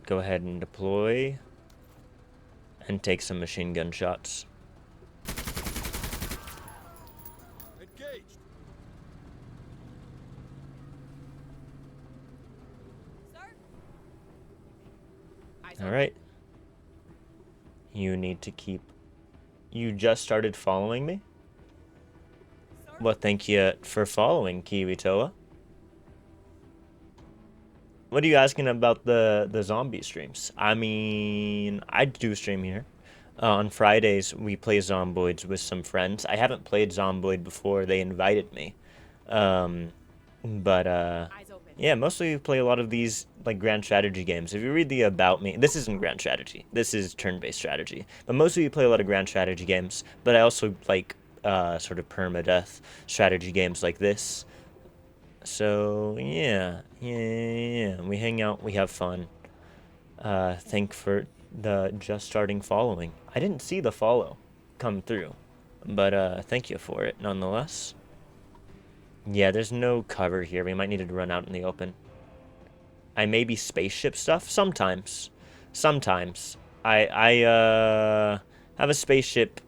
Go ahead and deploy and take some machine gun shots. Engaged. Sir? Eyes All right. You need to keep... You just started following me? Sir? Well, thank you for following, Kiwitoa. What are you asking about the zombie streams? I mean, I do stream here. On Fridays, we play Zomboids with some friends. I haven't played Zomboid before. They invited me. But, Eyes open. yeah, mostly we play a lot of these, like, grand strategy games. If you read the About Me... This isn't grand strategy. This is turn-based strategy. But mostly we play a lot of grand strategy games. But I also like, sort of permadeath strategy games like this. So, yeah. We hang out, we have fun. Thank for the just starting following. I didn't see the follow come through, but thank you for it nonetheless. Yeah, there's no cover here. We might need to run out in the open. I may be spaceship stuff sometimes. Sometimes. I have a spaceship.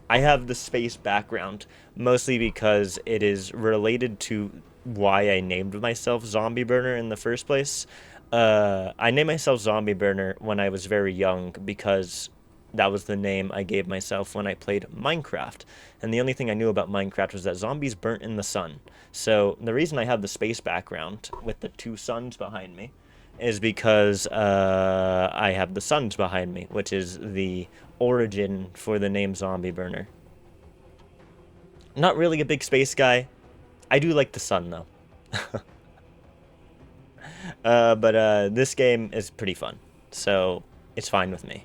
I have the space background, mostly because it is related to why I named myself Zombie Burner in the first place. I named myself Zombie Burner when I was very young because That was the name I gave myself when I played Minecraft. And the only thing I knew about Minecraft was that zombies burnt in the sun. So the reason I have the space background with the two suns behind me is because I have the suns behind me, which is the origin for the name Zombie Burner. Not really a big space guy. I do like the sun, though. But this game is pretty fun, so it's fine with me.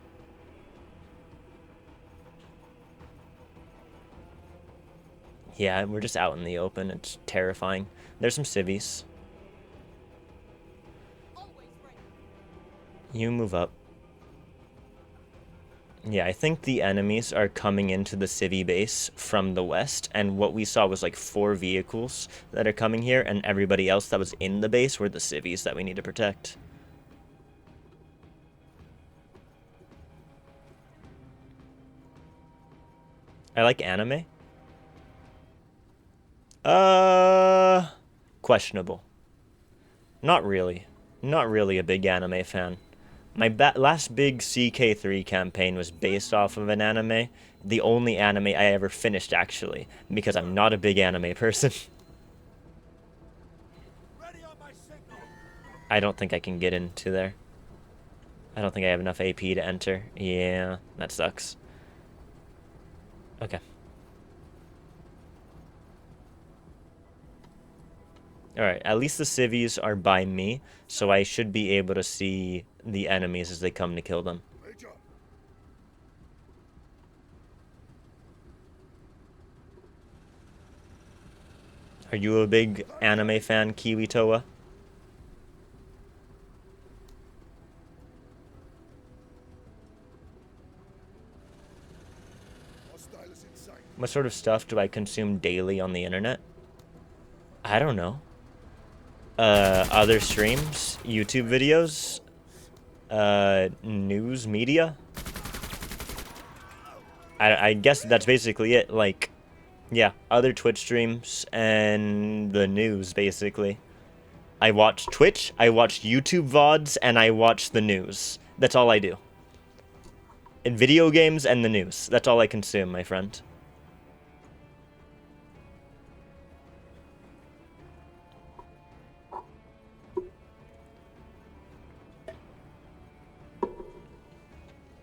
Yeah, we're just out in the open. It's terrifying. There's some civvies. Always ready. You move up. Yeah, I think the enemies are coming into the civvy base from the west, and what we saw was like 4 vehicles that are coming here, and everybody else that was in the base were the civvies that we need to protect. I like anime. Questionable. Not really. Not really a big anime fan. My last big CK3 campaign was based off of an anime. The only anime I ever finished, actually, because I'm not a big anime person. Ready on my signal. I don't think I can get into there. I don't think I have enough AP to enter. Yeah, that sucks. Okay. Alright, at least the civvies are by me, so I should be able to see the enemies as they come to kill them. Major, Are you a big anime fan, Kiwi Toa? hostile is in sight. What sort of stuff do I consume daily on the internet? I don't know. Other streams, YouTube videos, news media. I guess that's basically it. Like, yeah, other Twitch streams and the news, basically. I watch Twitch, I watch YouTube VODs, and I watch the news. That's all I do. And video games and the news. That's all I consume, my friend.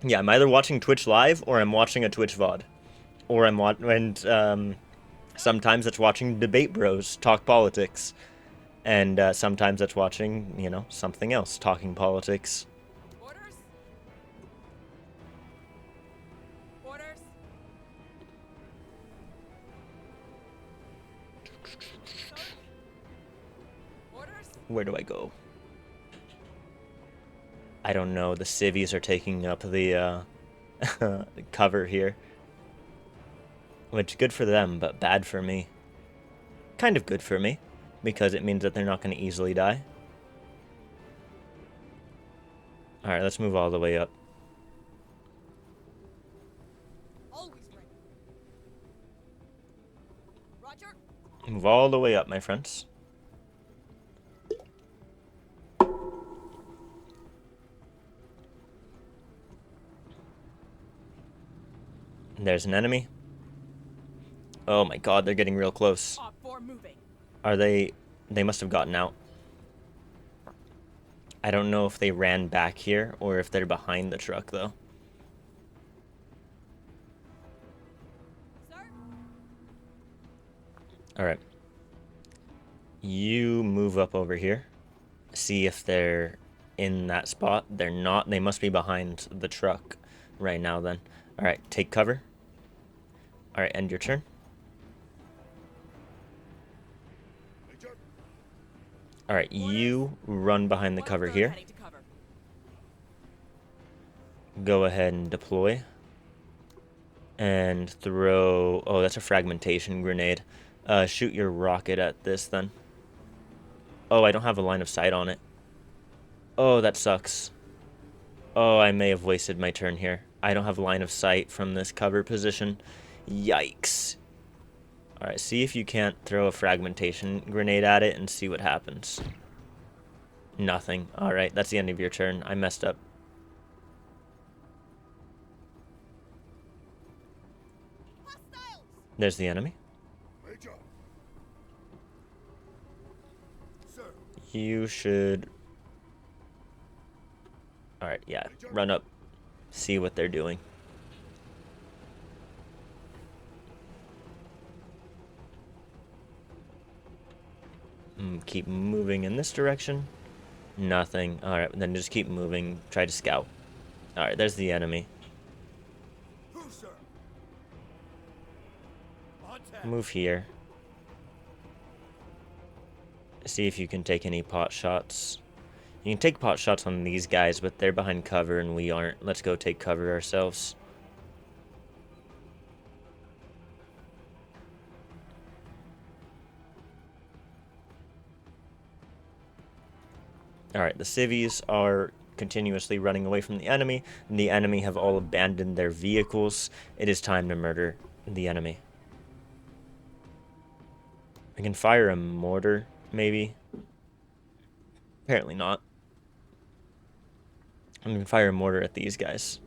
Yeah, I'm either watching Twitch live or I'm watching a Twitch VOD. Or sometimes it's watching Debate Bros talk politics. And sometimes it's watching, you know, something else talking politics. Orders? Orders? Sir? Orders? Where do I go? I don't know. The civvies are taking up the cover here. Which, good for them, but bad for me. Kind of good for me, because it means that they're not going to easily die. Alright, let's move all the way up. Always ready. Roger? Move all the way up, my friends. There's an enemy. Oh my god, they're getting real close. Op 4 moving. Are they... They must have gotten out. I don't know if they ran back here or if they're behind the truck, though. Sir? Alright. You move up over here. See if they're in that spot. They're not. They must be behind the truck right now, then. Alright, take cover. Alright, end your turn. Major, Alright, you run behind the cover here. Heading to cover. Go ahead and deploy. And throw... Oh, that's a fragmentation grenade. Shoot your rocket at this, then. Oh, I don't have a line of sight on it. Oh, that sucks. Oh, I may have wasted my turn here. I don't have line of sight from this cover position. Yikes. Alright, see if you can't throw a fragmentation grenade at it and see what happens. Nothing. Alright, that's the end of your turn. I messed up. There's the enemy. Major. Sir. You should... Alright, yeah. Run up. See what they're doing. Keep moving in this direction. Nothing. Alright, then just keep moving. Try to scout. Alright, there's the enemy. Who, sir? On tap. Move here. See if you can take any pot shots. You can take pot shots on these guys, but they're behind cover and we aren't. Let's go take cover ourselves. Alright, the civvies are continuously running away from the enemy, and the enemy have all abandoned their vehicles. It is time to murder the enemy. I can fire a mortar, maybe. Apparently not. I'm gonna fire a mortar at these guys.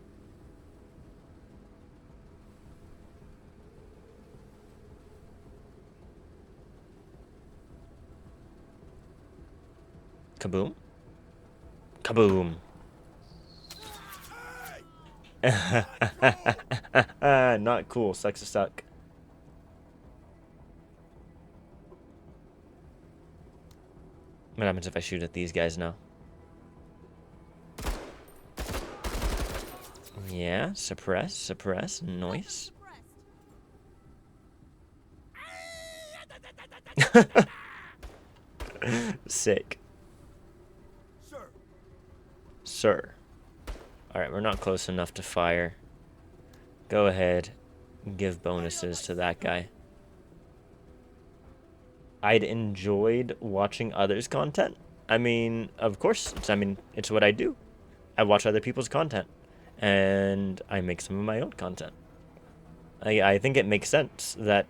Kaboom. Kaboom. Not cool. Sucks to suck. What happens if I shoot at these guys now? Yeah, suppress, suppress, noise. Sick. Sir. Sir. Alright, we're not close enough to fire. Go ahead. Give bonuses to that guy. I'd enjoyed watching others' content. I mean, of course, it's what I do. I watch other people's content. And I make some of my own content. I think it makes sense that,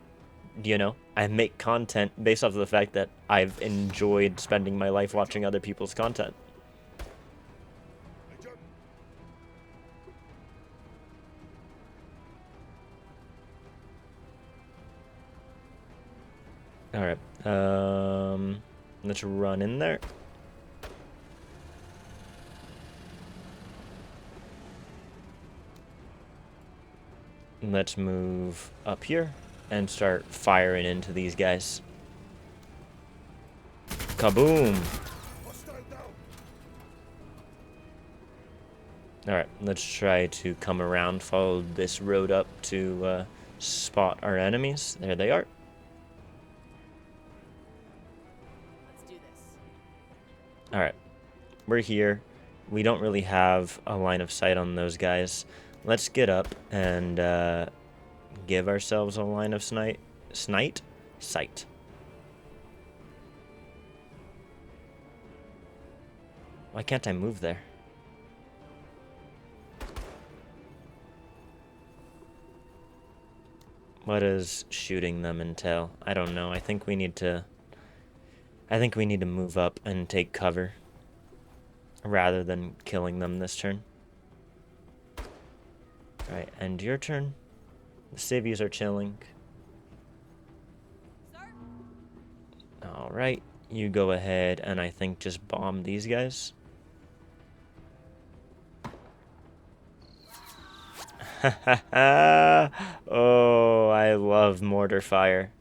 you know, I make content based off of the fact that I've enjoyed spending my life watching other people's content. Major. Alright, let's run in there. Let's move up here and start firing into these guys. Kaboom! Hostile down. Alright, let's try to come around, follow this road up to spot our enemies. There they are. Let's do this. Alright, we're here. We don't really have a line of sight on those guys. Let's get up and give ourselves a line of sight. Why can't I move there? What does shooting them entail? I don't know. I think we need to move up and take cover rather than killing them this turn. Alright, end your turn. The civvies are chilling. Sir? Alright, you go ahead and I think just bomb these guys. Oh, I love mortar fire.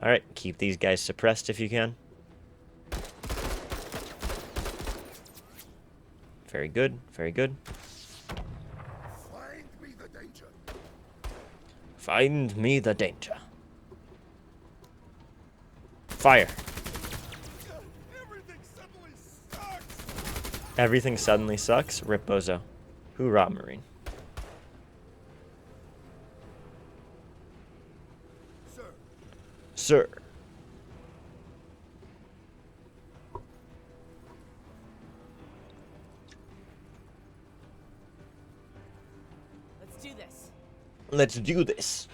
Alright, keep these guys suppressed if you can. Very good, very good. Find me the danger. Find me the danger. Fire. Everything suddenly sucks. Everything suddenly sucks. Rip Bozo. Hoorah, Marine. Sir. Sir. Let's do this. Let's do this.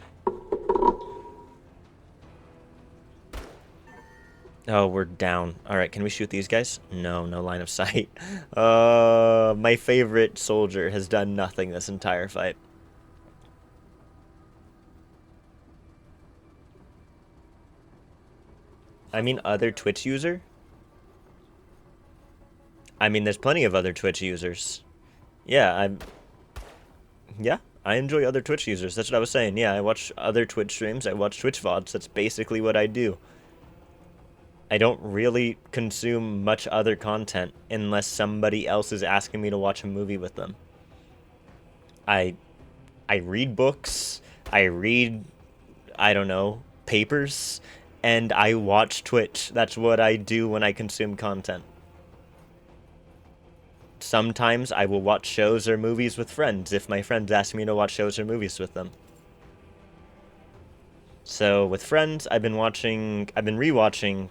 Oh, we're down. Alright, can we shoot these guys? No, no line of sight. My favorite soldier has done nothing this entire fight. I mean other Twitch user? I mean, there's plenty of other Twitch users. Yeah, yeah, I enjoy other Twitch users. That's what I was saying. Yeah, I watch other Twitch streams. I watch Twitch VODs. That's basically what I do. I don't really consume much other content unless somebody else is asking me to watch a movie with them. I read books. I read, I don't know, papers, and I watch Twitch. That's what I do when I consume content. Sometimes I will watch shows or movies with friends if my friends ask me to watch shows or movies with them. So with friends, I've been rewatching,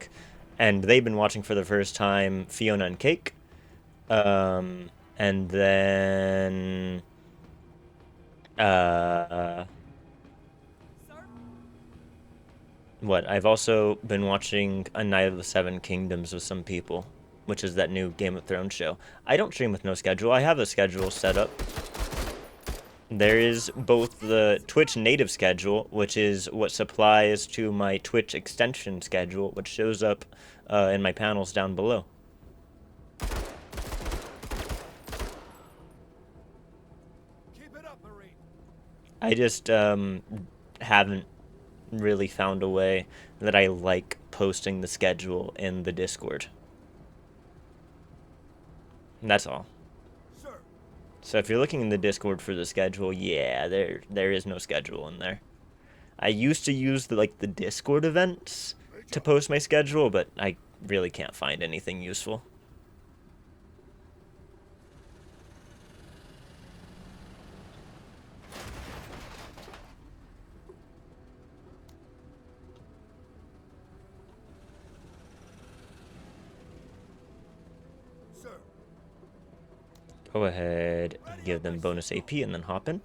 and they've been watching for the first time Fiona and Cake. And then Sir? what? I've also been watching A Night of the Seven Kingdoms with some people, which is that new Game of Thrones show. I don't stream with no schedule. I have a schedule set up. There is both the Twitch native schedule, which is what supplies to my Twitch extension schedule, which shows up in my panels down below. Keep it up, Marine. I just haven't really found a way that I like posting the schedule in the Discord. That's all. Sir. So if you're looking in the Discord for the schedule, yeah, there is no schedule in there. I used to use the Discord events to post my schedule, but I really can't find anything useful. Sir. Go ahead and give them bonus AP and then hop in.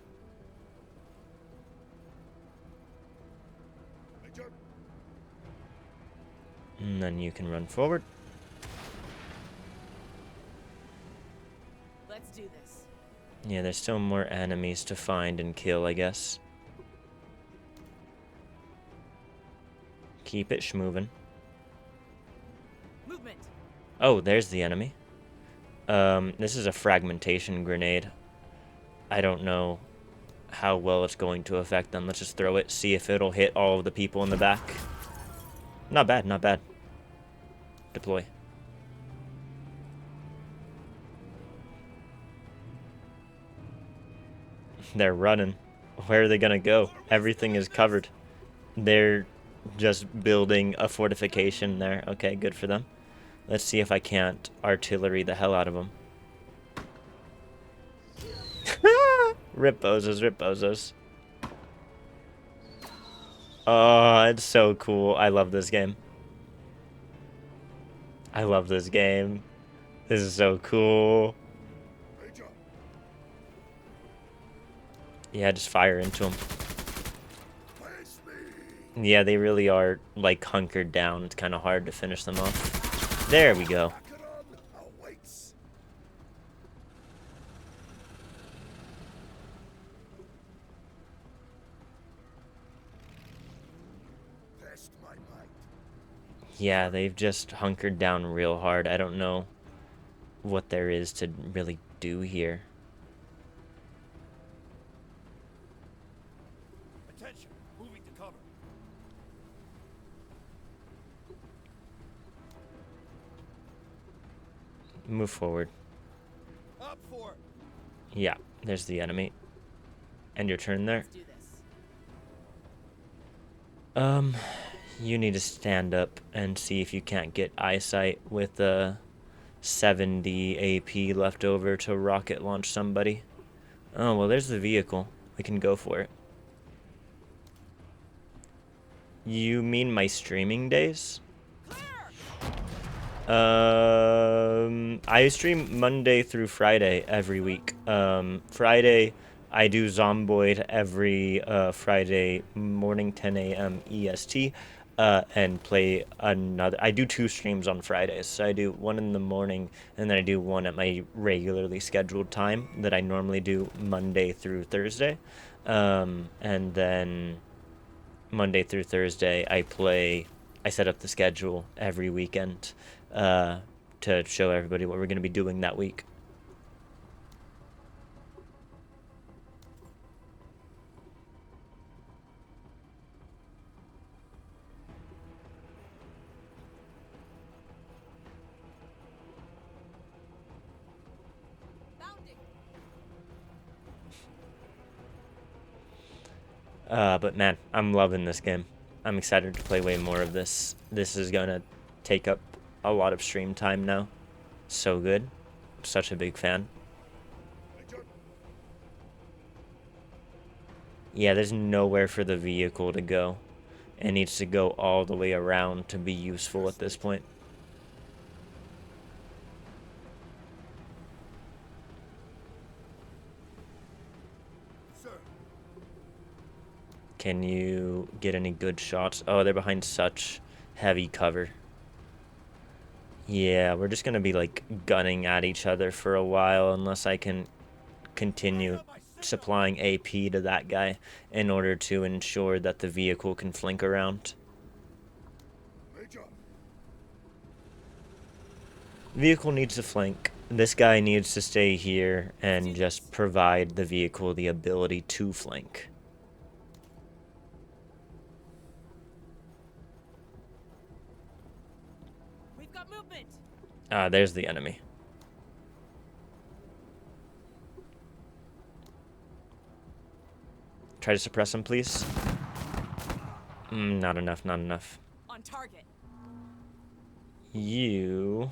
Major. And then you can run forward. Let's do this. Yeah, there's still more enemies to find and kill, I guess. Keep it schmovin'. Movement. Oh, there's the enemy. This is a fragmentation grenade. I don't know how well it's going to affect them. Let's just throw it, see if it'll hit all of the people in the back. Not bad, not bad. Deploy. They're running. Where are they gonna go? Everything is covered. They're just building a fortification there. Okay, good for them. Let's see if I can't artillery the hell out of them. Rip bozos, rip bozos. Oh, it's so cool. I love this game. I love this game. This is so cool. Major. Yeah, just fire into them. Face me. Yeah, they really are, like, hunkered down. It's kind of hard to finish them off. There we go. Macaron awaits. Test my might. Yeah, they've just hunkered down real hard. I don't know what there is to really do here. Attention. Moving to cover. Move forward. Up for it. Yeah, there's the enemy. End your turn there. Let's do this. You need to stand up and see if you can't get eyesight with a 70 AP left over to rocket launch somebody. Oh, well, there's the vehicle. We can go for it. You mean my streaming days? I stream Monday through Friday every week. Friday, I do Zomboid every Friday morning, 10 a.m. EST, and play another. I do 2 streams on Fridays. So I do one in the morning, and then I do one at my regularly scheduled time that I normally do Monday through Thursday. And then Monday through Thursday, I play I set up the schedule every weekend to show everybody what we're going to be doing that week. Bounding. But man, I'm loving this game. I'm excited to play way more of this. This is gonna take up a lot of stream time now. So good. I'm such a big fan. Yeah, there's nowhere for the vehicle to go. It needs to go all the way around to be useful at this point. Sir, Can you get any good shots? Oh, they're behind such heavy cover. Yeah, we're just gonna be like gunning at each other for a while unless I can continue supplying AP to that guy in order to ensure that the vehicle can flank around. Major. Vehicle needs to flank. This guy needs to stay here and just provide the vehicle the ability to flank. We've got movement. Ah, there's the enemy. Try to suppress him, please. Not enough, not enough. On target. You...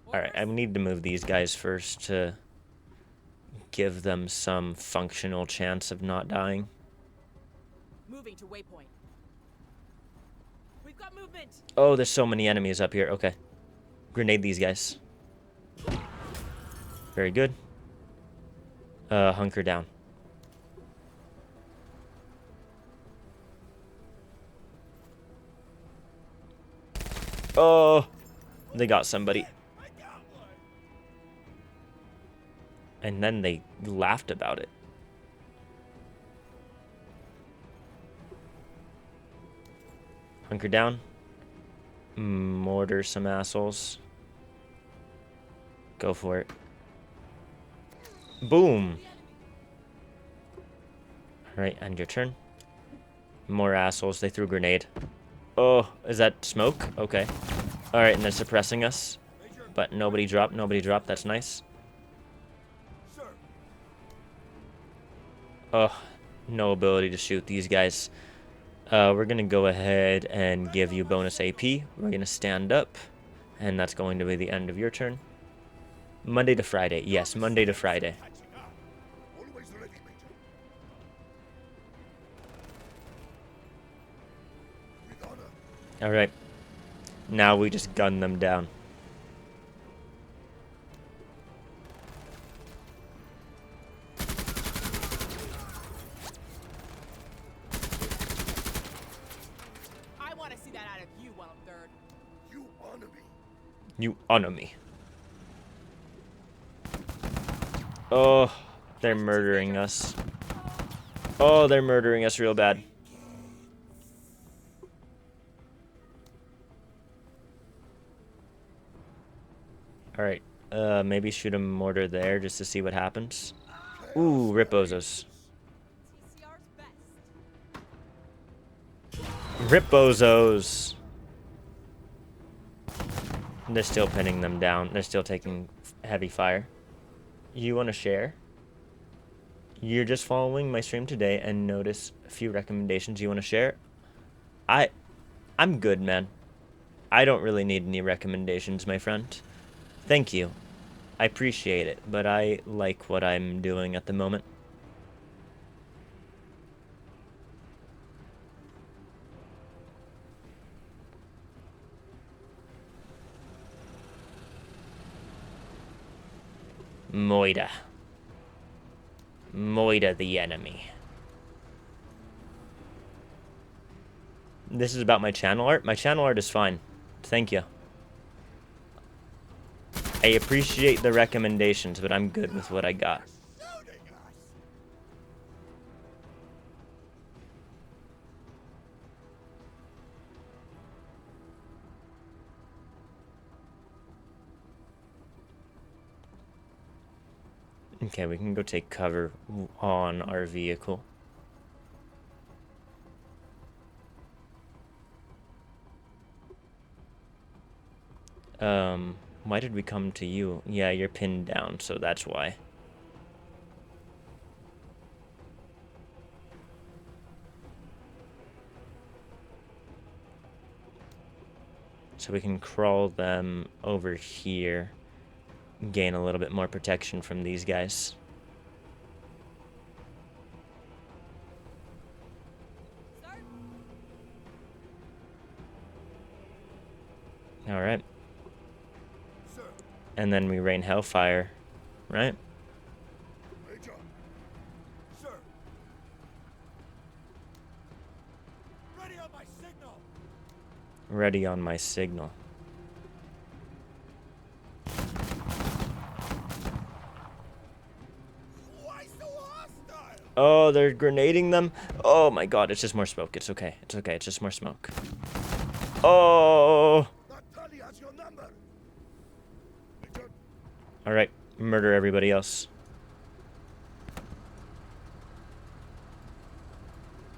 Alright, I need to move these guys first to give them some functional chance of not dying. Moving to waypoint. We've got movement. Oh, there's so many enemies up here. Okay. Grenade these guys. Very good. Hunker down. Oh, they got somebody. And then they laughed about it. Hunker down. Mortar some assholes. Go for it. Boom. Alright, end your turn. More assholes. They threw a grenade. Oh, is that smoke? Okay. Alright, and they're suppressing us. But nobody dropped. Nobody dropped. That's nice. Sir. Oh, no ability to shoot these guys. We're going to go ahead and give you bonus AP. We're going to stand up. And that's going to be the end of your turn. Monday to Friday. Yes, Monday to Friday. Always ready, Major. With honor. Alright. Now we just gun them down. I want to see that out of you while I'm third. You honor me. You honor me. Oh, they're murdering us. Oh, they're murdering us real bad. Alright, maybe shoot a mortar there just to see what happens. Ooh, Ripozos. TCR's best. Ripozos! They're still pinning them down. They're still taking heavy fire. You want to share? You're just following my stream today and notice a few recommendations you want to share. I'm good, man. I don't really need any recommendations, my friend. Thank you. I appreciate it, but I like what I'm doing at the moment. Moida. Moida the enemy. This is about my channel art? My channel art is fine. Thank you. I appreciate the recommendations, but I'm good with what I got. Shooting us. Okay, we can go take cover on our vehicle. Why did we come to you? Yeah, you're pinned down, so that's why. So we can crawl them over here, gain a little bit more protection from these guys. Start. Alright. Sir, And then we rain hellfire, right? Major. Sir, Ready on my signal. Ready on my signal. why so hostile? Oh, they're grenading them. Oh my god, it's just more smoke. It's okay. It's okay. It's just more smoke. Oh! Natalie has your number. Major, Alright, murder everybody else.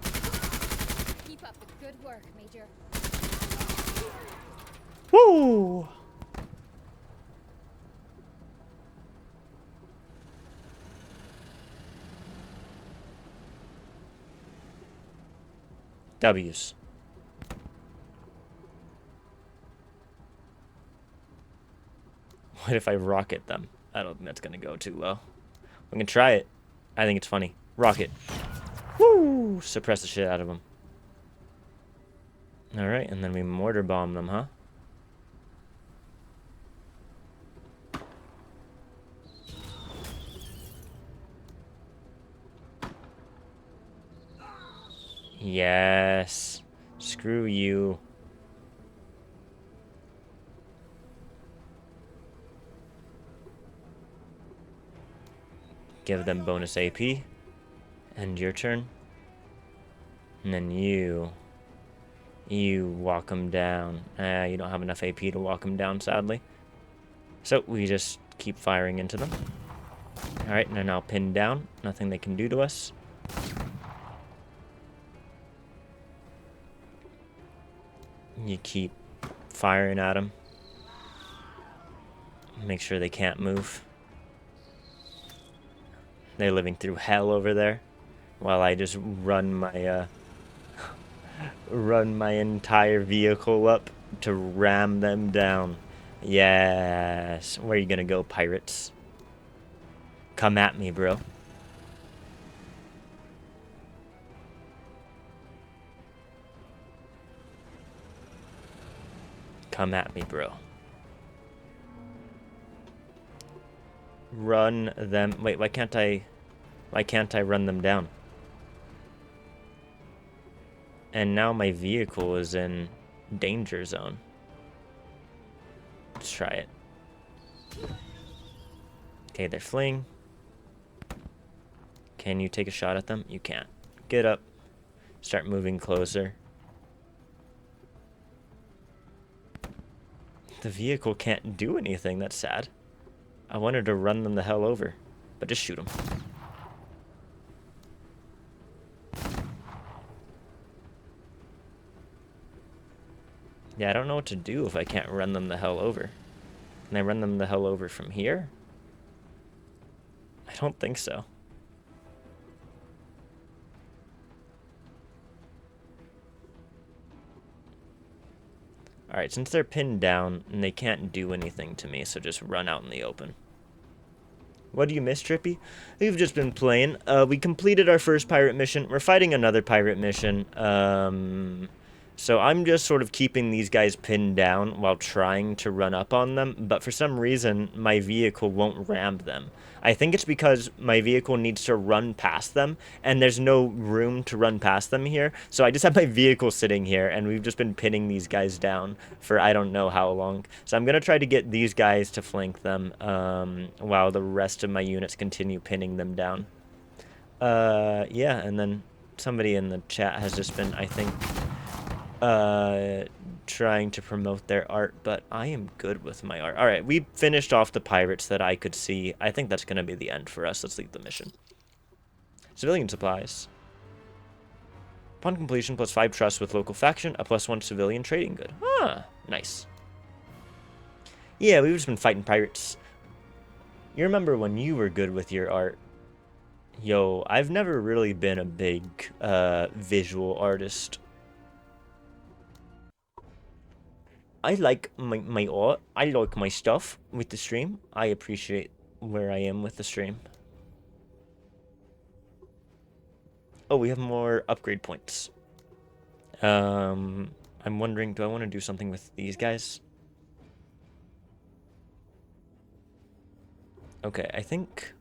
Keep up the good work, Major. Woo! W's. What if I rocket them? I don't think that's gonna go too low. We can try it. I think it's funny. Rocket. Woo! Suppress the shit out of them. Alright, and then we mortar bomb them, huh? Yes. Screw you. Give them bonus AP. End your turn. And then you walk them down. You don't have enough AP to walk them down, sadly. So we just keep firing into them. Alright, and they're now pinned down. Nothing they can do to us. You keep firing at them. Make sure they can't move. They're living through hell over there, while I just run my run my entire vehicle up to ram them down. Yes. Where are you gonna go, pirates? Come at me, bro. Come at me, bro. Run them. Wait, why can't I run them down? And now my vehicle is in danger zone. Let's try it. Okay, they're fleeing. Can you take a shot at them? You can't. Get up. Start moving closer. The vehicle can't do anything. That's sad. I wanted to run them the hell over, but just shoot them. Yeah, I don't know what to do if I can't run them the hell over. Can I run them the hell over from here? I don't think so. Alright, since they're pinned down, and they can't do anything to me, so just run out in the open. What do you miss, Trippy? We've just been playing. We completed our first pirate mission. We're fighting another pirate mission. So I'm just sort of keeping these guys pinned down while trying to run up on them, but for some reason, my vehicle won't ram them. I think it's because my vehicle needs to run past them, and there's no room to run past them here, so I just have my vehicle sitting here, and we've just been pinning these guys down for I don't know how long. So I'm going to try to get these guys to flank them, while the rest of my units continue pinning them down. Yeah, and then somebody in the chat has just been, I think, trying to promote their art, but I am good with my art. All right, we finished off the pirates that I could see. I think that's going to be the end for us. Let's leave the mission. Civilian supplies. Upon completion, +5 trust with local faction, a +1 civilian trading good. Ah, nice. Yeah, we've just been fighting pirates. You remember when you were good with your art? Yo, I've never really been a big visual artist. I like my art. I like my stuff with the stream. I appreciate where I am with the stream. Oh, we have more upgrade points. I'm wondering, do I want to do something with these guys? Okay, I think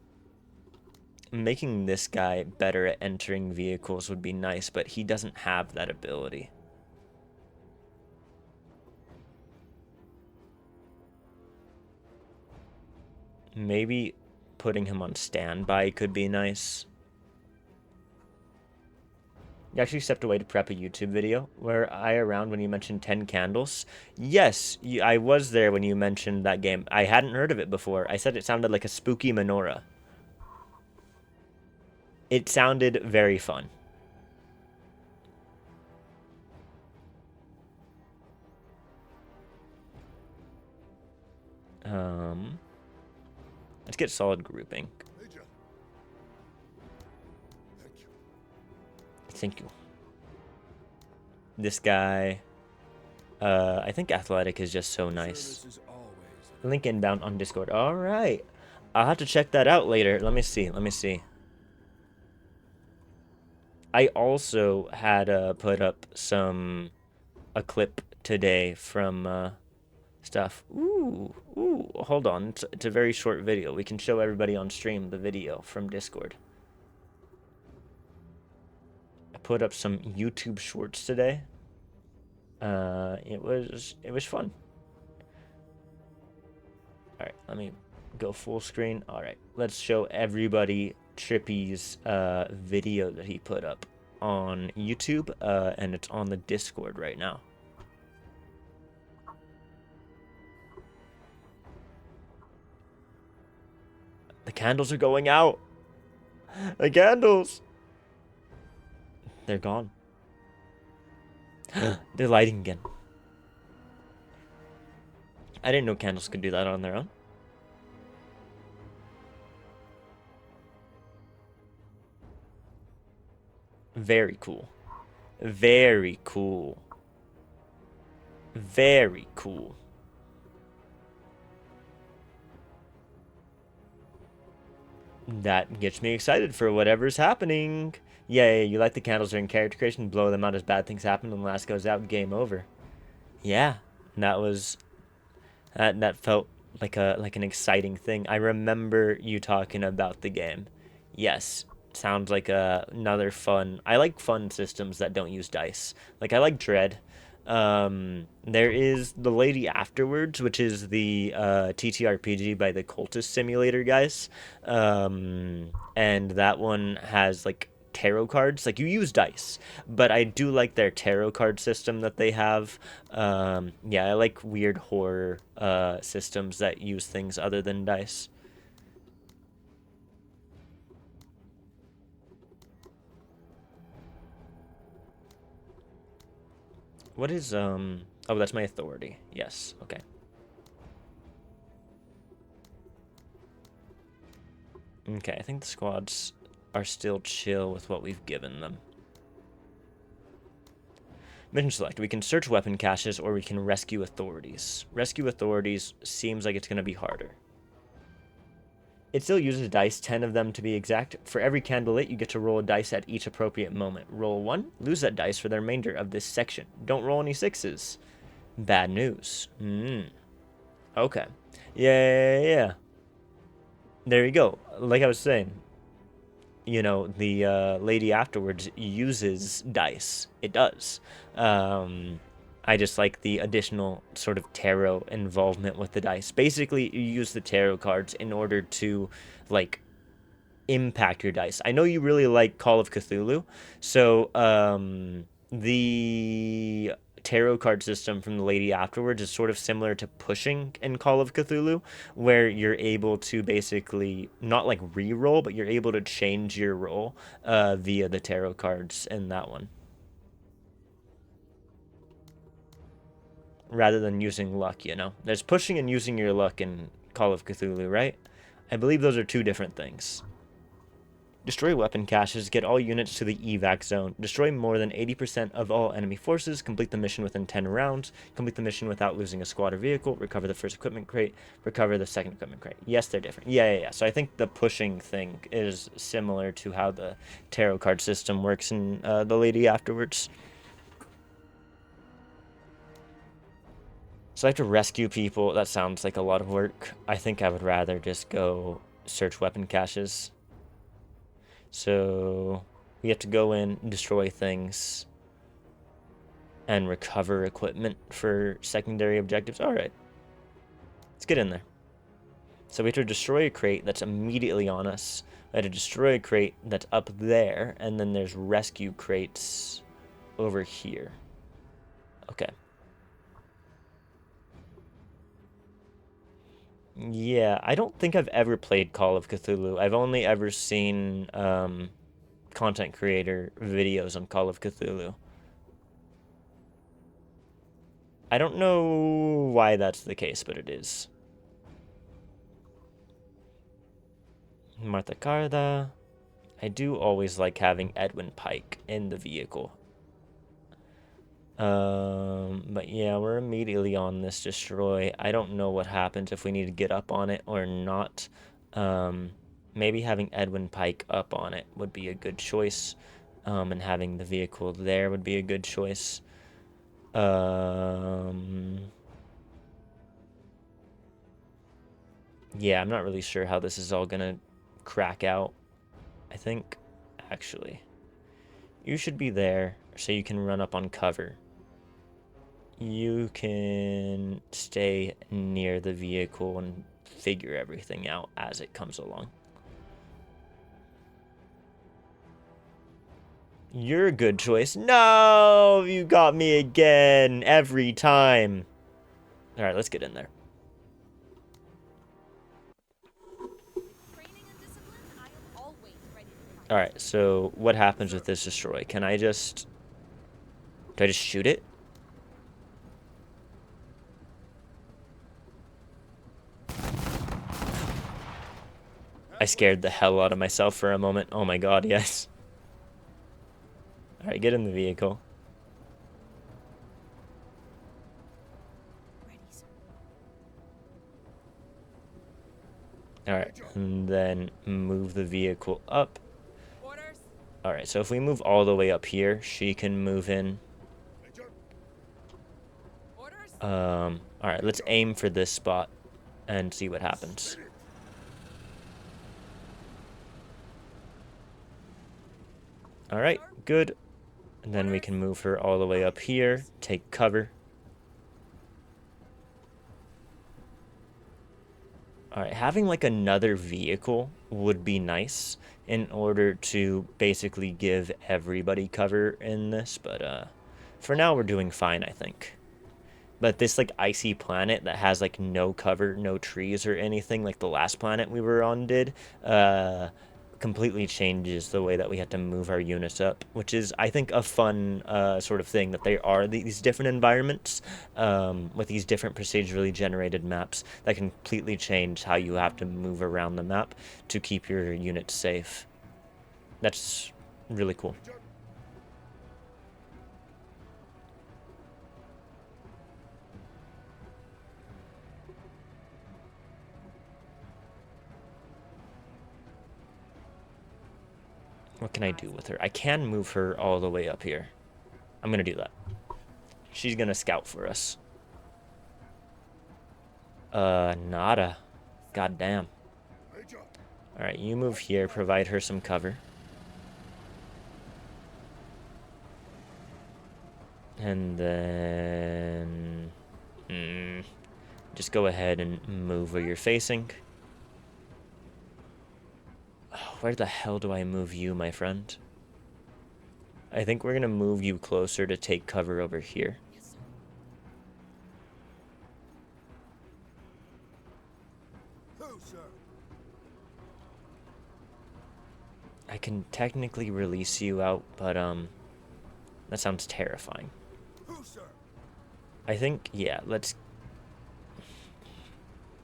making this guy better at entering vehicles would be nice, but he doesn't have that ability. Maybe putting him on standby could be nice. You actually stepped away to prep a YouTube video. Were I around when you mentioned 10 Candles? Yes, I was there when you mentioned that game. I hadn't heard of it before. I said it sounded like a spooky menorah. It sounded very fun. Let's get solid grouping. Major. Thank you. Thank you. This guy, I think athletic is just so nice. Link inbound on Discord. All right. I'll have to check that out later. Let me see. Let me see. I also had put up a clip today from stuff. Ooh, hold on. It's a very short video. We can show everybody on stream the video from Discord. I put up some YouTube shorts today. It was fun. All right, let me go full screen. All right, let's show everybody Trippy's video that he put up on YouTube, and it's on the Discord right now. The candles are going out. The candles. They're gone. They're lighting again. I didn't know candles could do that on their own. Very cool. Very cool. Very cool. That gets me excited for whatever's happening. Yeah, you light the candles during character creation, blow them out as bad things happen, and the last goes out, game over. Yeah, that was that felt like an exciting thing. I remember you talking about the game. Yes, sounds like another fun. I like fun systems that don't use dice. Like I like Dread. There is The Lady Afterwards, which is the TTRPG by the Cultist Simulator guys. And that one has like tarot cards. Like you use dice, but I do like their tarot card system that they have. Yeah, I like weird horror systems that use things other than dice. What is oh, that's my authority. Yes. Okay. Okay, I think the squads are still chill with what we've given them. Mission select. We can search weapon caches or we can rescue authorities. Rescue authorities seems like it's going to be harder. It still uses dice, 10 of them to be exact. For every candle lit, you get to roll a dice at each appropriate moment. Roll 1, lose that dice for the remainder of this section. Don't roll any 6s. Bad news. Okay. Yeah. There you go. Like I was saying, you know, the Lady Afterwards uses dice. It does. I just like the additional sort of tarot involvement with the dice. Basically, you use the tarot cards in order to, like, impact your dice. I know you really like Call of Cthulhu, so the tarot card system from the lady afterwards is sort of similar to pushing in Call of Cthulhu, where you're able to basically not like re-roll, but you're able to change your roll via the tarot cards in that one, rather than using luck. You know, there's pushing and using your luck in Call of Cthulhu, right? I believe those are two different things. Destroy weapon caches, get all units to the evac zone, destroy more than 80% of all enemy forces, complete the mission within 10 rounds, complete the mission without losing a squad or vehicle, recover the first equipment crate, recover the second equipment crate. Yes, they're different. Yeah. So I think the pushing thing is similar to how the tarot card system works in the lady afterwards. So I have to rescue people. That sounds like a lot of work. I think I would rather just go search weapon caches. So we have to go in, destroy things, and recover equipment for secondary objectives. All right, let's get in there. So we have to destroy a crate that's immediately on us. We have to destroy a crate that's up there, and then there's rescue crates over here. Okay. Yeah, I don't think I've ever played Call of Cthulhu. I've only ever seen content creator videos on Call of Cthulhu. I don't know why that's the case, but it is. Martha Carda. I do always like having Edwin Pike in the vehicle. But yeah, we're immediately on this destroy. I don't know what happens if we need to get up on it or not. Maybe having Edwin Pike up on it would be a good choice. And having the vehicle there would be a good choice. Yeah, I'm not really sure how this is all gonna crack out. I think, actually, you should be there so you can run up on cover. You can stay near the vehicle and figure everything out as it comes along. You're a good choice. No, you got me again every time. All right, let's get in there. Training and discipline, I am always ready to fight. All right, so what happens with this destroy? Do I just shoot it? I scared the hell out of myself for a moment. Oh my god, yes. All right, get in the vehicle. Ready, sir. All right, and then move the vehicle up. Orders. All right, so if we move all the way up here, she can move in. Orders. All right, let's aim for this spot and see what happens. All right, good. And then we can move her all the way up here, take cover. All right, having like another vehicle would be nice in order to basically give everybody cover in this, but for now we're doing fine, I think. But this like icy planet that has like no cover, no trees or anything like the last planet we were on did, completely changes the way that we have to move our units up, which is, I think, a fun sort of thing, that there are these different environments with these different procedurally generated maps that completely change how you have to move around the map to keep your units safe. That's really cool. What can I do with her? I can move her all the way up here. I'm gonna do that. She's gonna scout for us. Nada. God damn. Alright, you move here, provide her some cover. And then... just go ahead and move where you're facing. Where the hell do I move you, my friend? I think we're gonna move you closer to take cover over here. Yes, sir. do, sir? I can technically release you out, but that sounds terrifying. Who, sir? I think, yeah, let's...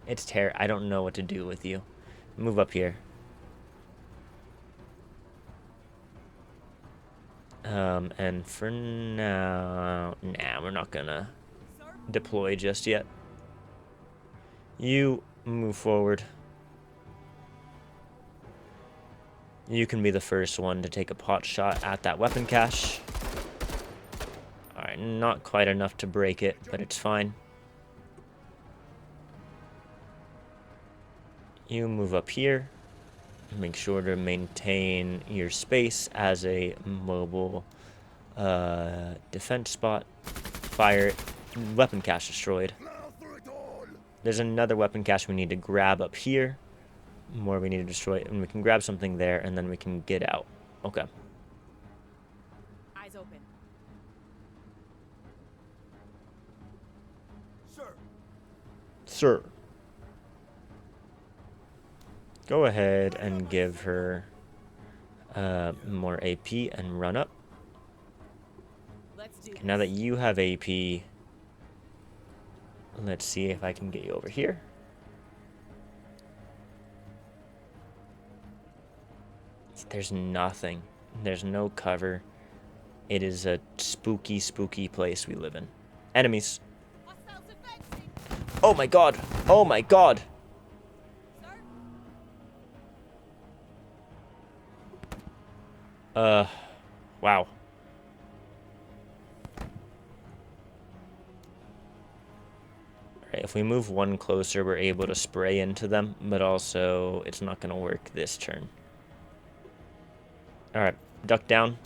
I don't know what to do with you. Move up here. And for now... Nah, we're not gonna Sir? deploy just yet. You move forward. You can be the first one to take a pot shot at that weapon cache. Alright, not quite enough to break it, but it's fine. You move up here. Make sure to maintain your space as a mobile defense spot. Fire it. Weapon cache destroyed. There's another weapon cache we need to grab up here. More we need to destroy, and we can grab something there, and then we can get out. Okay. Eyes open. Sir. Sir. Go ahead and give her more AP and run up. Let's do Now that you have AP, let's see if I can get you over here. There's nothing. There's no cover. It is a spooky, spooky place we live in. Enemies. Hostiles advancing. Oh my god. Oh my god. Sir? Wow. Alright, if we move one closer, we're able to spray into them, but also it's not going to work this turn. Alright, duck down.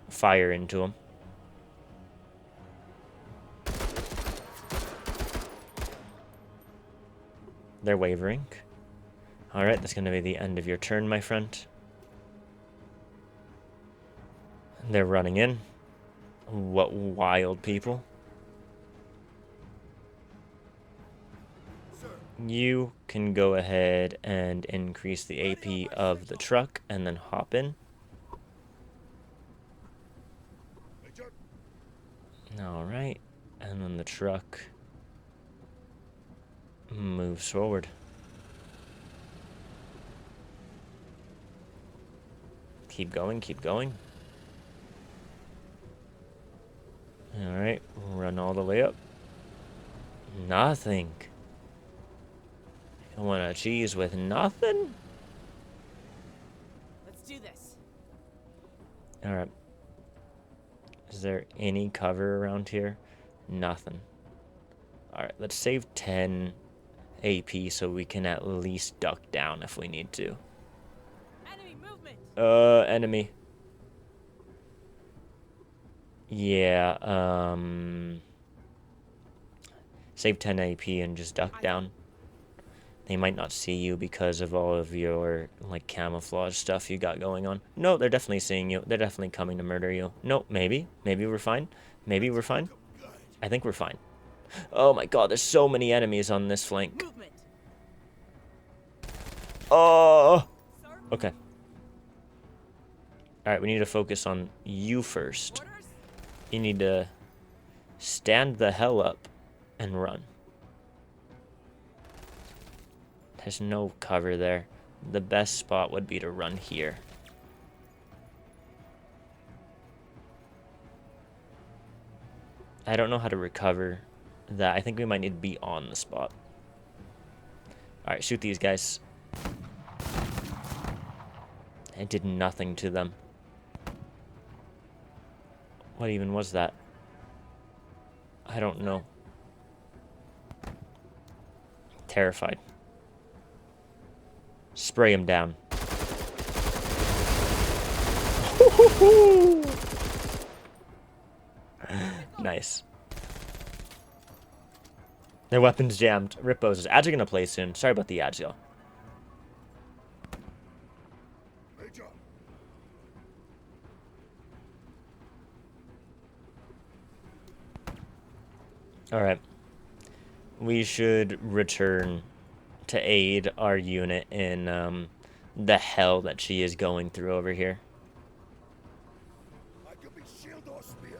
Fire into them. They're wavering. Alright, that's going to be the end of your turn, my friend. They're running in. What wild people. Sir. You can go ahead and increase the AP of the truck and then hop in. Major. Alright, and then the truck moves forward. Keep going, keep going. Alright, run all the way up. Nothing. You want a cheese with nothing? Let's do this. Alright. Is there any cover around here? Nothing. Alright, let's save 10 AP so we can at least duck down if we need to. Enemy movement. Enemy. Yeah, save 10 AP and just duck down. They might not see you because of all of your, like, camouflage stuff you got going on. No, they're definitely seeing you. They're definitely coming to murder you. No, maybe. Maybe we're fine. Maybe we're fine. I think we're fine. Oh my god, there's so many enemies on this flank. Movement. Oh! Sir? Okay. Alright, we need to focus on you first. Orders? You need to stand the hell up and run. There's no cover there. The best spot would be to run here. I don't know how to recover that. I think we might need to be on the spot. Alright, shoot these guys. It did nothing to them. What even was that? I don't know. Terrified. Spray him down. Nice. Their weapons jammed. Rippos. Ads are gonna play soon. Sorry about the ads, y'all. Major. Alright. We should return to aid our unit in the hell that she is going through over here. I can be shield or spear.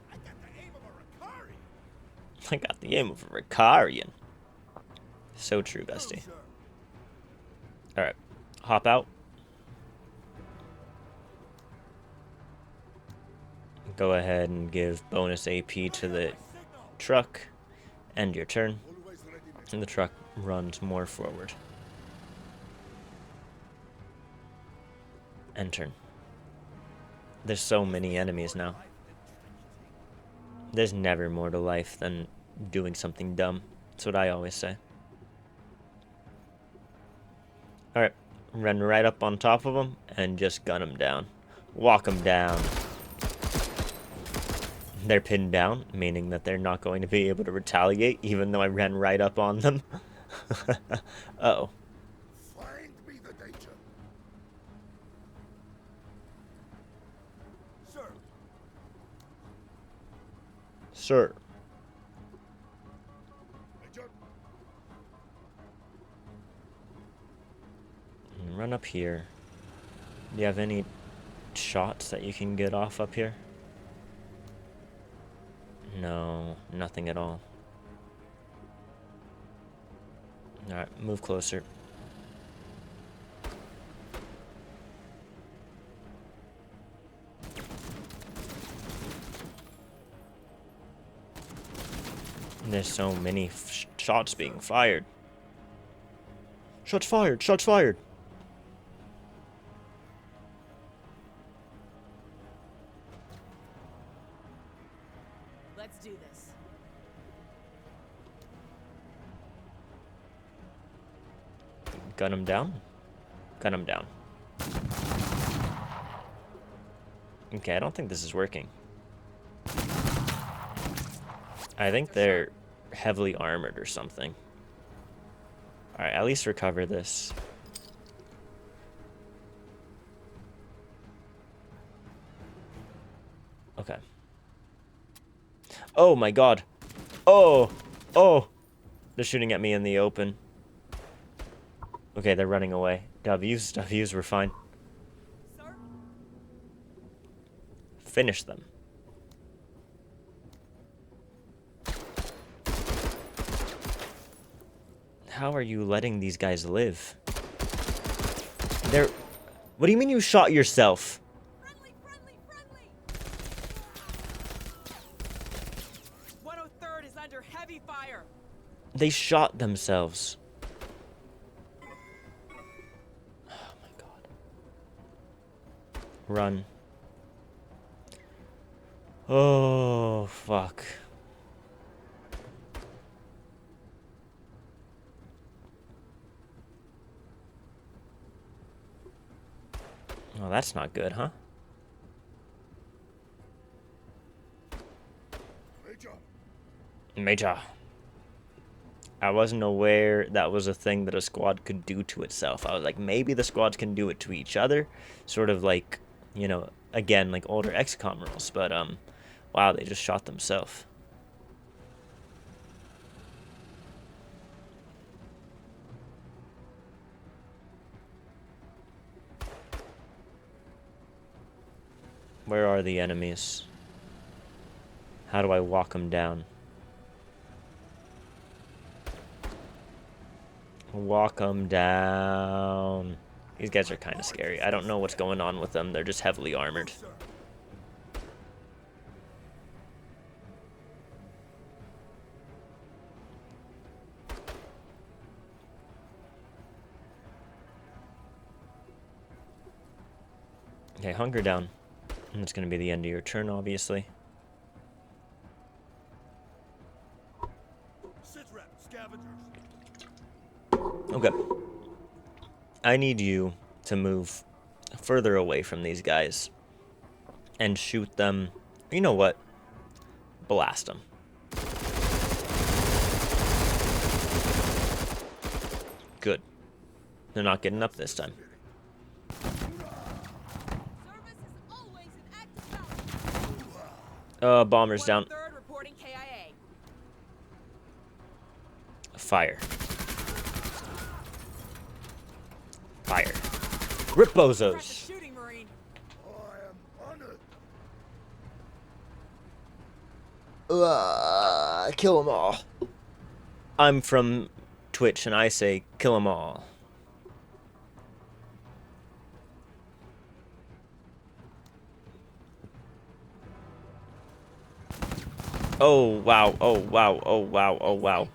I got the aim of a Ricari. I got the aim of a Ricarian. So true, Gusty. Alright, hop out. Go ahead and give bonus AP to the truck. End your turn. Always ready, mate. And the truck runs more forward. End turn. There's so many enemies now. There's never more to life than doing something dumb. That's what I always say. Alright, run right up on top of them and just gun them down. Walk them down. They're pinned down, meaning that they're not going to be able to retaliate, even though I ran right up on them. Uh-oh. Find me the danger. Sir. Sir. Major. Run up here. Do you have any shots that you can get off up here? No, nothing at all. Alright, move closer. There's so many shots being fired. Shots fired! Shots fired! Let's do this. Gun him down. Gun him down. Okay, I don't think this is working. I think they're heavily armored or something. Alright, at least recover this. Okay. Oh my god. Oh! Oh! They're shooting at me in the open. Okay, they're running away. W's, W's, we're fine. Sir? Finish them. How are you letting these guys live? They're... What do you mean you shot yourself? Friendly, friendly, friendly! 103rd is under heavy fire. They shot themselves. Oh my god. Run. Oh, fuck. Oh, that's not good, huh? Major. Major. I wasn't aware that was a thing that a squad could do to itself. I was like, maybe the squads can do it to each other. Sort of like, you know, again, like older XCOM rules. But, wow, they just shot themselves. Where are the enemies? How do I walk them down? Walk them down. These guys are kind of scary. I don't know what's going on with them. They're just heavily armored. Sir. Okay, hunker down. And it's going to be the end of your turn, obviously. Sit rep, scavengers. Okay. I need you to move further away from these guys and shoot them. You know what? Blast them. Good. They're not getting up this time. Bomber's down. 1/3 reporting KIA. Fire. Fire. Rip bozos. Practice shooting, Marine. I am honored. Kill them all. I'm from Twitch and I say kill them all. Oh wow, oh wow, oh wow, oh wow.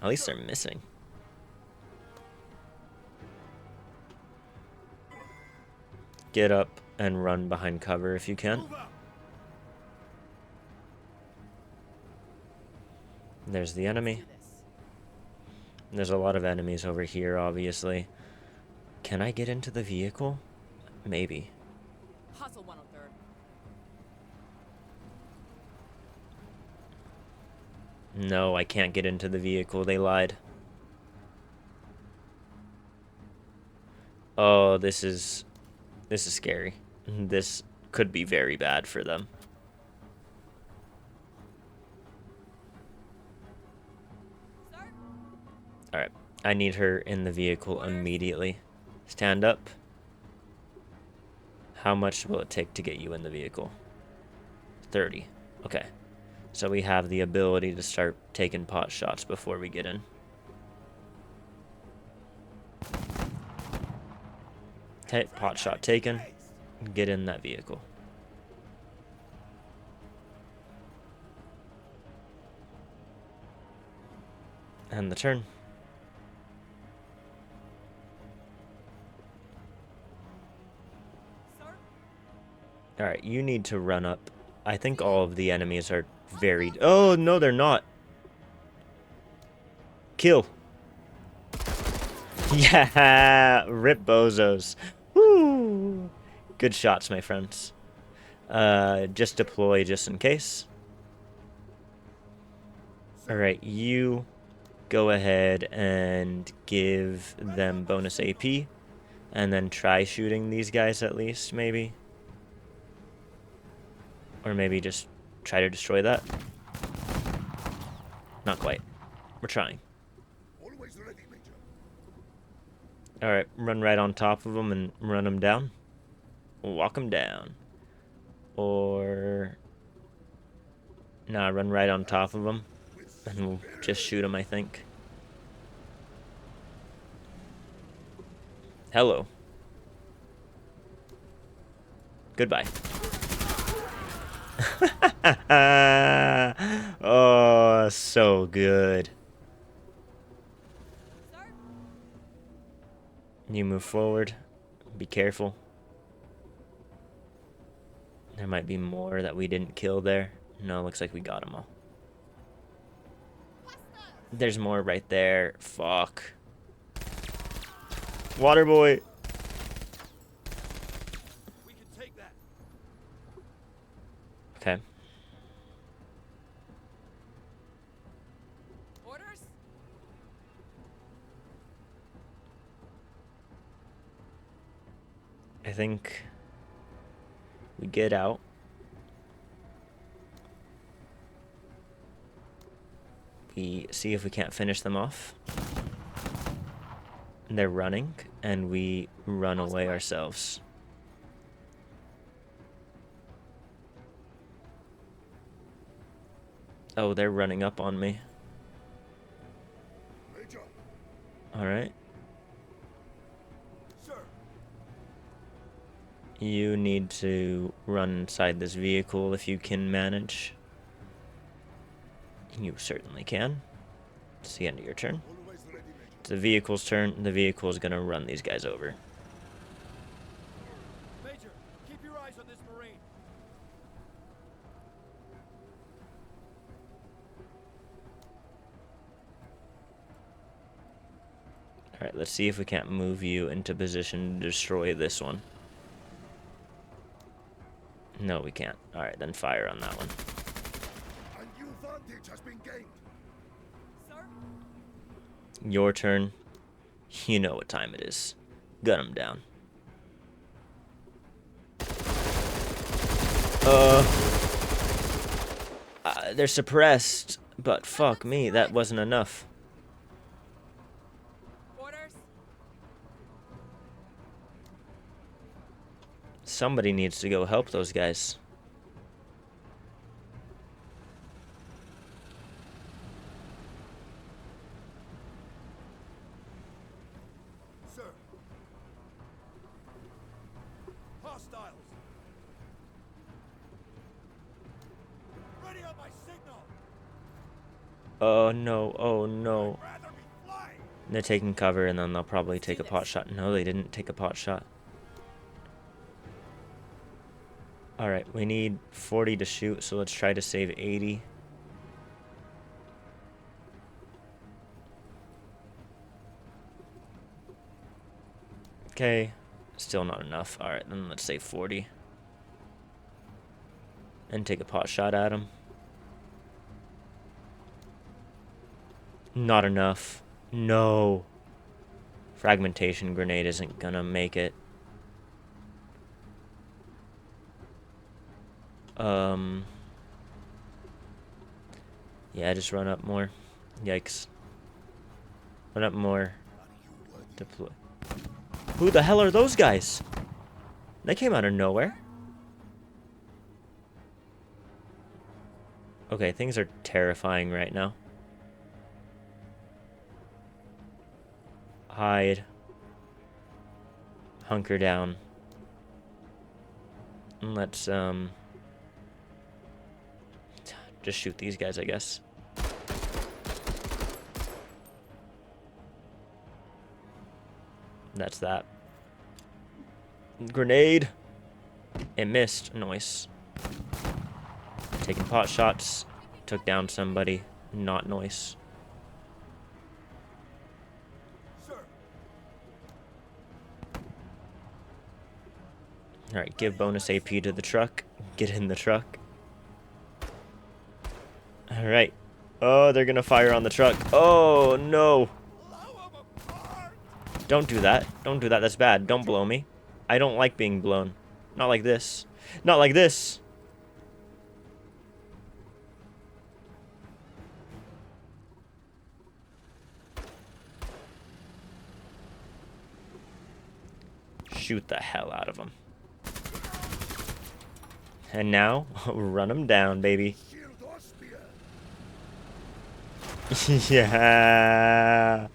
At least they're missing. Get up and run behind cover if you can. Move out. There's the enemy. There's a lot of enemies over here, obviously. Can I get into the vehicle? Maybe. Hustle 1/3. No, I can't get into the vehicle. They lied. Oh, this is scary. This could be very bad for them. Sir? Alright, I need her in the vehicle immediately. Stand up. How much will it take to get you in the vehicle? 30. Okay. So we have the ability to start taking pot shots before we get in. Okay, pot shot taken. Get in that vehicle. And the turn. Sir? Alright, you need to run up. I think all of the enemies are very... Oh, no, they're not. Kill. Yeah, rip bozos. Woo! Good shots, my friends. Just deploy just in case. Alright, you go ahead and give them bonus AP. And then try shooting these guys at least, maybe. Or maybe just try to destroy that. Not quite. We're trying. Always ready, Major. Alright, run right on top of them and run them down. Walk them down. Or... Nah, run right on top of them. And we'll just shoot them, I think. Hello. Goodbye. Oh, so good. Sir? You move forward. Be careful. There might be more that we didn't kill there. No, looks like we got them all. There's more right there. Fuck. Water boy. We can take that. Okay. Orders? I think we get out. We see if we can't finish them off. They're running, and we run away ourselves. Oh, they're running up on me. Major. Alright. Sir. You need to run inside this vehicle if you can manage. You certainly can. It's the end of your turn. Always ready, Major. It's the vehicle's turn. The vehicle is going to run these guys over. Major, keep your eyes on this Marine. Alright, let's see if we can't move you into position to destroy this one. No, we can't. Alright, then fire on that one. A new vantage has been gained. Sir? Your turn. You know what time it is. Gun him down. They're suppressed, but fuck me, that wasn't enough. Orders? Somebody needs to go help those guys. Sir. Hostiles. Ready on my signal. Oh no, oh no. I'd rather be flying. They're taking cover and then they'll probably take a pot shot. No, they didn't take a pot shot. Alright, we need 40 to shoot, so let's try to save 80. Okay, still not enough. Alright, then let's save 40. And take a pot shot at him. Not enough. No. Fragmentation grenade isn't gonna make it. Yeah, just run up more. Yikes. Run up more. Deploy. Who the hell are those guys? They came out of nowhere. Okay, things are terrifying right now. Hide. Hunker down. And let's, just shoot these guys, I guess. That's that. Grenade. It missed. Nice. Taking pot shots. Took down somebody. Not nice. Sir. Alright, give bonus AP to the truck. Get in the truck. Alright. Oh, they're gonna fire on the truck. Oh, no. Blow 'em apart. Don't do that. Don't do that. That's bad. Don't blow me. I don't like being blown. Not like this. Not like this. Shoot the hell out of them. And now, run them down, baby. Shield or spear. Yeah.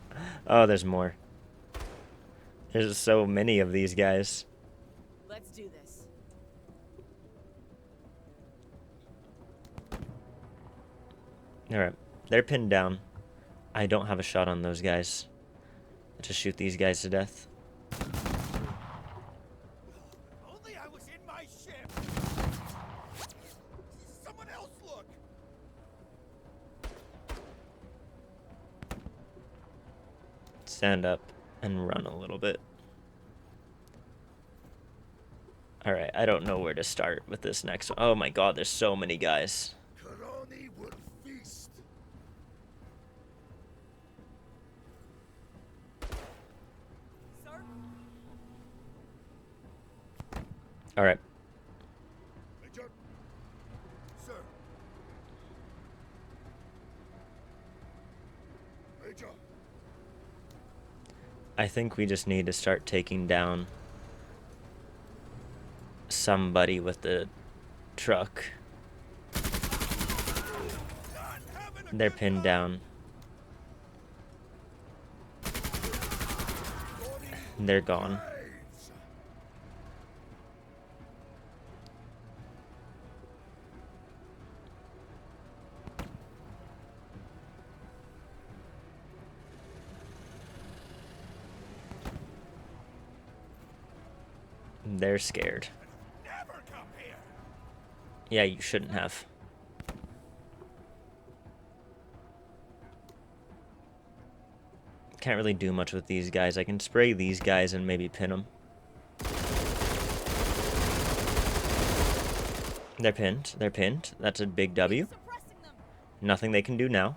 Oh, there's more. There's so many of these guys. Let's do this. Alright, they're pinned down. I don't have a shot on those guys. Let's just shoot these guys to death. Only I was in my ship. Someone else look. Stand up and run a little bit. Alright, I don't know where to start with this next one. Oh my god, there's so many guys. Karani will feast. Sir? Alright, Major. Sir. Major. I think we just need to start taking down somebody with the truck. They're pinned down. They're gone. They're scared. Never come here. Yeah, you shouldn't have. Can't really do much with these guys. I can spray these guys and maybe pin them. They're pinned. They're pinned. That's a big W. Suppressing them. Nothing they can do now.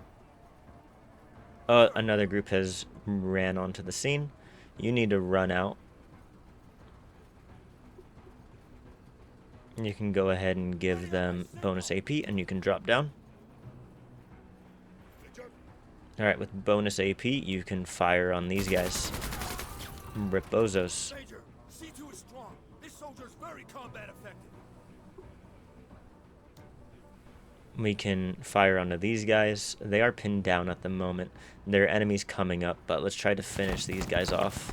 Another group has ran onto the scene. You need to run out. You can go ahead and give them bonus AP, and you can drop down. Alright, with bonus AP, you can fire on these guys. Rip bozos. Major, C2 is strong. This soldier's very combat effective. We can fire onto these guys. They are pinned down at the moment. There are enemies coming up, but let's try to finish these guys off.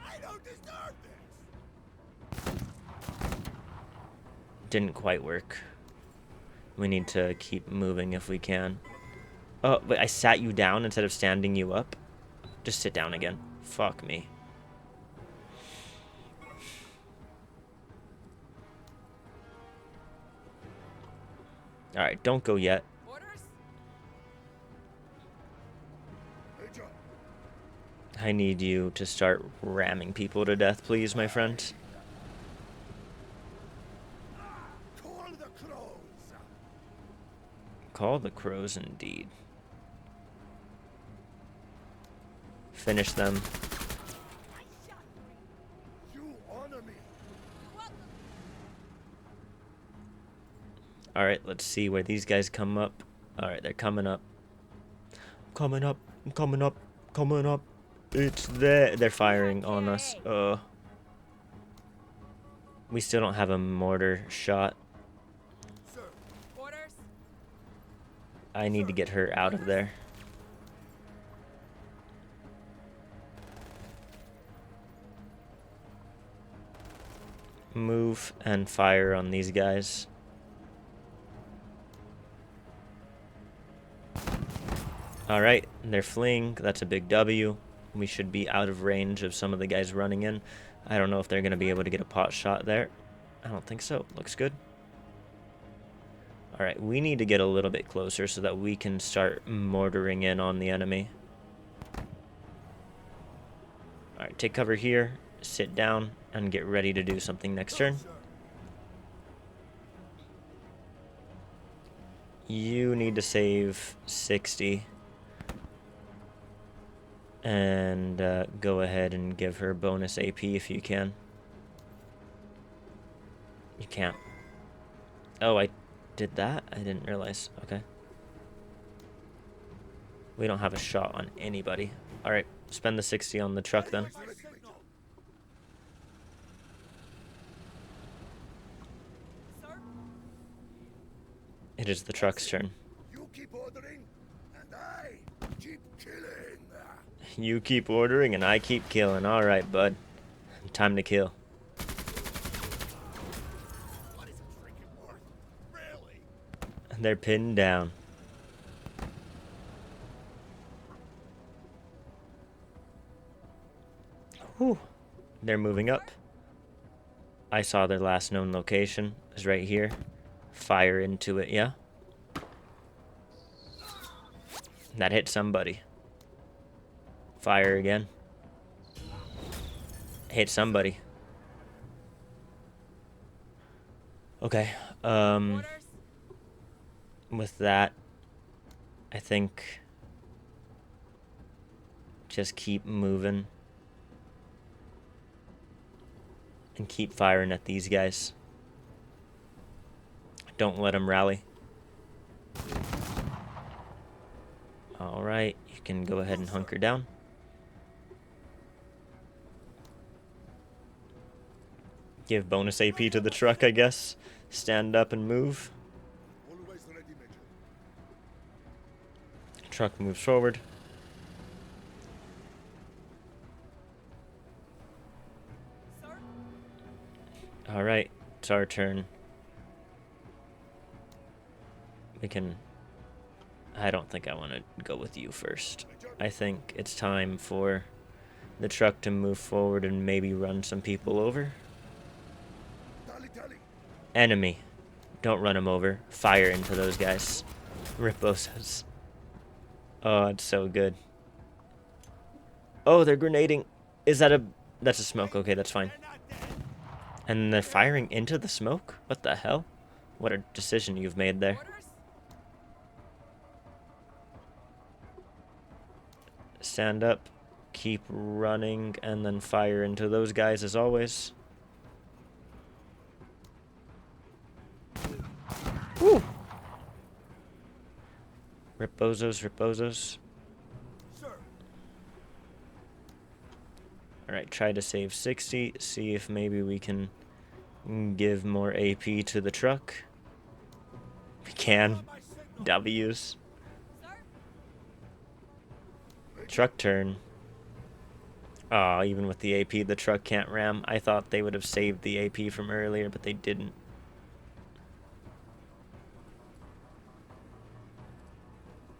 I don't deserve this. Didn't quite work. We need to keep moving if we can. Oh, wait, I sat you down instead of standing you up? Just sit down again. Fuck me. Alright, don't go yet. Orders? Major, I need you to start ramming people to death, please, my friend. Call the crows. Call the crows indeed. Finish them. You honor me. Alright, let's see where these guys come up. Alright, they're coming up. Coming up, coming up, coming up. It's there. They're firing on us. We still don't have a mortar shot. Sir, Orders? I need to get her out of there. Move and fire on these guys. Alright, they're fleeing. That's a big W. We should be out of range of some of the guys running in. I don't know if they're going to be able to get a pot shot there. I don't think so. Looks good. Alright, we need to get a little bit closer so that we can start mortaring in on the enemy. Alright, take cover here, sit down, and get ready to do something next turn. You need to save 60. And go ahead and give her bonus AP if you can. You can't. Oh, I did that? I didn't realize. Okay. We don't have a shot on anybody. Alright, spend the 60 on the truck then. my signal. Sir? It is the truck's turn. you keep ordering, and I keep killing. You keep ordering and I keep killing. Alright, bud. Time to kill. What is it freaking worth? Really? They're pinned down. Whew. They're moving up. I saw their last known location. Is right here. Fire into it, yeah? That hit somebody. Fire again. Hit somebody. Okay. Orders? With that, I think just keep moving and keep firing at these guys. Don't let them rally. All right, you can go ahead and hunker down. Give bonus AP to the truck, I guess. Stand up and move. Always ready, Major. Truck moves forward. Sir? All right, it's our turn. We can... I don't think I want to go with you first. I think it's time for the truck to move forward and maybe run some people over. Tally, tally. Enemy. Don't run them over. Fire into those guys. Riposos. Oh, it's so good. Oh, they're grenading. Is that a... That's a smoke. Okay, that's fine. They're not dead. And they're firing into the smoke? What the hell? What a decision you've made there. Orders? Stand up. Keep running. And then fire into those guys as always. bozos, rip bozos. Sir. Alright, try to save 60. See if maybe we can give more AP to the truck. We can. On my signal. W's. Sir? Truck turn. Oh, even with the AP, the truck can't ram. I thought they would have saved the AP from earlier, but they didn't.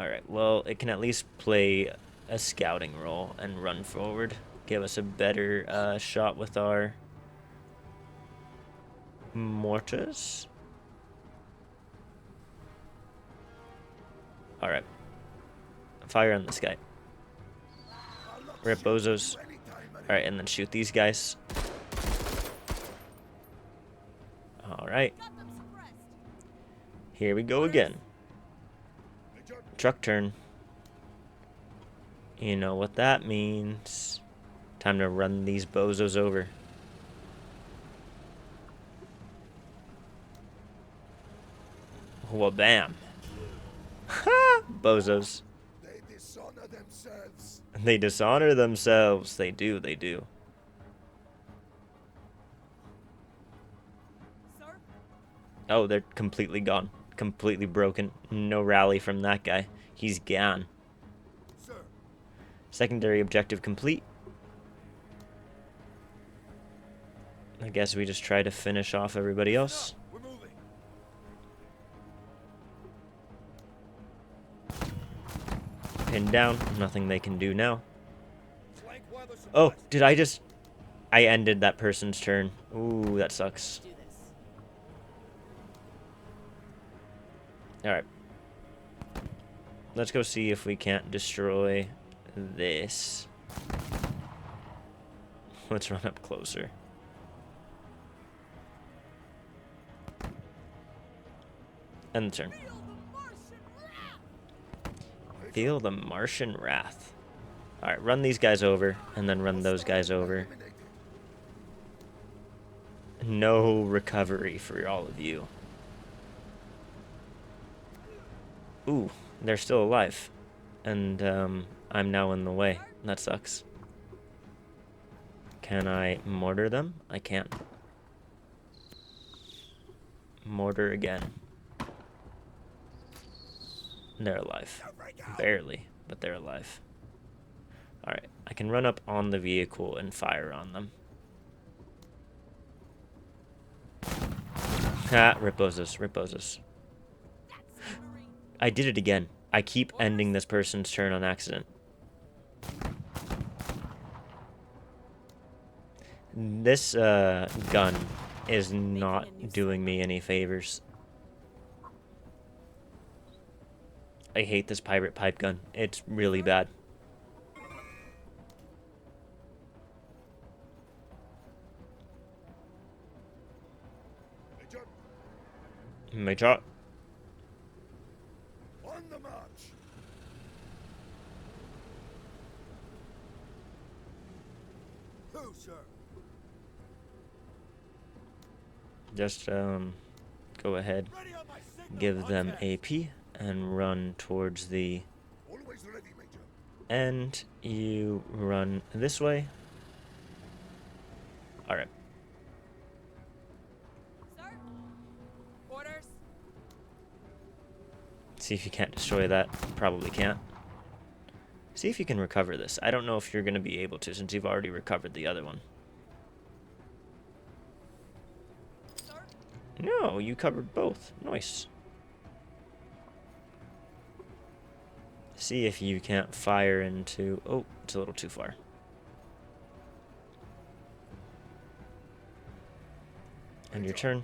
Alright, well, it can at least play a scouting role and run forward. Give us a better shot with our mortars. Alright. Fire on this guy. Rip bozos. Alright, and then shoot these guys. Alright. Got them suppressed. Here we go again. Truck turn. You know what that means. Time to run these bozos over. Well, bam. Ha! Bozos. They dishonor themselves. They dishonor themselves. They do, they do. Sir? Oh, they're completely gone. Completely broken. No rally from that guy. He's gone. Sir. Secondary objective complete. I guess we just try to finish off everybody else. We're moving. Pinned down. Nothing they can do now. Flank while they're Oh, suppressed. did I just... I ended that person's turn. Ooh, that sucks. Do this. Alright. Let's go see if we can't destroy this. Let's run up closer. End the turn. Feel the Martian wrath! Feel the Martian wrath. Alright, run these guys over, and then run those guys over. No recovery for all of you. Ooh, they're still alive. And, I'm now in the way. That sucks. Can I mortar them? I can't. Mortar again. They're alive. Barely, but they're alive. Alright, I can run up on the vehicle and fire on them. Ha, rip bozos, rip bozos. That's it, Marine. I did it again. I keep ending this person's turn on accident. This gun is not doing me any favors. I hate this pirate pipe gun. It's really bad. Major. On the march. Who, sir? Just go ahead, Ready on my signal. give them Contact. AP, and run towards the Always ready, Major. end. You run this way. Alright. Sir? Orders? See if you can't destroy that. Probably can't. See if you can recover this. I don't know if you're going to be able to, since you've already recovered the other one. Sir? No, you covered both. Nice. See if you can't fire into... Oh, it's a little too far. And your turn.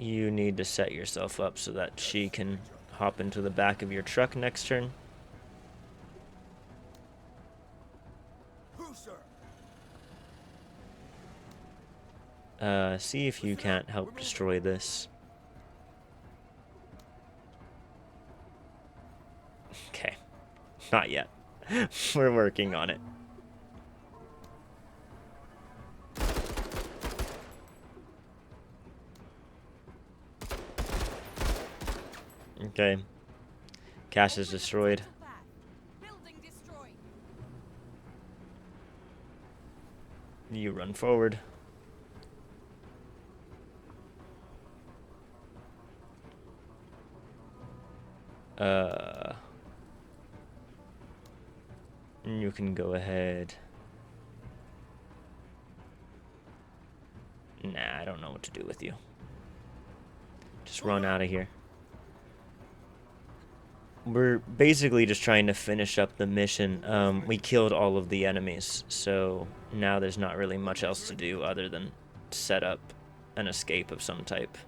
You need to set yourself up so that she can hop into the back of your truck next turn. Who, sir? See if you can't help destroy this. Okay. Not yet. We're working on it. Okay. Cache is Open the destroyed. central path. Building destroyed. You run forward. You can go ahead. Nah, I don't know what to do with you. Just run out of here. We're basically just trying to finish up the mission. We killed all of the enemies, so now there's not really much else to do other than set up an escape of some type.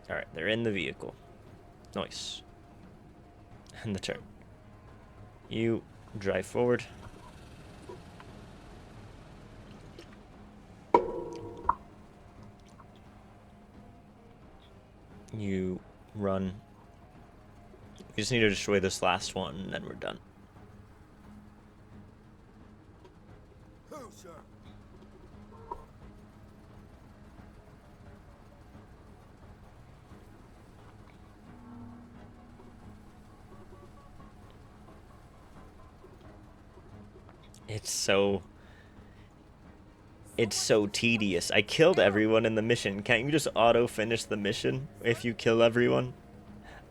Alright, they're in the vehicle. Nice. And the turn. You drive forward. You run. We just need to destroy this last one, and then we're done. Who, sir? It's so tedious. I killed everyone in the mission. Can't you just auto finish the mission if you kill everyone?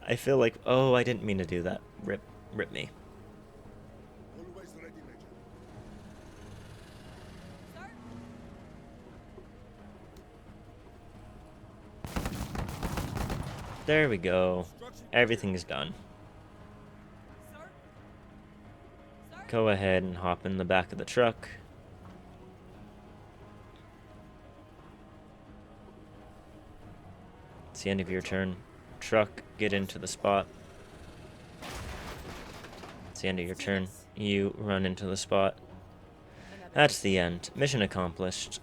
I feel like, oh, I didn't mean to do that. Rip me. Always ready, Major. There we go. Everything's done. Sir? Sir? Go ahead and hop in the back of the truck. It's the end of your turn. Truck, get into the spot. It's the end of your turn. You run into the spot. That's the end. Mission accomplished.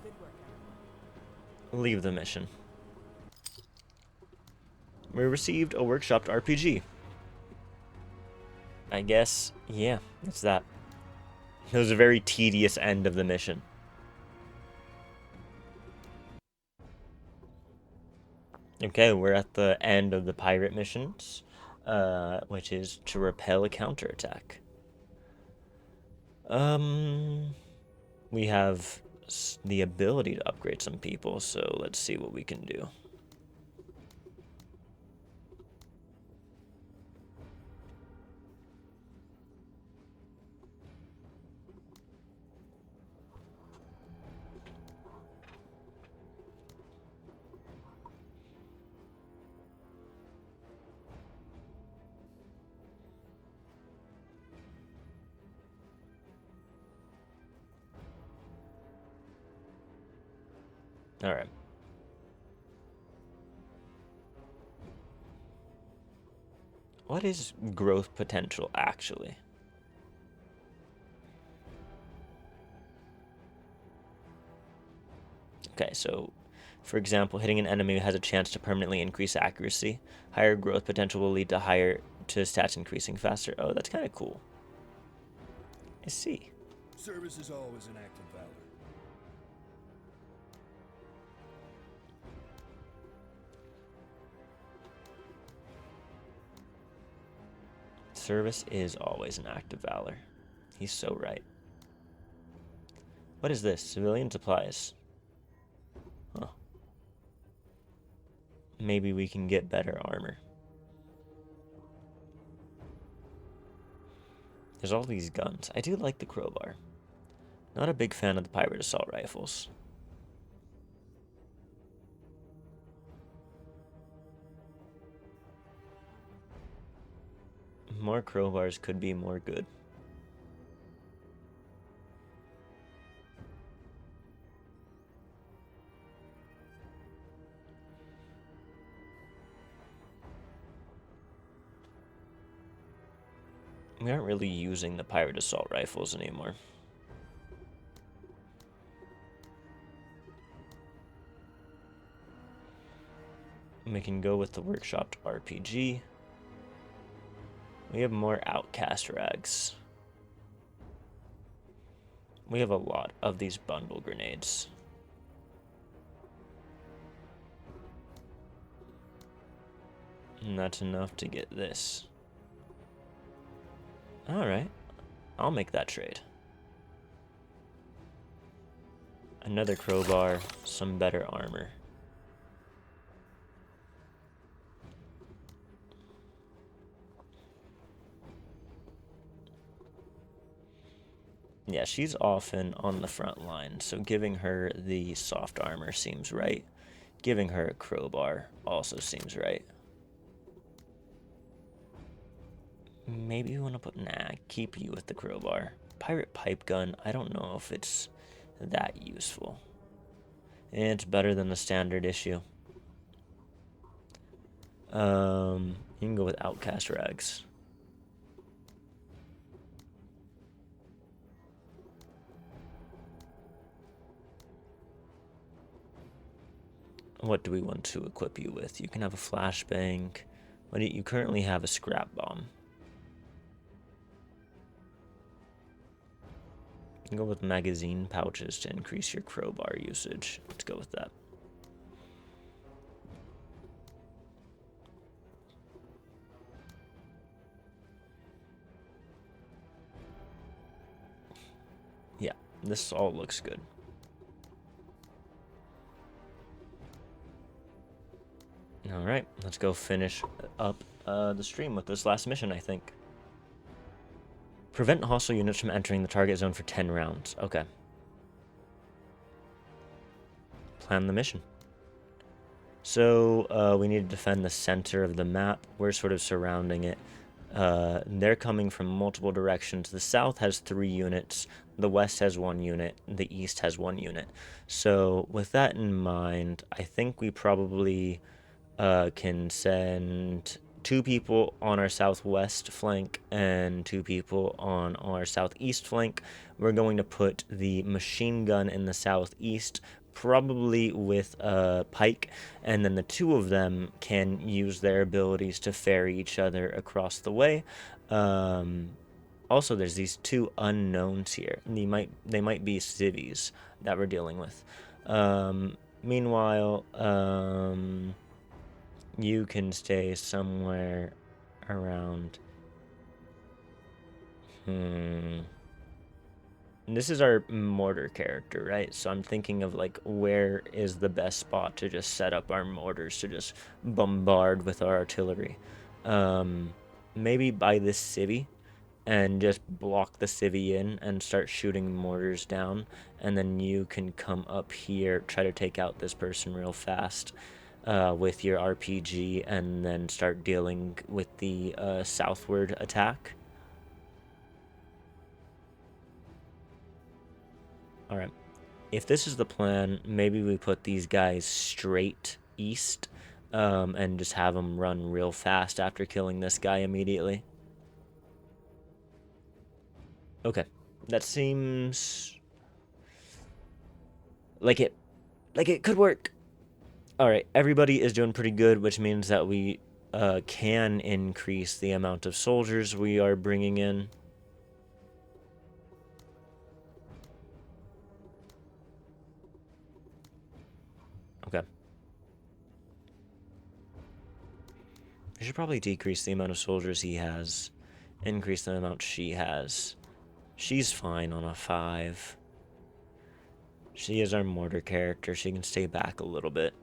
Leave the mission. We received a workshopped RPG. I guess, yeah, it's that. It was a very tedious end of the mission. Okay, we're at the end of the pirate missions, which is to repel a counterattack. We have the ability to upgrade some people, so let's see what we can do. All right. What is growth potential actually? Okay, so for example, hitting an enemy has a chance to permanently increase accuracy. Higher growth potential will lead to stats increasing faster. Oh, that's kind of cool. I see. Service is always an act of valor. Service is always an act of valor. He's so right. What is this? Civilian supplies. Huh. Maybe we can get better armor. There's all these guns. I do like the crowbar. Not a big fan of the pirate assault rifles. More crowbars could be more good. We aren't really using the pirate assault rifles anymore. We can go with the workshopped RPG. We have more outcast rags. We have a lot of these bundle grenades. And that's enough to get this. Alright. I'll make that trade. Another crowbar, some better armor. Yeah, she's often on the front line, so giving her the soft armor seems right. Giving her a crowbar also seems right. Maybe you want to put... Nah, keep you with the crowbar. Pirate pipe gun, I don't know if it's that useful. It's better than the standard issue. You can go with outcast rags. What do we want to equip you with? You can have a flashbang. What do you currently have? A scrap bomb. You can go with magazine pouches to increase your crowbar usage. Let's go with that. Yeah, this all looks good. Alright, let's go finish up the stream with this last mission, I think. Prevent hostile units from entering the target zone for 10 rounds. Okay. Plan the mission. So, we need to defend the center of the map. We're sort of surrounding it. They're coming from multiple directions. The south has 3 units. The west has 1 unit. The east has 1 unit. So, with that in mind, I think we probably... can send 2 people on our southwest flank and 2 people on our southeast flank. We're going to put the machine gun in the southeast, probably with a pike, and then the 2 of them can use their abilities to ferry each other across the way. Also, there's these 2 unknowns here. They might be civvies that we're dealing with. Meanwhile, you can stay somewhere around... This is our mortar character, right? So I'm thinking of, like, where is the best spot to just set up our mortars to just bombard with our artillery. Maybe by this civvy, and just block the civvy in and start shooting mortars down. And then you can come up here, try to take out this person real fast. With your RPG, and then start dealing with the southward attack. Alright. If this is the plan, maybe we put these guys straight east, and just have them run real fast after killing this guy immediately. Okay. That seems... like it could work. Alright, everybody is doing pretty good, which means that we can increase the amount of soldiers we are bringing in. Okay. We should probably decrease the amount of soldiers he has, increase the amount she has. She's fine on a 5. She is our mortar character. She can stay back a little bit.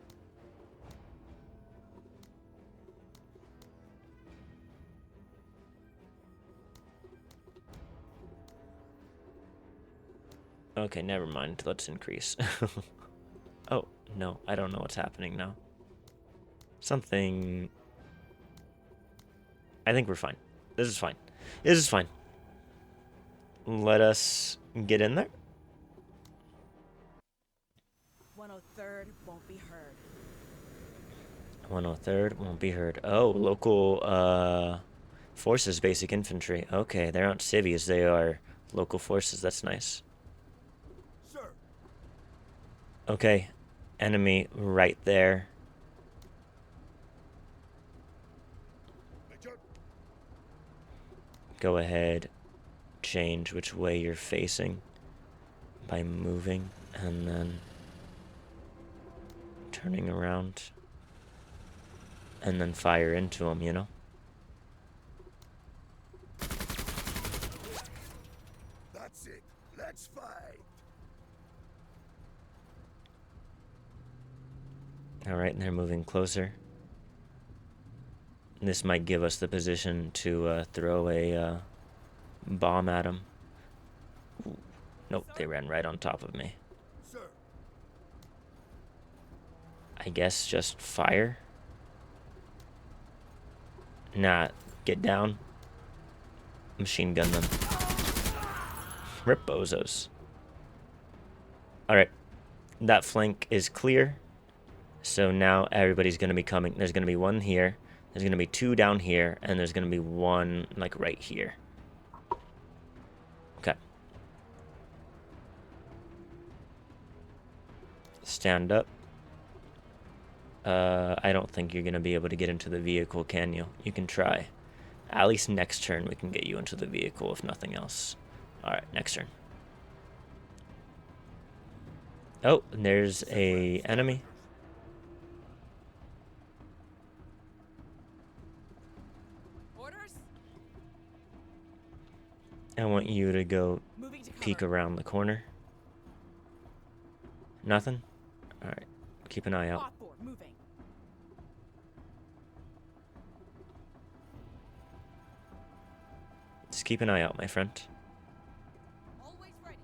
Okay, never mind. Let's increase. Oh, no. I don't know what's happening now. Something... I think we're fine. This is fine. This is fine. Let us get in there. 103rd won't be heard. 103rd won't be heard. Oh, local forces, basic infantry. Okay, they're not civvies. They are local forces. That's nice. Sir, Okay, enemy right there. Major, go ahead, change which way you're facing by moving and then turning around and then fire into them, you know? That's it. Let's fight. Alright, and they're moving closer. This might give us the position to throw a bomb at them. Nope, they ran right on top of me. Sir. I guess just fire? Nah, get down. Machine gun them. Rip bozos. Alright, that flank is clear. So now everybody's going to be coming. There's going to be one here. There's going to be two down here. And there's going to be one, like, right here. Okay. Stand up. I don't think you're going to be able to get into the vehicle, can you? You can try. At least next turn we can get you into the vehicle, if nothing else. Alright, next turn. Oh, and there's a enemy. Orders? I want you to go Moving to cover. peek around the corner. Nothing? Alright, keep an eye out. Bot four, moving. Just keep an eye out, my friend. Always ready.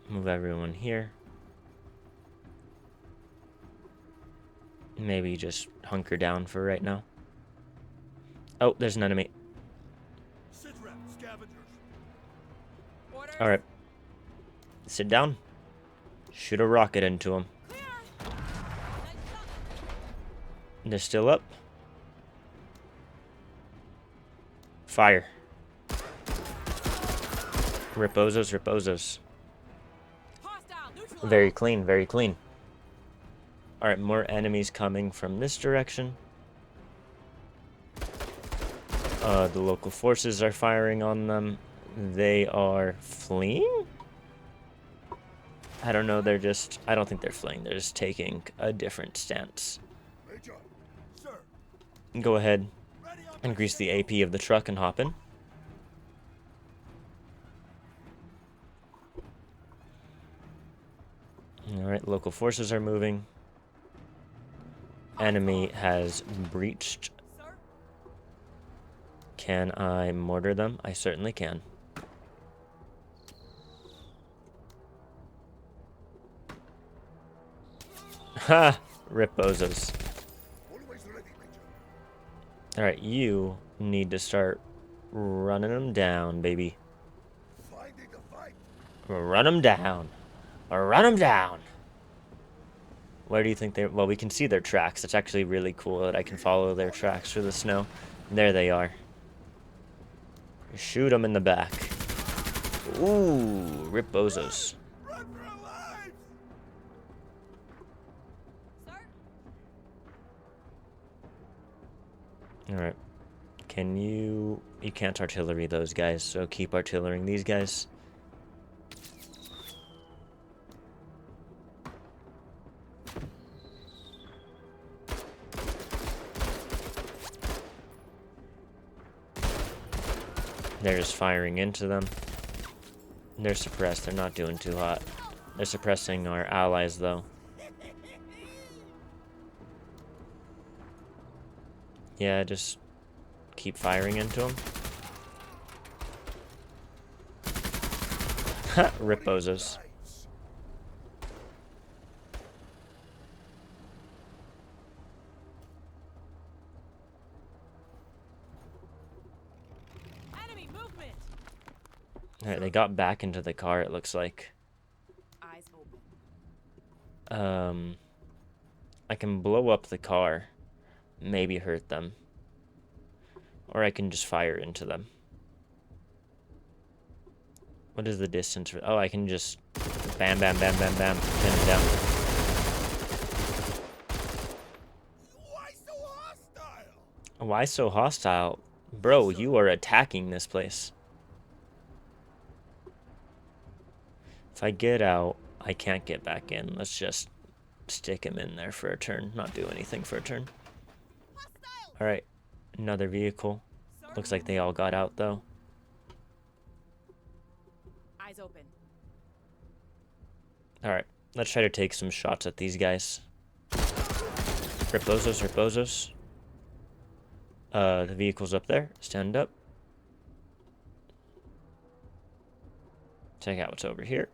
Move everyone here. Maybe just hunker down for right now. Oh, there's an enemy. Sit rep, scavengers. Orders? Alright. Sit down. Shoot a rocket into him. Clear. Nice shot. They're still up. Fire. Ripozos, ripozos. Hostile, neutralized. Very clean, very clean. Alright, more enemies coming from this direction. The local forces are firing on them. They are fleeing? I don't know, they're just... I don't think they're fleeing. They're just taking a different stance. Major. Sir, Go ahead ready on and my grease the signal. AP of the truck and hop in. Alright, local forces are moving. Enemy has breached. Sir? Can I mortar them? I certainly can. Ha! Rip bozos. Always ready, Major. Alright, you need to start running them down, baby. Finding a fight. Run them down. Run them down. Where do you think they're... Well, we can see their tracks. It's actually really cool that I can follow their tracks through the snow. There they are. Shoot them in the back. Ooh, rip bozos. Run for our lives! Sir? Alright. Can you... You can't artillery those guys, so keep artillerying these guys. They're just firing into them. They're suppressed. They're not doing too hot. They're suppressing our allies, though. Yeah, just keep firing into them. Ha! Rip bozos. Lives. Enemy movement. Alright, they got back into the car, it looks like. Eyes open. I can blow up the car. Maybe hurt them. Or I can just fire into them. What is the distance? Oh, I can just bam, bam, bam, bam, bam, pin them down. Why so hostile? Bro, you are attacking this place. If I get out, I can't get back in. Let's just stick him in there for a turn. Not do anything for a turn. Hostiles! Alright, another vehicle. Sir? Looks like they all got out, though. Eyes open. Alright, let's try to take some shots at these guys. Ripozos, Ripozos. The vehicle's up there. Stand up. Check out what's over here.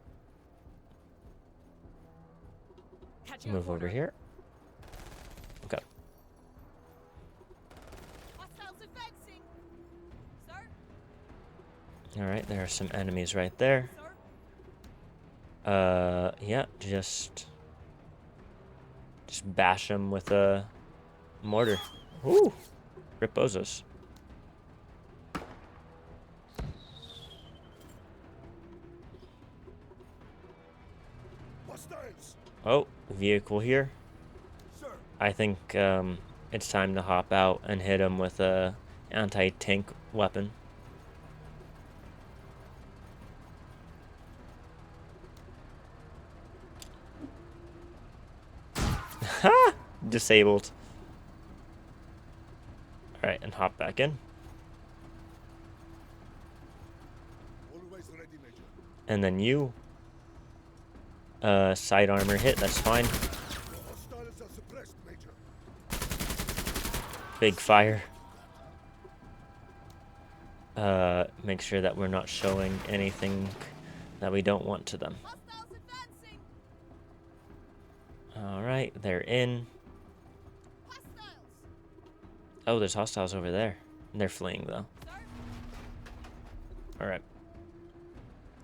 Catching Move over here. Okay. Hostiles advancing. Sir? Alright, there are some enemies right there. Sir? Yeah, just bash them with a mortar. Ooh, Ripozos. Hostiles! Oh, vehicle here. Sir, I think it's time to hop out and hit him with a anti-tank weapon. Ha! Disabled. Alright, and hop back in. always ready, Major. And then you. Side armor hit, that's fine. The hostiles are suppressed, Major. Big fire. Make sure that we're not showing anything that we don't want to them. Hostiles advancing. Alright, they're in. Hostiles. Oh, there's hostiles over there. They're fleeing, though. Sir? Alright.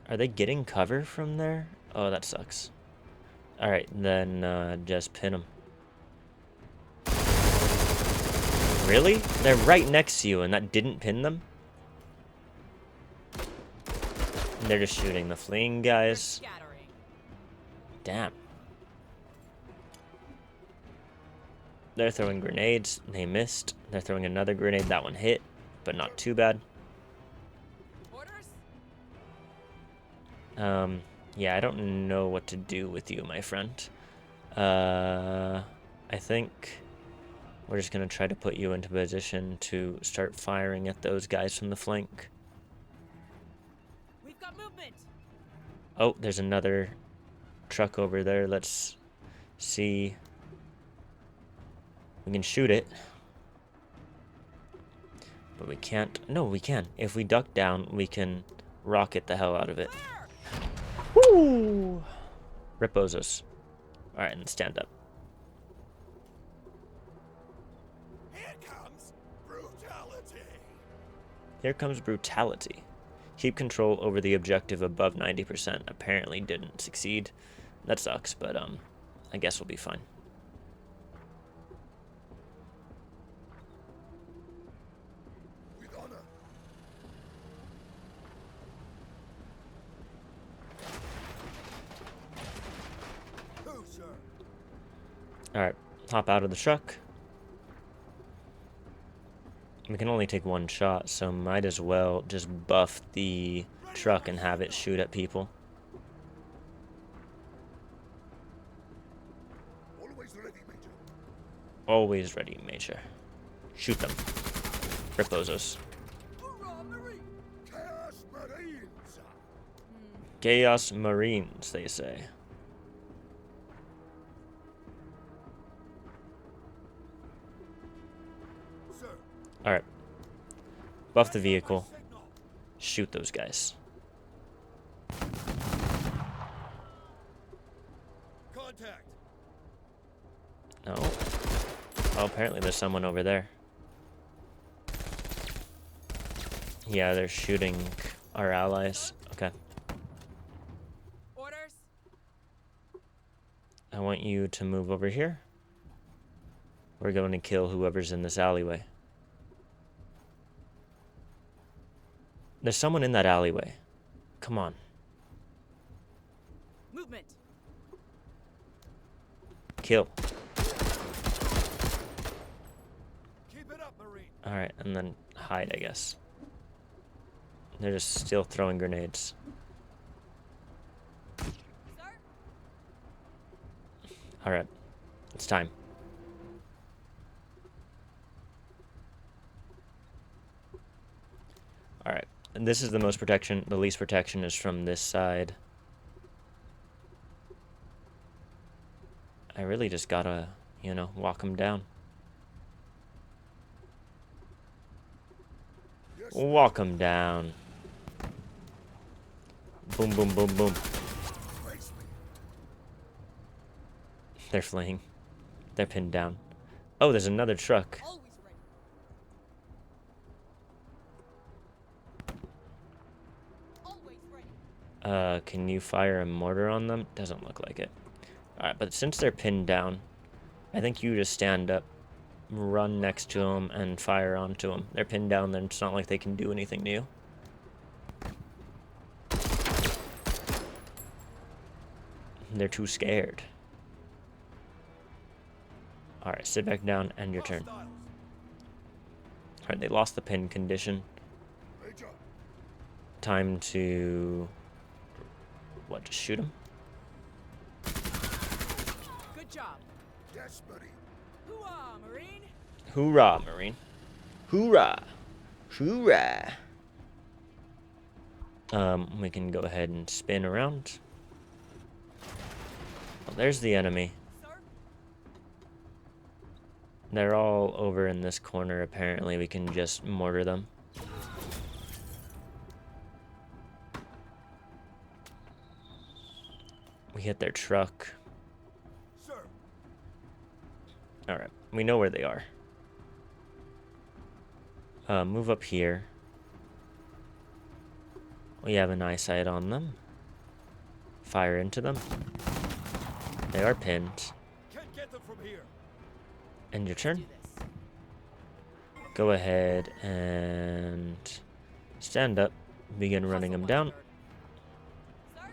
Are they getting cover from there? Oh, that sucks. Alright, then just pin them. Really? They're right next to you and that didn't pin them? And they're just shooting the fleeing guys. Scattering. Damn. They're throwing grenades. They missed. They're throwing another grenade. That one hit, but not too bad. Orders? Yeah, I don't know what to do with you, my friend. I think we're just gonna try to put you into position to start firing at those guys from the flank. We've got movement. Oh, there's another truck over there. Let's see. We can shoot it. But we can't. No, we can. If we duck down, we can rocket the hell out of it. Clear. Woo! Ripozos. Alright, and stand up. Here comes brutality. Here comes brutality. Keep control over the objective above 90%. Apparently didn't succeed. That sucks, but I guess we'll be fine. With honor. Who, sir? Alright, hop out of the truck. We can only take one shot, so might as well just buff the truck and have it shoot at people. Always ready, Major. Always ready, Major. Shoot them. Ripozos. Hoorah, Marine. Chaos Marines. Chaos Marines, they say. Sir, Alright. Buff the vehicle. Shoot those guys. Contact. No. Oh, apparently there's someone over there. Yeah, they're shooting our allies. Okay. Orders? I want you to move over here. We're going to kill whoever's in this alleyway. There's someone in that alleyway. Come on. Movement. Kill. Keep it Get up, Marine. Alright, and then hide, I guess. They're just still throwing grenades. Sir? Alright, it's time. Alright, and this is the most protection. The least protection is from this side. I really just gotta, you know, walk them down. Walk them down. Boom, boom, boom, boom. They're fleeing. They're pinned down. Oh, there's another truck. Always ready. Always ready. Can you fire a mortar on them? Doesn't look like it. Alright, but since they're pinned down, I think you just stand up, run next to them, and fire onto them. They're pinned down, then it's not like they can do anything to you. They're too scared. Alright, sit back down, and your turn. Hostiles. Alright, they lost the pin condition. Time to... what, just shoot them? Good job. Yes, buddy. Hoo-ah, Marine. Hoorah, Marine. Hoorah. Hoorah. We can go ahead and spin around. Well, there's the enemy. Sir? They're all over in this corner, apparently. We can just mortar them. We hit their truck. Sir. Alright, we know where they are. Move up here. We have an eyesight on them. Fire into them. They are pinned. Can't get them from here. End your turn. Do this. Go ahead and stand up. Begin running them down. Sir?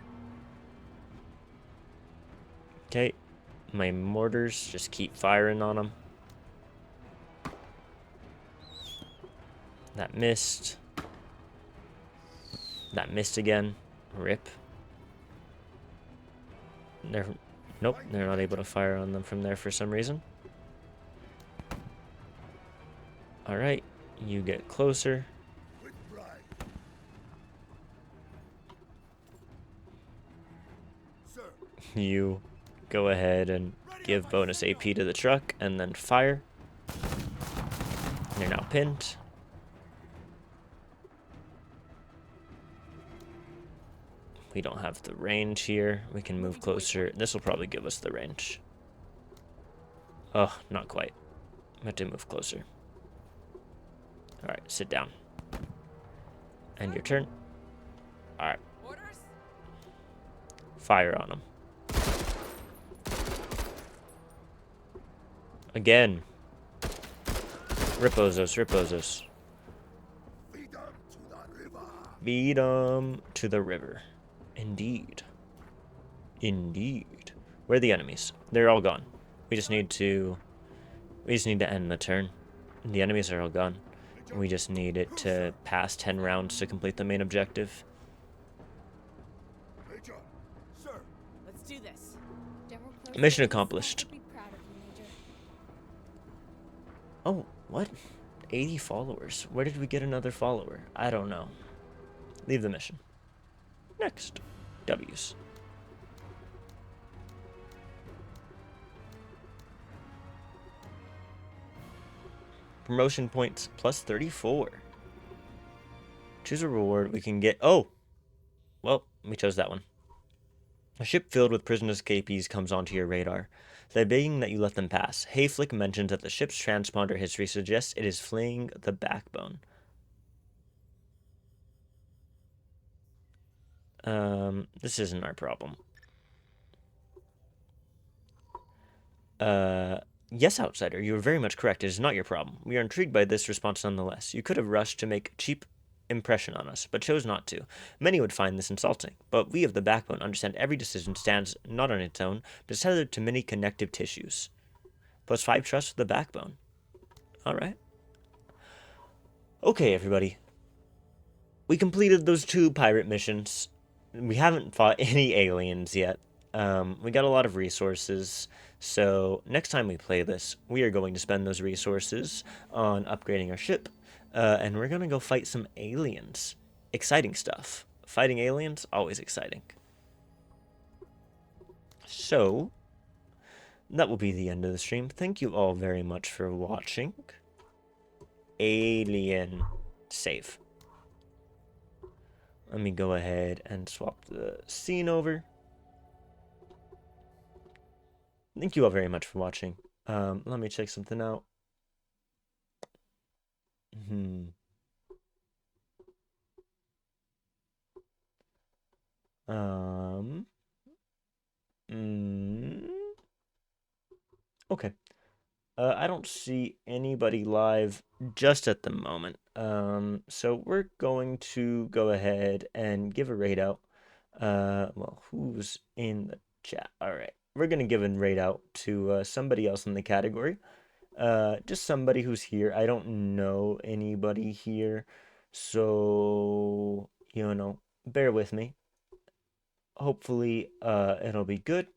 Okay. My mortars just keep firing on them. That missed. That missed again. Rip. Nope, they're not able to fire on them from there for some reason. Alright, you get closer. Sir. You go ahead and give bonus AP to the truck and then fire. They're now pinned. We don't have the range here. We can move closer. This will probably give us the range. Oh, not quite. I have to move closer. Alright, sit down. End your turn. Alright, Orders? fire on them. Again. Ripozos, Ripozos. Feed 'em to the river. Indeed. Indeed. Where are the enemies? They're all gone. We just need to end the turn. The enemies are all gone. We just need it to pass 10 rounds to complete the main objective. Sir. Let's do this. General Mission Crozier's accomplished. would be proud of you, Major. Oh, what? 80 followers. Where did we get another follower? I don't know. Leave the mission. Next. W's. Promotion points plus 34. Choose a reward we can get. Oh! Well, we chose that one. A ship filled with prison escapees comes onto your radar. They're begging that you let them pass. Hayflick mentions that the ship's transponder history suggests it is fleeing the backbone. This isn't our problem. Yes, Outsider, you are very much correct. It is not your problem. We are intrigued by this response nonetheless. You could have rushed to make a cheap impression on us, but chose not to. Many would find this insulting, but we of the Backbone understand every decision stands not on its own, but is tethered to many connective tissues. +5 trust for the Backbone. Alright. Okay, everybody. We completed those 2 pirate missions. We haven't fought any aliens yet. We got a lot of resources, so next time we play this, we are going to spend those resources on upgrading our ship, and we're gonna go fight some aliens. Exciting stuff. Fighting aliens, always exciting. So, that will be the end of the stream. Thank you all very much for watching. Alien save. Let me go ahead and swap the scene over. Thank you all very much for watching. Let me check something out. Hmm. Um. Mm, okay. I don't see anybody live just at the moment. So we're going to go ahead and give a raid out. Well, who's in the chat? All right. We're going to give a raid out to somebody else in the category. Just somebody who's here. I don't know anybody here. So, bear with me. Hopefully, it'll be good.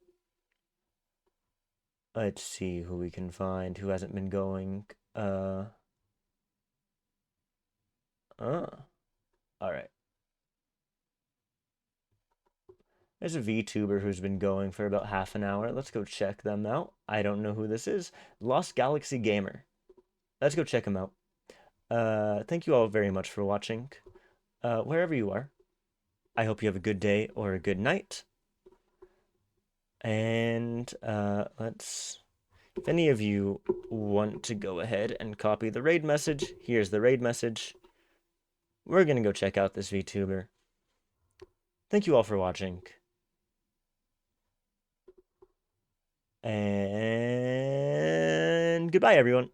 Let's see who we can find who hasn't been going. All right. There's a VTuber who's been going for about half an hour. Let's go check them out. I don't know who this is. Lost Galaxy Gamer. Let's go check him out. Thank you all very much for watching. Wherever you are, I hope you have a good day or a good night. And if any of you want to go ahead and copy the raid message, here's the raid message. We're going to go check out this VTuber. Thank you all for watching. And goodbye, everyone.